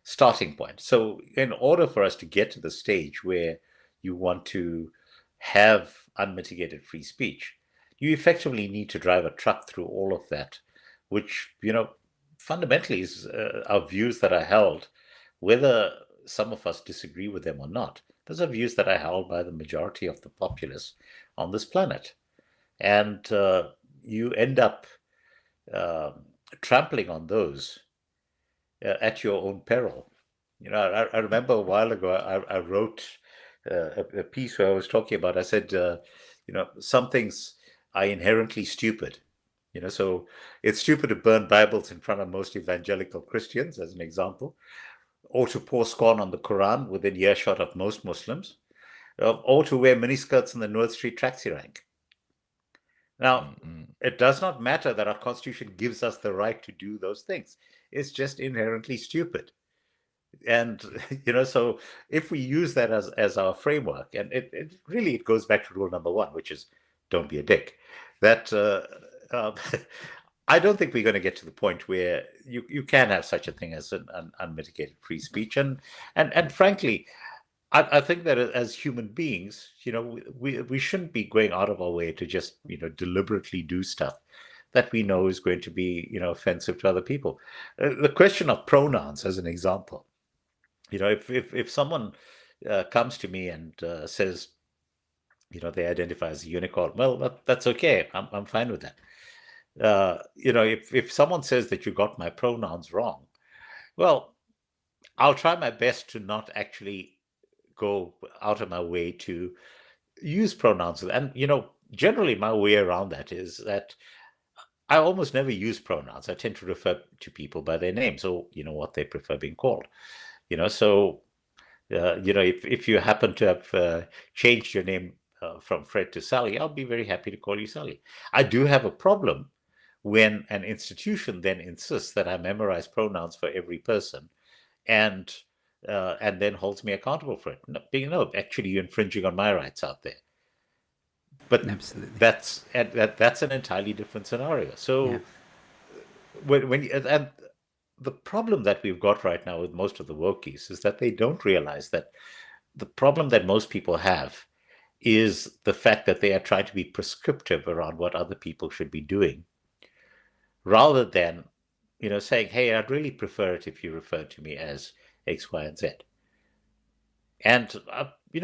starting point. So, in order for us to get to the stage where you want to have unmitigated free speech, you effectively need to drive a truck through all of that, which, fundamentally are views that are held, whether some of us disagree with them or not. Those are views that are held by the majority of the populace on this planet. And you end up trampling on those at your own peril. I remember a while ago, I wrote a piece where I was talking about, I said, some things are inherently stupid. So it's stupid to burn Bibles in front of most evangelical Christians, as an example, or to pour scorn on the Quran within earshot of most Muslims, or to wear miniskirts in the North Street taxi rank. Now, it does not matter that our Constitution gives us the right to do those things. It's just inherently stupid. And, so if we use that as our framework, and it really goes back to rule number one, which is don't be a dick. That I don't think we're going to get to the point where you can have such a thing as an unmitigated free speech. And frankly, I think that as human beings, we shouldn't be going out of our way to just, deliberately do stuff that we know is going to be, offensive to other people. The question of pronouns, as an example, if someone comes to me and says, they identify as a unicorn, well, that's okay. I'm fine with that. If someone says that you got my pronouns wrong, well, I'll try my best to not actually go out of my way to use pronouns. And, generally my way around that is that I almost never use pronouns. I tend to refer to people by their names, or, what they prefer being called. So, if you happen to have changed your name from Fred to Sally, I'll be very happy to call you Sally. I do have a problem when an institution then insists that I memorize pronouns for every person, and then holds me accountable for it. No, actually, you're infringing on my rights out there. But Absolutely. that's an entirely different scenario. So, Yeah. and the problem that we've got right now with most of the wokies is that they don't realize that the problem that most people have is the fact that they are trying to be prescriptive around what other people should be doing, rather than, saying, hey, I'd really prefer it if you refer to me as X, Y, and Z. And,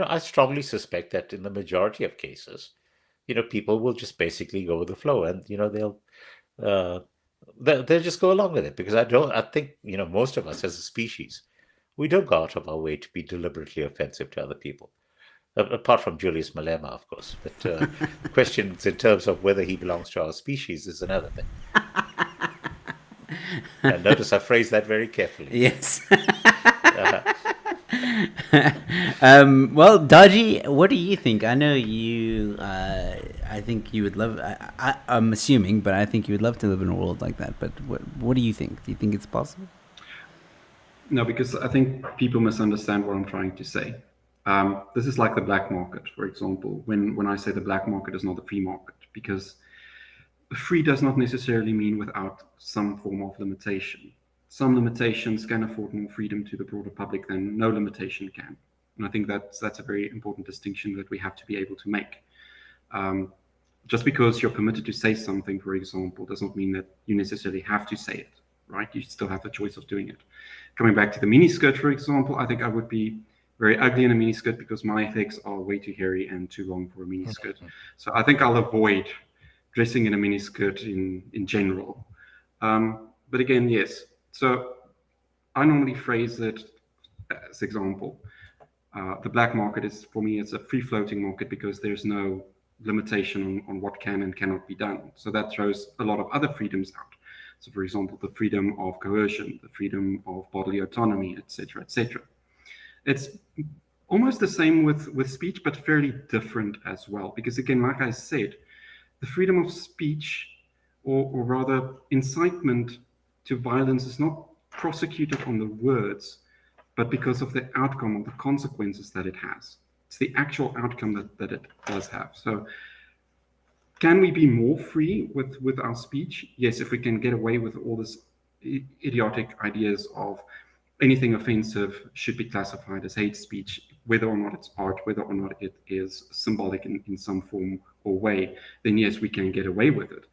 I strongly suspect that in the majority of cases, people will just basically go with the flow, and, they'll just go along with it, because I think, most of us as a species, we don't go out of our way to be deliberately offensive to other people. Apart from Julius Malema, of course. But questions in terms of whether he belongs to our species is another thing. And notice I phrased that very carefully. Yes. Well, Dodgy, what do you think? I know you. I think you would love. I'm assuming, but I think you would love to live in a world like that. But what do you think? Do you think it's possible? No, because I think people misunderstand what I'm trying to say. This is like the black market, for example. When I say the black market is not the free market, because free does not necessarily mean without some form of limitation. Some limitations can afford more freedom to the broader public than no limitation can. And I think that's a very important distinction that we have to be able to make. Just because you're permitted to say something, for example, does not mean that you necessarily have to say it, right? You still have the choice of doing it. Coming back to the miniskirt, for example, I think I would be very ugly in a miniskirt because my legs are way too hairy and too long for a miniskirt. So I think I'll avoid dressing in a miniskirt in general. But again, yes. So I normally phrase it as example. The black market is, for me, it's a free-floating market because there's no limitation on what can and cannot be done. So that throws a lot of other freedoms out. So, for example, the freedom of coercion, the freedom of bodily autonomy, etc., etc. It's almost the same with speech, but fairly different as well. Because again, like I said, the freedom of speech, or rather incitement to violence, is not prosecuted on the words, but because of the outcome or the consequences that it has. It's the actual outcome that it does have. So can we be more free with our speech? Yes, if we can get away with all this idiotic ideas of anything offensive should be classified as hate speech, whether or not it's art, whether or not it is symbolic in some form or way, then yes, we can get away with it.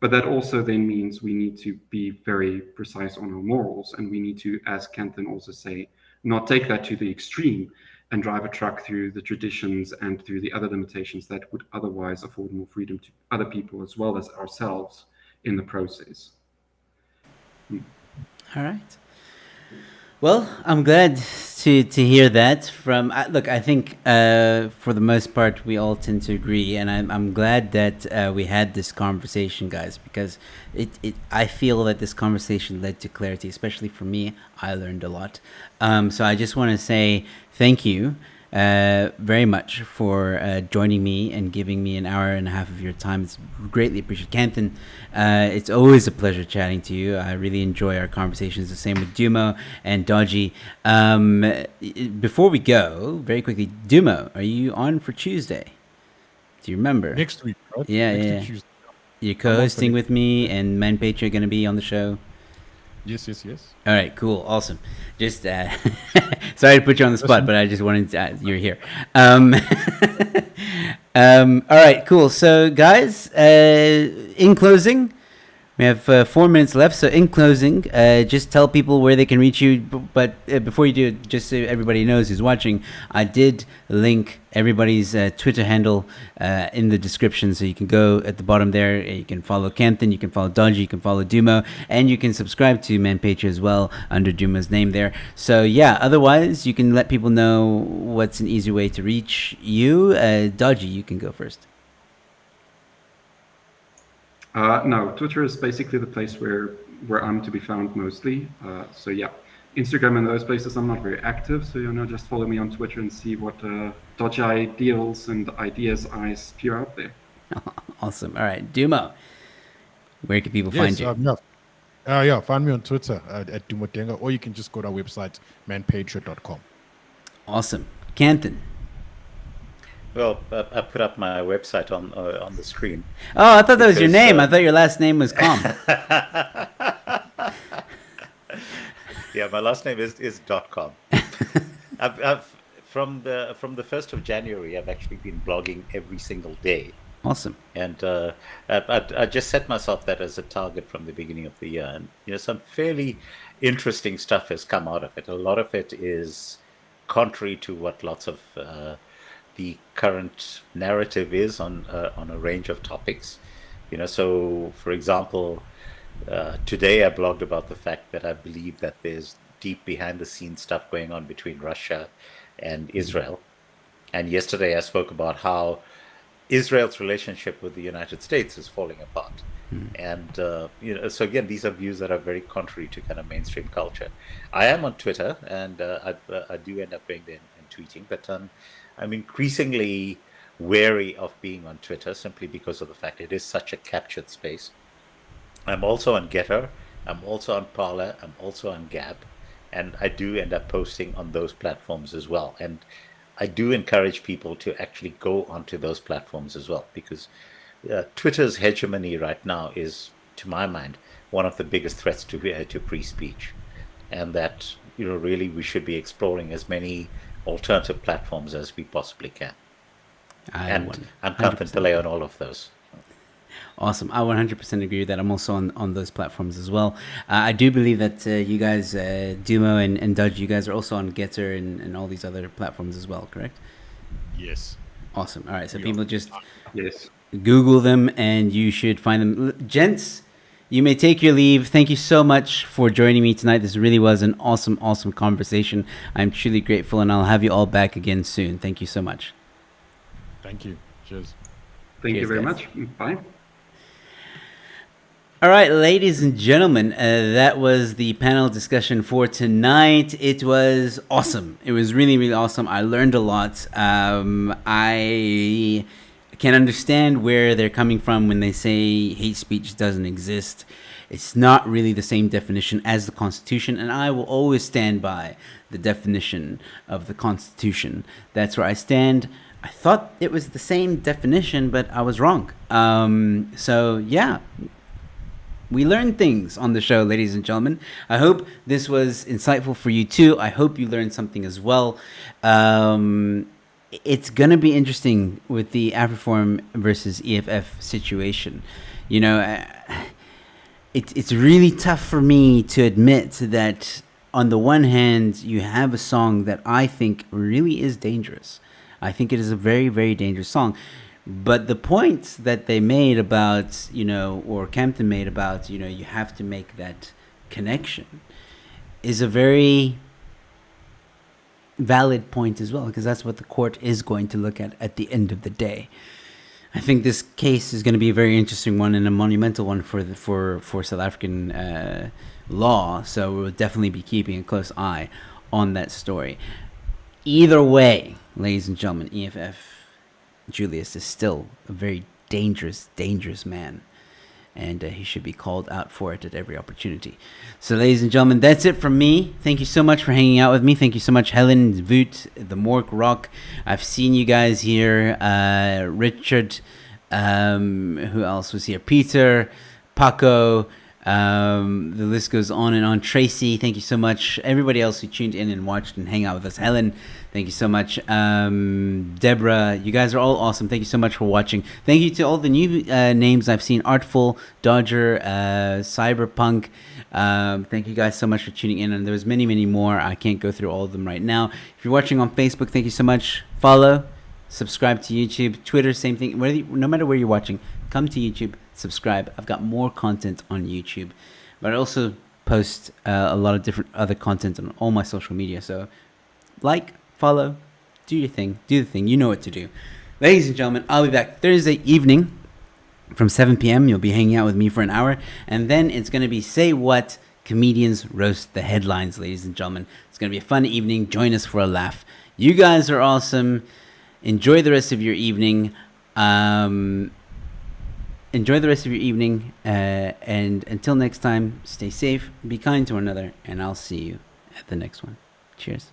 But that also then means we need to be very precise on our morals, and we need to, as Kanthan also say, not take that to the extreme and drive a truck through the traditions and through the other limitations that would otherwise afford more freedom to other people as well as ourselves in the process. All right. Well, I'm glad to hear that from. Look, I think for the most part we all tend to agree, and I'm glad that we had this conversation, guys, because I feel that this conversation led to clarity, especially for me. I learned a lot. So I just want to say thank you very much for joining me and giving me an hour and a half of your time. It's greatly appreciated. Kanthan, it's always a pleasure chatting to you. I really enjoy our conversations. The same with Dumo and Dodgy. Before we go, very quickly, Dumo, are you on for Tuesday? Do you remember? Next week, right? Yeah, Next yeah. week, Tuesday. You're co-hosting next with me, and ManPatria are going to be on the show. Yes. All right, cool, awesome. Just sorry to put you on the spot, but I just wanted to, you're here. All right, cool. So, guys, in closing, we have 4 minutes left. So, in closing, just tell people where they can reach you. But before you do it, just so everybody knows who's watching, I did link everybody's Twitter handle in the description. So you can go at the bottom there. You can follow Kanthan, you can follow Dodgy, you can follow Dumo, and you can subscribe to ManPatria as well under Dumo's name there. So yeah, otherwise, you can let people know what's an easy way to reach you. Dodgy, you can go first. No, Twitter is basically the place where I'm to be found mostly. So yeah, Instagram and those places I'm not very active. So just follow me on Twitter and see what dodgy ideals and ideas I spew out there. Awesome. All right, Dumo, where can people find you? Find me on Twitter at Dumo Denga, or you can just go to our website, manpatria.com. Awesome. Kanthan. Well, I put up my website on the screen. Oh, I thought that was your name. I thought your last name was Com. Yeah, my last name is .com. I've from the 1st of January, I've actually been blogging every single day. Awesome. And I just set myself that as a target from the beginning of the year. And some fairly interesting stuff has come out of it. A lot of it is contrary to what lots of the current narrative is on a range of topics. So for example, today I blogged about the fact that I believe that there's deep behind the scenes stuff going on between Russia and Israel. And yesterday I spoke about how Israel's relationship with the United States is falling apart. And so again, these are views that are very contrary to kind of mainstream culture. I am on Twitter, and I do end up going there and tweeting, but I'm increasingly wary of being on Twitter simply because of the fact it is such a captured space. I'm also on Getter, I'm also on Parler, I'm also on Gab, and I do end up posting on those platforms as well. And I do encourage people to actually go onto those platforms as well, because Twitter's hegemony right now is, to my mind, one of the biggest threats to free speech, and that really we should be exploring as many alternative platforms as we possibly can. I'm Kanthan Pillay on all of those. Awesome. I 100% agree with that. I'm also on those platforms as well. I do believe that you guys, Dumo and Dodgy, you guys are also on Getter and all these other platforms as well, correct? Yes. Awesome. All right. So people just Yes. Google them and you should find them. Gents, you may take your leave. Thank you so much for joining me tonight. This really was an awesome, awesome conversation. I'm truly grateful, and I'll have you all back again soon. Thank you so much. Thank you. Cheers. Thank you very guys. much. Bye. All right, ladies and gentlemen, that was the panel discussion for tonight. It was awesome. It was really, really awesome. I learned a lot. I can understand where they're coming from when they say hate speech doesn't exist. It's not really the same definition as the Constitution, and I will always stand by the definition of the Constitution. That's where I stand. I thought it was the same definition, but I was wrong. So, yeah. We learned things on the show, ladies and gentlemen. I hope this was insightful for you too. I hope you learned something as well. It's going to be interesting with the Afriform versus EFF situation. You know, it's really tough for me to admit that on the one hand, you have a song that I think really is dangerous. I think it is a very, very dangerous song. But the point that they made about, you know, or Kanthan made about, you know, you have to make that connection is a very valid point as well, because that's what the court is going to look at the end of the day. I think this case is going to be a very interesting one and a monumental one for South African law. So we'll definitely be keeping a close eye on that story. Either way, ladies and gentlemen, EFF Julius is still a very dangerous, dangerous man. And he should be called out for it at every opportunity. So, ladies and gentlemen, that's it from me. Thank you so much for hanging out with me. Thank you so much, Helen, Voot, the Mork Rock. I've seen you guys here. Richard, who else was here? Peter, Paco. The list goes on and on. Tracy, thank you so much. Everybody else who tuned in and watched and hang out with us. Helen, thank you so much. Deborah, you guys are all awesome. Thank you so much for watching. Thank you to all the new names I've seen. Artful, Dodger, Cyberpunk. Thank you guys so much for tuning in. And there was many, many more. I can't go through all of them right now. If you're watching on Facebook, thank you so much. Follow, subscribe to YouTube, Twitter, same thing. No matter where you're watching, come to YouTube, subscribe. I've got more content on YouTube, but I also post a lot of different other content on all my social media. So like, follow, do your thing, do the thing. You know what to do. Ladies and gentlemen, I'll be back Thursday evening from 7 p.m. You'll be hanging out with me for an hour, and then it's going to be Say What? Comedians Roast the Headlines, ladies and gentlemen. It's going to be a fun evening. Join us for a laugh. You guys are awesome. Enjoy the rest of your evening. Enjoy the rest of your evening, and until next time, stay safe, be kind to one another, and I'll see you at the next one. Cheers.